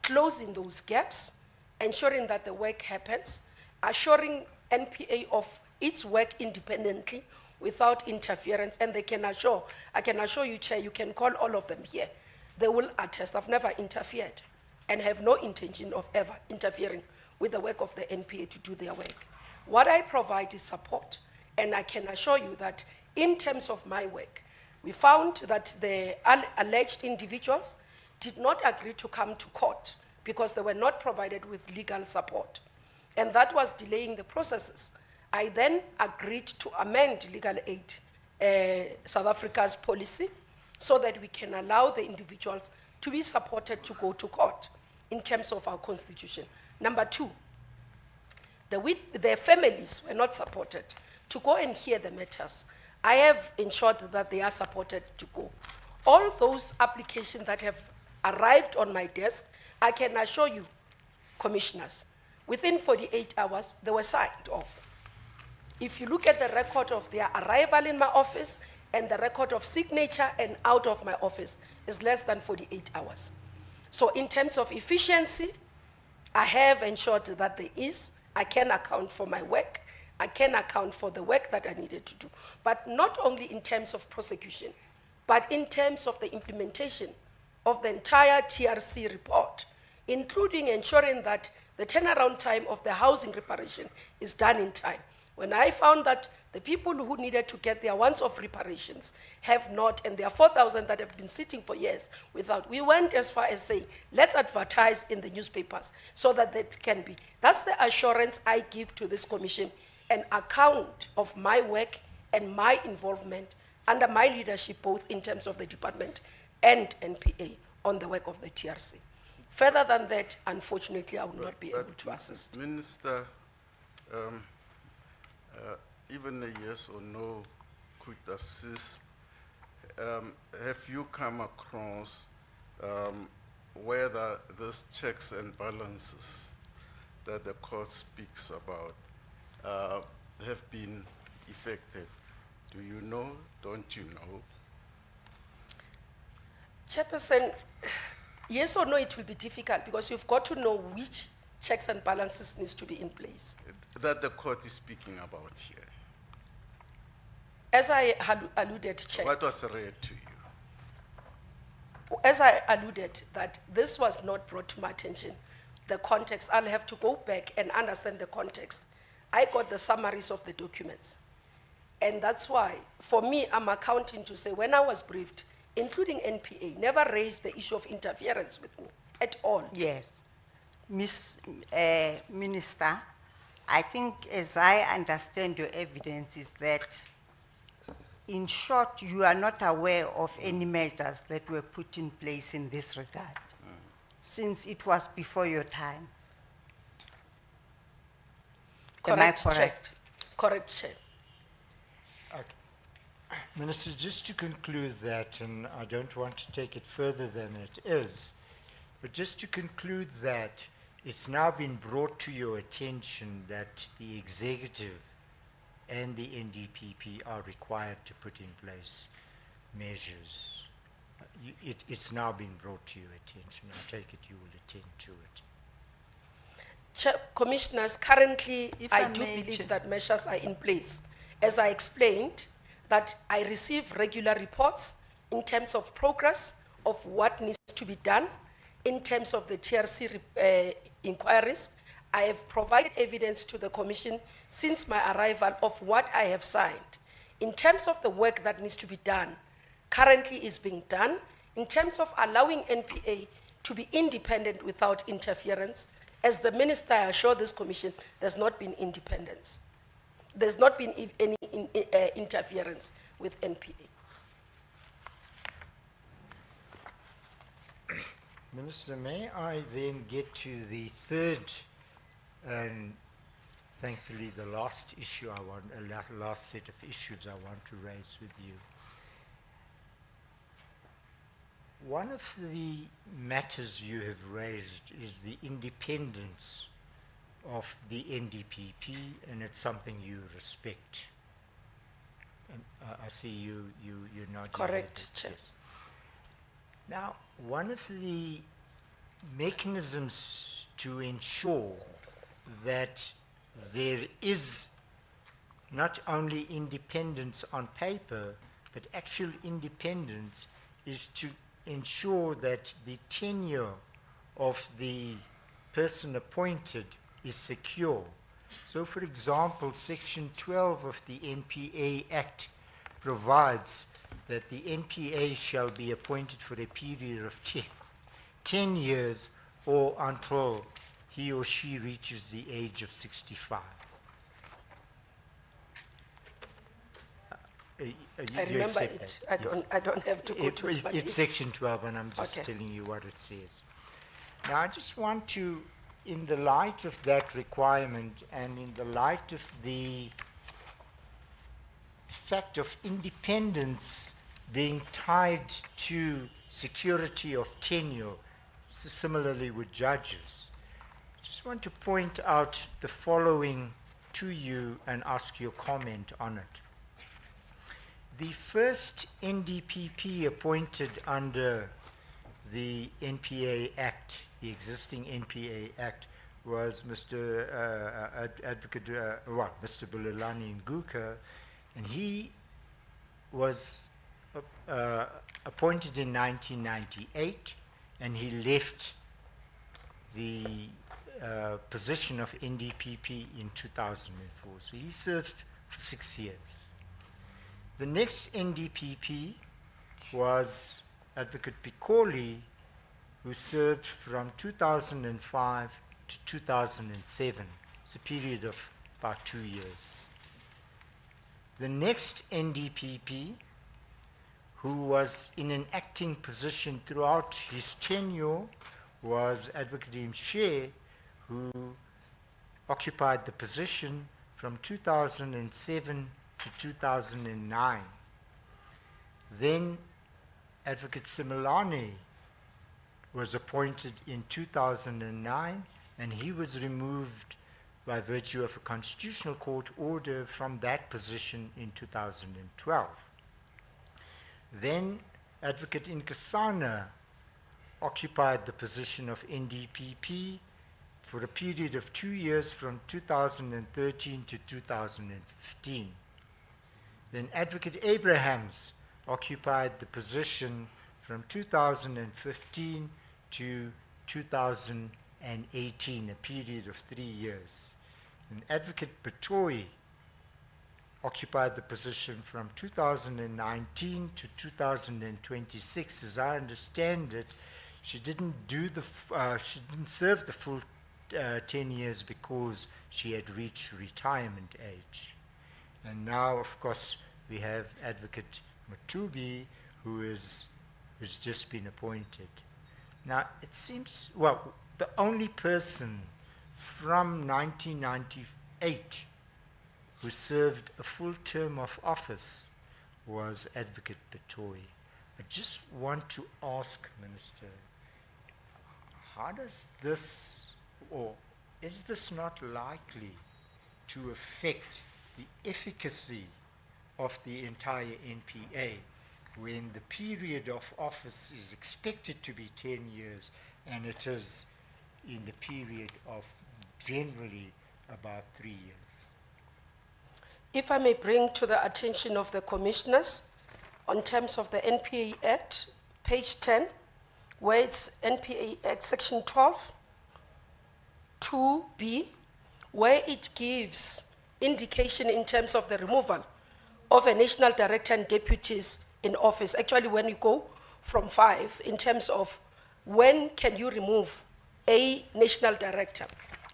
closing those gaps, ensuring that the work happens, assuring NPA of its work independently without interference, and I can assure you, Chair, you can call all of them here. They will attest. I've never interfered and have no intention of ever interfering with the work of the NPA to do their work. What I provide is support, and I can assure you that in terms of my work, we found that the alleged individuals did not agree to come to court because they were not provided with legal support. And that was delaying the processes. I then agreed to amend legal aid, South Africa's policy, so that we can allow the individuals to be supported to go to court in terms of our constitution. Number two, their families were not supported to go and hear the matters. I have ensured that they are supported to go. All those applications that have arrived on my desk, I can assure you, commissioners, within 48 hours, they were signed off. If you look at the record of their arrival in my office and the record of signature and out of my office, is less than 48 hours. So in terms of efficiency, I have ensured that there is, I can account for my work, I can account for the work that I needed to do, but not only in terms of prosecution, but in terms of the implementation of the entire TRC report, including ensuring that the turnaround time of the housing reparation is done in time. When I found that the people who needed to get their once-off reparations have not, and there are 4,000 that have been sitting for years without, we went as far as saying, let's advertise in the newspapers so that that can be. That's the assurance I give to this commission, an account of my work and my involvement under my leadership, both in terms of the department and NPA on the work of the TRC. Further than that, unfortunately, I will not be able to assist. Minister, even a yes or no could assist. Have you come across whether these checks and balances that the court speaks about have been effected? Do you know? Don't you know? Chairperson, yes or no, it will be difficult because you've got to know which checks and balances needs to be in place. That the court is speaking about here. As I had alluded, Chair, What was read to you? as I alluded, that this was not brought to my attention, the context, I'll have to go back and understand the context. I got the summaries of the documents. And that's why, for me, I'm accounting to say, when I was briefed, including NPA, never raised the issue of interference with me at all. Yes. Miss Minister, I think as I understand your evidence is that, in short, you are not aware of any measures that were put in place in this regard, since it was before your time. Am I Chair. correct? Correct, Chair. Minister, just to conclude that, and I don't want to take it further than it is, but just to conclude that it's now been brought to your attention that the executive and the NDPP are required to put in place measures. It's now been brought to your attention. I take it you will attend to it. Chair, Commissioners, currently If I I do may, believe Chair. that measures are in place. As I explained, that I receive regular reports in terms of progress of what needs to be done, in terms of the TRC inquiries. I have provided evidence to the Commission since my arrival of what I have signed. In terms of the work that needs to be done, currently is being done. In terms of allowing NPA to be independent without interference, as the Minister, I assure this Commission, there's not been independence. There's not been any interference with NPA. Minister, may I then get to the third and thankfully the last issue I want, last set of issues I want to raise with you. One of the matters you have raised is the independence of the NDPP, and it's something you respect. And I see you're not. Correct, Chair. Yes. Now, one of the mechanisms to ensure that there is not only independence on paper, but actual independence is to ensure that the tenure of the person appointed is secure. So, for example, Section 12 of the NPA Act provides that the NPA shall be appointed for a period of 10 years or until he or she reaches the age of 65. I remember it. I don't have to go to it. It's Section 12, and I'm just Okay. telling you what it says. Now, I just want to, in the light of that requirement and in the light of the fact of independence being tied to security of tenure, similarly with judges, I just want to point out the following to you and ask your comment on it. The first NDPP appointed under the NPA Act, the existing NPA Act, was Mr. Mr. Bulelani Nguka, and he was appointed in 1998, and he left the position of NDPP in 2004. So he served for 6 years. The next NDPP was Advocate Pikoli, who served from 2005 to 2007. It's a period of about 2 years. The next NDPP, who was in an acting position throughout his tenure, was Advocate Mshe, who occupied the position from 2007 to 2009. Then Advocate Similane was appointed in 2009, and he was removed by virtue of a constitutional court order from that position in 2012. Then Advocate Nkosana occupied the position of NDPP for a period of 2 years from 2013 to 2015. Then Advocate Abrahams occupied the position from 2015 to 2018, a period of 3 years. And Advocate Petoi occupied the position from 2019 to 2026. As I understand it, she didn't serve the full 10 years because she had reached retirement age. And now, of course, we have Advocate Matubi, who's just been appointed. Now, it seems, well, the only person from 1998 who served a full term of office was Advocate Petoi. I just want to ask, Minister, how does this, or is this not likely to affect the efficacy of the entire NPA when the period of office is expected to be 10 years and it is in the period of generally about 3 years? If I may bring to the attention of the commissioners, on terms of the NPA Act, page 10, where it's NPA Act section 12, 2B, where it gives indication in terms of the removal of a national director and deputies in office. Actually, when you go from 5, in terms of when can you remove a national director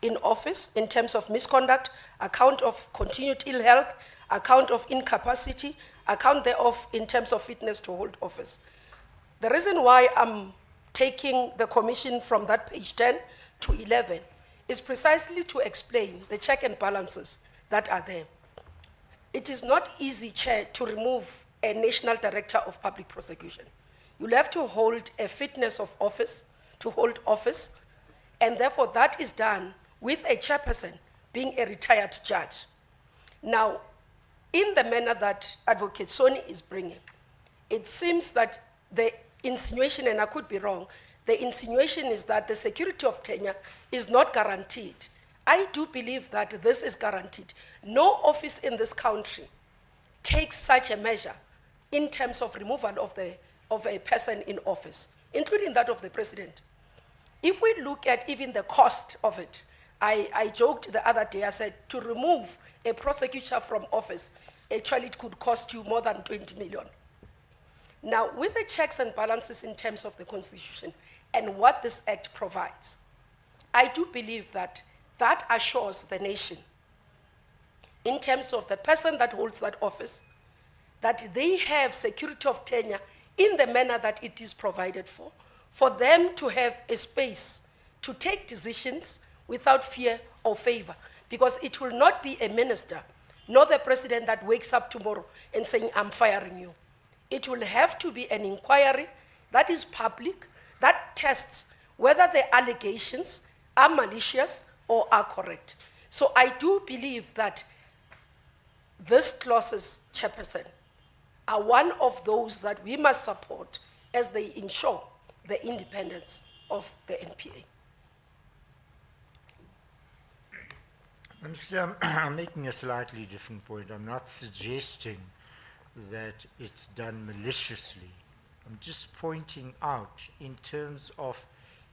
in office in terms of misconduct, account of continued ill health, account of incapacity, account thereof in terms of fitness to hold office. The reason why I'm taking the commission from that page 10 to 11 is precisely to explain the check and balances that are there. It is not easy, Chair, to remove a national director of public prosecution. You'll have to hold a fitness of office to hold office, and therefore that is done with a chairperson being a retired judge. Now, in the manner that Advocate Soni is bringing, it seems that the insinuation, and I could be wrong, the insinuation is that the security of tenure is not guaranteed. I do believe that this is guaranteed. No office in this country takes such a measure in terms of removal of a person in office, including that of the president. If we look at even the cost of it, I joked the other day, I said, to remove a prosecutor from office, actually it could cost you more than 20 million. Now, with the checks and balances in terms of the Constitution and what this Act provides, I do believe that that assures the nation, in terms of the person that holds that office, that they have security of tenure in the manner that it is provided for them to have a space to take decisions without fear or favor. Because it will not be a minister, nor the president that wakes up tomorrow and saying, I'm firing you. It will have to be an inquiry that is public, that tests whether the allegations are malicious or are correct. So I do believe that these clauses, Chairperson, are one of those that we must support as they ensure the independence of the NPA. Minister, I'm making a slightly different point. I'm not suggesting that it's done maliciously. I'm just pointing out in terms of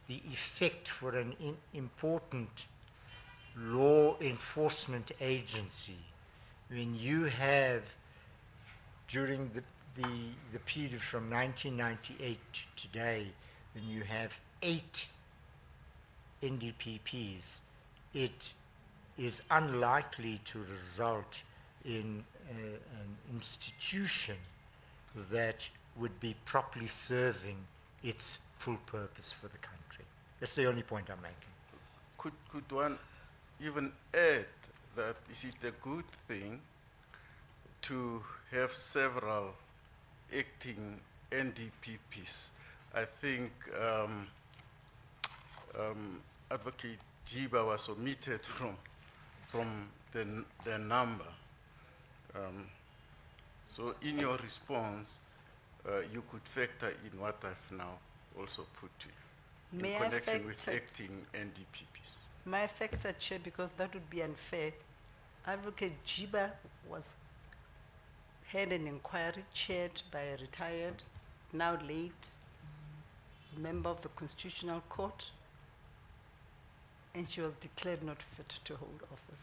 the effect for an important law enforcement agency when you have, during the period from 1998 to today, when you have 8 NDPPs, it is unlikely to result in an institution that would be properly serving its full purpose for the country. That's the only point I'm making. Could one even add that is it a good thing to have several acting NDPPs? I think Advocate Jiba was omitted from the number. So in your response, you could factor in what I've now also put to you in connection with acting NDPPs. May I factor, Chair, because that would be unfair. Advocate Jiba had an inquiry chaired by a retired, now late member of the Constitutional Court, and she was declared not fit to hold office.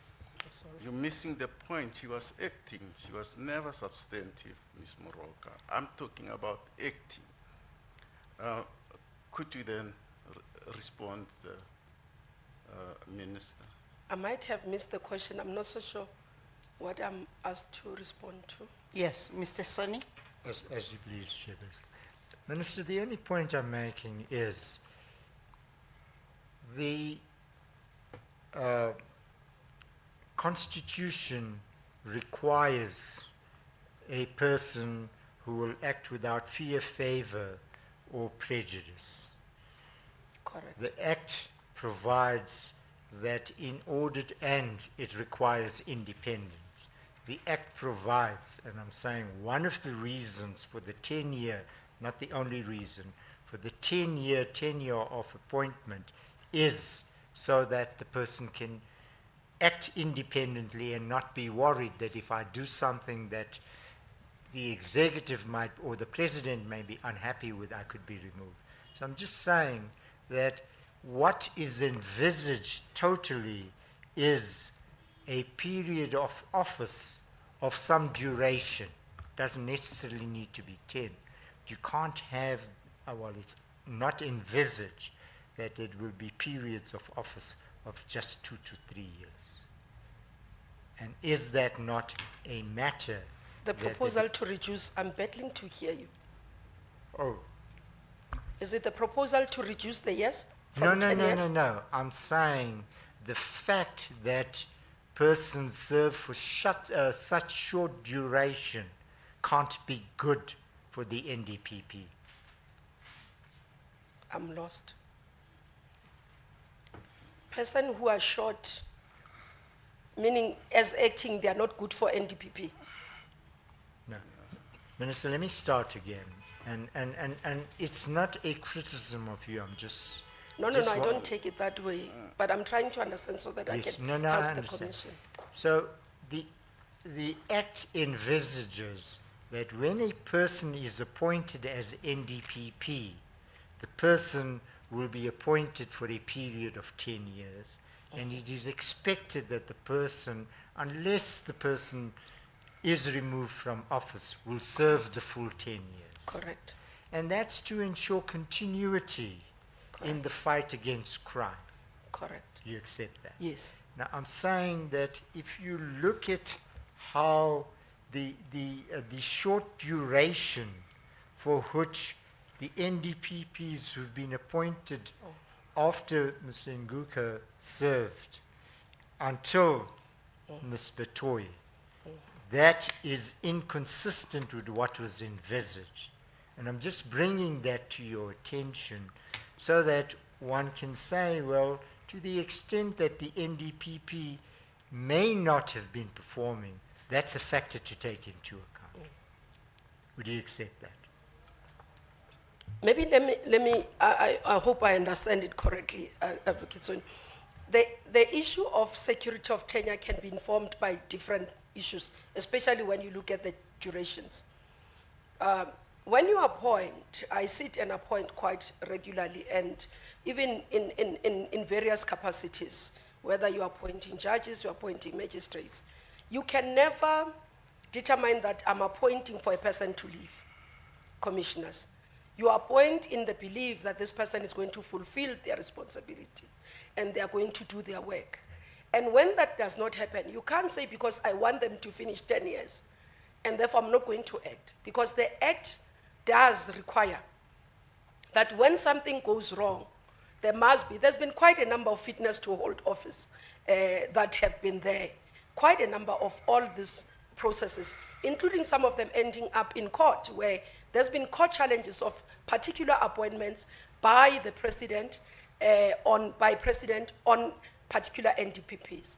Sorry. You're missing the point. She was acting. She was never substantive, Ms. Moroka. I'm talking about acting. Could you then respond, Minister? I might have missed the question. I'm not so sure what I'm asked to respond to. Yes, Mr. Sonny? As you please, Chairperson. Minister, the only point I'm making is the Constitution requires a person who will act without fear, favor, or prejudice. Correct. The Act provides that in order, and it requires independence. The Act provides, and I'm saying one of the reasons for the 10-year, not the only reason, for the 10-year tenure of appointment is so that the person can act independently and not be worried that if I do something that the executive might, or the president may be unhappy with, I could be removed. So I'm just saying that what is envisaged totally is a period of office of some duration. Doesn't necessarily need to be 10. You can't have, well, it's not envisaged that it will be periods of office of just 2 to 3 years. And is that not a matter? The proposal to reduce, I'm battling to hear you. Oh, Is it the proposal to reduce the years no, from 10 years? no. I'm saying the fact that persons serve for such short duration can't be good for the NDPP. I'm lost. Person who are short, meaning as acting, they are not good for NDPP. No. Minister, let me start again. And it's not a criticism of you, I'm just... No, I wa- don't take it that way. But I'm trying to understand so that I Yes, can I help the understand. Commission. So the Act envisages that when a person is appointed as NDPP, the person will be appointed for a period of 10 years, and it is expected that the person, unless the person is removed from office, will serve the full 10 years. Correct. And that's to ensure continuity in the fight against crime. Correct. You accept that? Yes. Now, I'm saying that if you look at how the short duration for which the NDPPs who've been appointed after Mr. Nguka served until Ms. Batoy, that is inconsistent with what was envisaged. And I'm just bringing that to your attention so that one can say, well, to the extent that the NDPP may not have been performing, that's a factor to take into account. Would you accept that? Maybe let me I hope I understand it correctly, Advocate Sonia. The issue of security of tenure can be informed by different issues, especially when you look at the durations. When you appoint, I sit and appoint quite regularly, and even in various capacities, whether you're appointing judges, you're appointing magistrates, you can never determine that I'm appointing for a person to leave, commissioners. You appoint in the belief that this person is going to fulfill their responsibilities and they are going to do their work. And when that does not happen, you can't say because I want them to finish 10 years and therefore I'm not going to act, because the Act does require that when something goes wrong, there's been quite a number of fitness to hold office that have been there, quite a number of all these processes, including some of them ending up in court, where there's been court challenges of particular appointments by the president on particular NDPPs.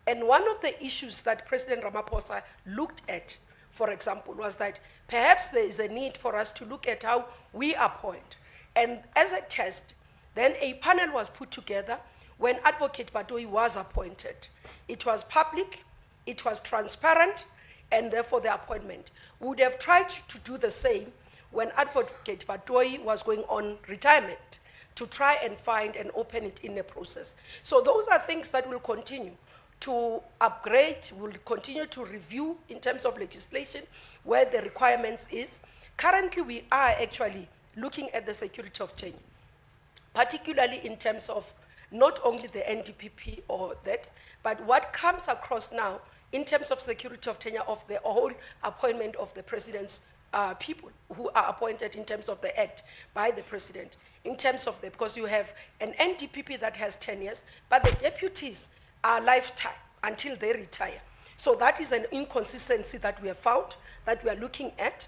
And one of the issues that President Ramaphosa looked at, for example, was that perhaps there is a need for us to look at how we appoint. And as a test, then a panel was put together when Advocate Batoyi was appointed. It was public, it was transparent, and therefore the appointment. We would have tried to do the same when Advocate Batoi was going on retirement to try and find and open it in a process. So those are things that will continue to upgrade, will continue to review in terms of legislation where the requirements is. Currently, we are actually looking at the security of tenure, particularly in terms of not only the NDPP or that, but what comes across now in terms of security of tenure of the whole appointment of the president's people who are appointed in terms of the act by the president, in terms of the, because you have an NDPP that has 10 years, but the deputies are lifetime until they retire. So that is an inconsistency that we have found, that we are looking at.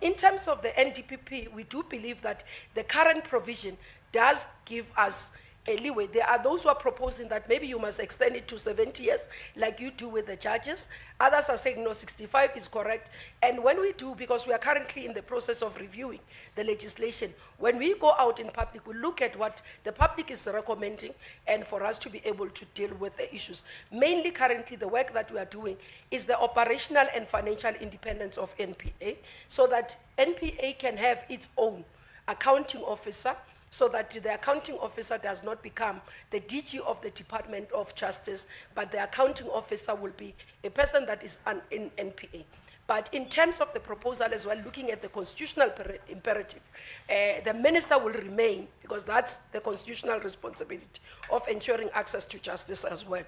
In terms of the NDPP, we do believe that the current provision does give us a leeway. There are those who are proposing that maybe you must extend it to 70 years, like you do with the judges. Others are saying, no, 65 is correct. And when we do, because we are currently in the process of reviewing the legislation, when we go out in public, we look at what the public is recommending and for us to be able to deal with the issues. Mainly currently, the work that we are doing is the operational and financial independence of NPA, so that NPA can have its own accounting officer, so that the accounting officer does not become the DG of the Department of Justice, but the accounting officer will be a person that is in NPA. But in terms of the proposal as well, looking at the constitutional imperative, the minister will remain, because that's the constitutional responsibility of ensuring access to justice as well.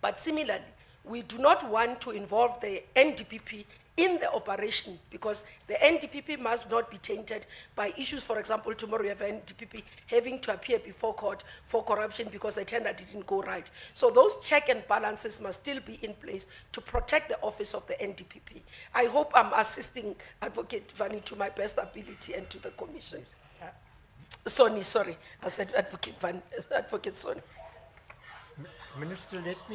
But similarly, we do not want to involve the NDPP in the operation, because the NDPP must not be tainted by issues. For example, tomorrow you have NDPP having to appear before court for corruption because the tender didn't go right. So those check and balances must still be in place to protect the office of the NDPP. I hope I'm assisting Advocate Vani to my best ability and to the Commission. Sonny, sorry, I said Advocate Vani, Advocate Sonny. Minister, let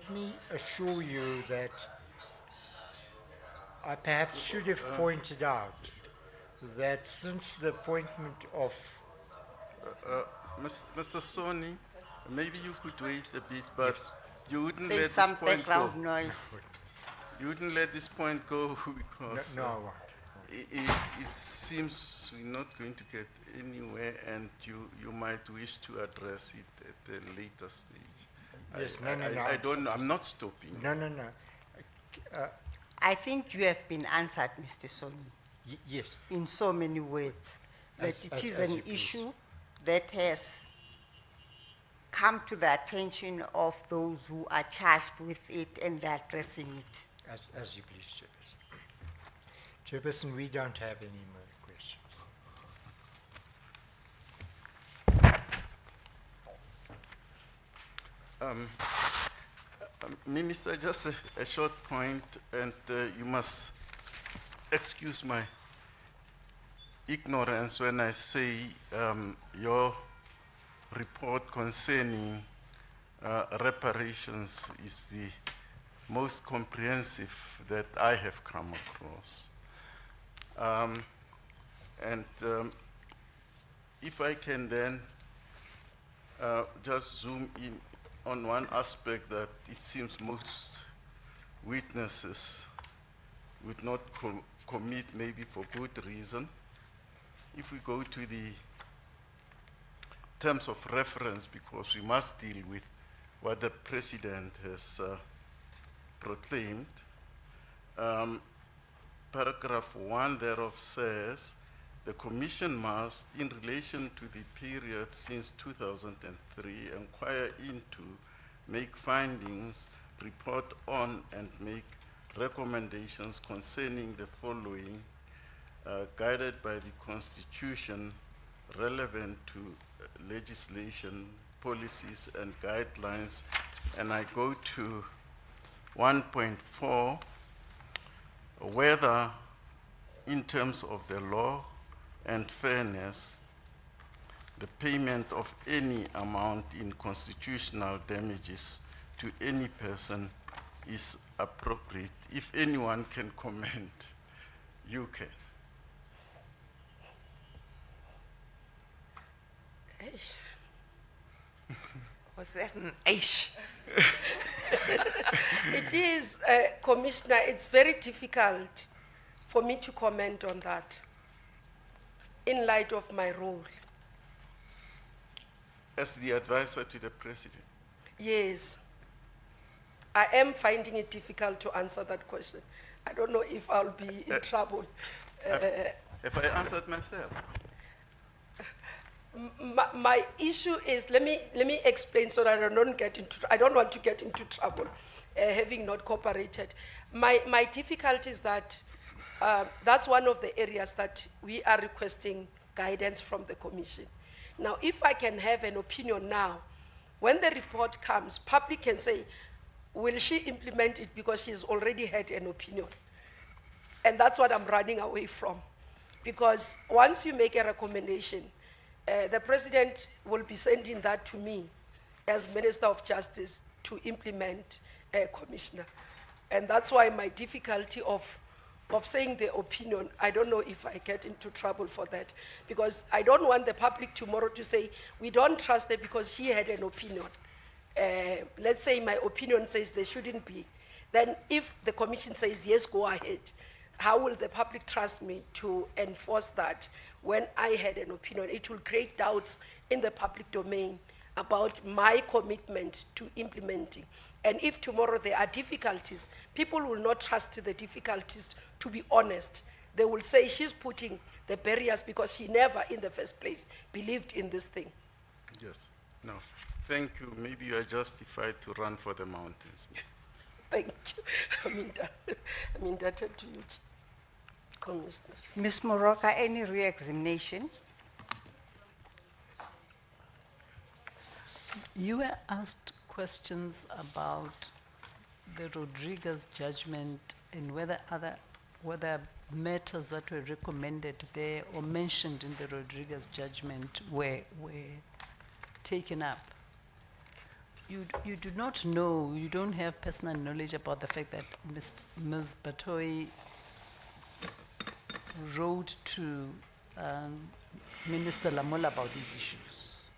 me assure you that I perhaps should have pointed out that since the appointment of... Mr. Soni, maybe you could wait a bit, but you wouldn't There's let some this point background go. noise. You wouldn't let this point go because No, I won't. it seems we're not going to get anywhere, and you might wish to address it at a later stage. Yes, I don't know. I'm not stopping. No. I think you have been answered, Mr. Soni, Yes. in so many words, that As it is you an please. issue that has come to the attention of those who are charged with it and they're addressing it. As you please, Chairperson. Chairperson, we don't have any more questions. Minister, just a short point, and you must excuse my ignorance when I say your report concerning reparations is the most comprehensive that I have come across. If I can then just zoom in on one aspect that it seems most witnesses would not commit, maybe for good reason. If we go to the terms of reference, because we must deal with what the President has proclaimed, paragraph 1 thereof says, the Commission must, in relation to the period since 2003, inquire into, make findings, report on, and make recommendations concerning the following, guided by the Constitution, relevant to legislation, policies, and guidelines. And I go to 1.4, whether in terms of the law and fairness, the payment of any amount in constitutional damages to any person is appropriate. If anyone can comment, you can. Was that an aish? It is, Commissioner, it's very difficult for me to comment on that. in light of my role. As the advisor to the president. Yes. I am finding it difficult to answer that question. I don't know if I'll be in trouble. Have I answered myself? My issue is, let me explain so that I don't want to get into trouble, having not cooperated. My difficulty is that that's one of the areas that we are requesting guidance from the commission. Now, if I can have an opinion now, when the report comes, public can say, will she implement it because she's already had an opinion? And that's what I'm running away from. Because once you make a recommendation, the president will be sending that to me as Minister of Justice to implement Commissioner. And that's why my difficulty of saying the opinion, I don't know if I get into trouble for that. Because I don't want the public tomorrow to say, we don't trust her because she had an opinion. Let's say my opinion says there shouldn't be. Then if the commission says, yes, go ahead, how will the public trust me to enforce that when I had an opinion? It will create doubts in the public domain about my commitment to implementing. And if tomorrow there are difficulties, people will not trust the difficulties, to be honest. They will say she's putting the barriers because she never in the first place believed in this thing. Yes. No. Thank you. Maybe you are justified to run for the mountains, Mr. Thank you. I'm indebted to you, Commissioner. Ms. Moroka, any re-examination? You were asked questions about the Rodriguez judgment and whether matters that were recommended there or mentioned in the Rodriguez judgment were taken up. You do not know, you don't have personal knowledge about the fact that Ms. Batoyi wrote to Minister Lamola about these issues.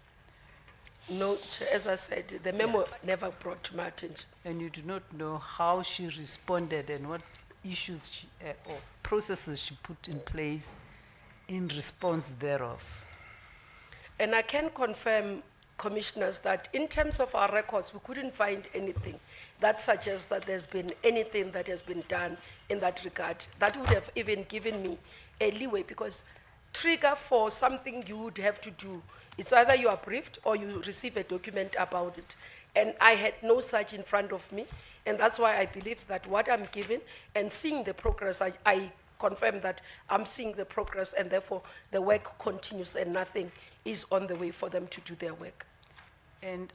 No, as I said, the memo never brought to my attention. And you do not know how she responded and what issues she, or processes she put in place in response thereof. And I can confirm, commissioners, that in terms of our records, we couldn't find anything that suggests that there's been anything that has been done in that regard. That would have even given me a leeway, because trigger for something you would have to do, it's either you are briefed or you receive a document about it. And I had no such in front of me, and that's why I believe that what I'm given and seeing the progress, I confirm that I'm seeing the progress, and therefore the work continues and nothing is on the way for them to do their work. And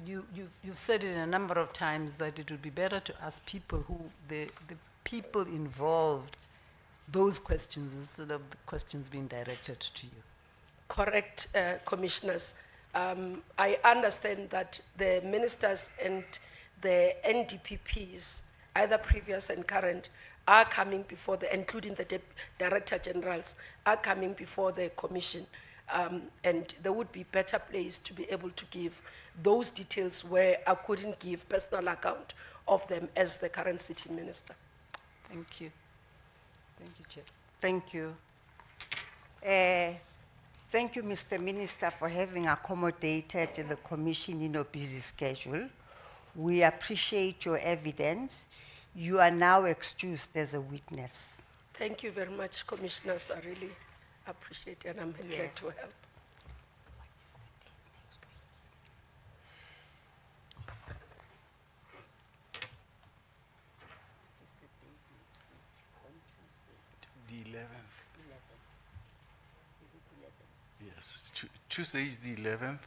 you've said it a number of times that it would be better to ask people who, the people involved, those questions instead of the questions being directed to you. Correct, commissioners. I understand that the ministers and the NDPPs, either previous and current, are coming before including the director generals, are coming before the commission. And there would be better place to be able to give those details where I couldn't give personal account of them as the current city minister. Thank you. Thank you, Chair. Thank you. Thank you, Mr. Minister, for having accommodated the commission in your busy schedule. We appreciate your evidence. You are now excused as a witness. Thank you very much, commissioners. I really appreciate it, and I'm glad to help. The 11th. Yes, Tuesday is the 11th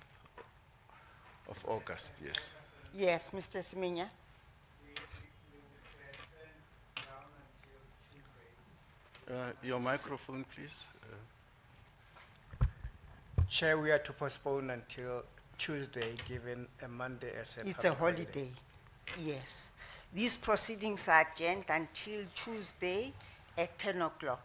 of August, yes. Yes, Mr. Siminya. Your microphone, please. Chair, we are to postpone until Tuesday, given a Monday as a It's a public holiday. Yes. These proceedings are adjourned until Tuesday at 10 o'clock.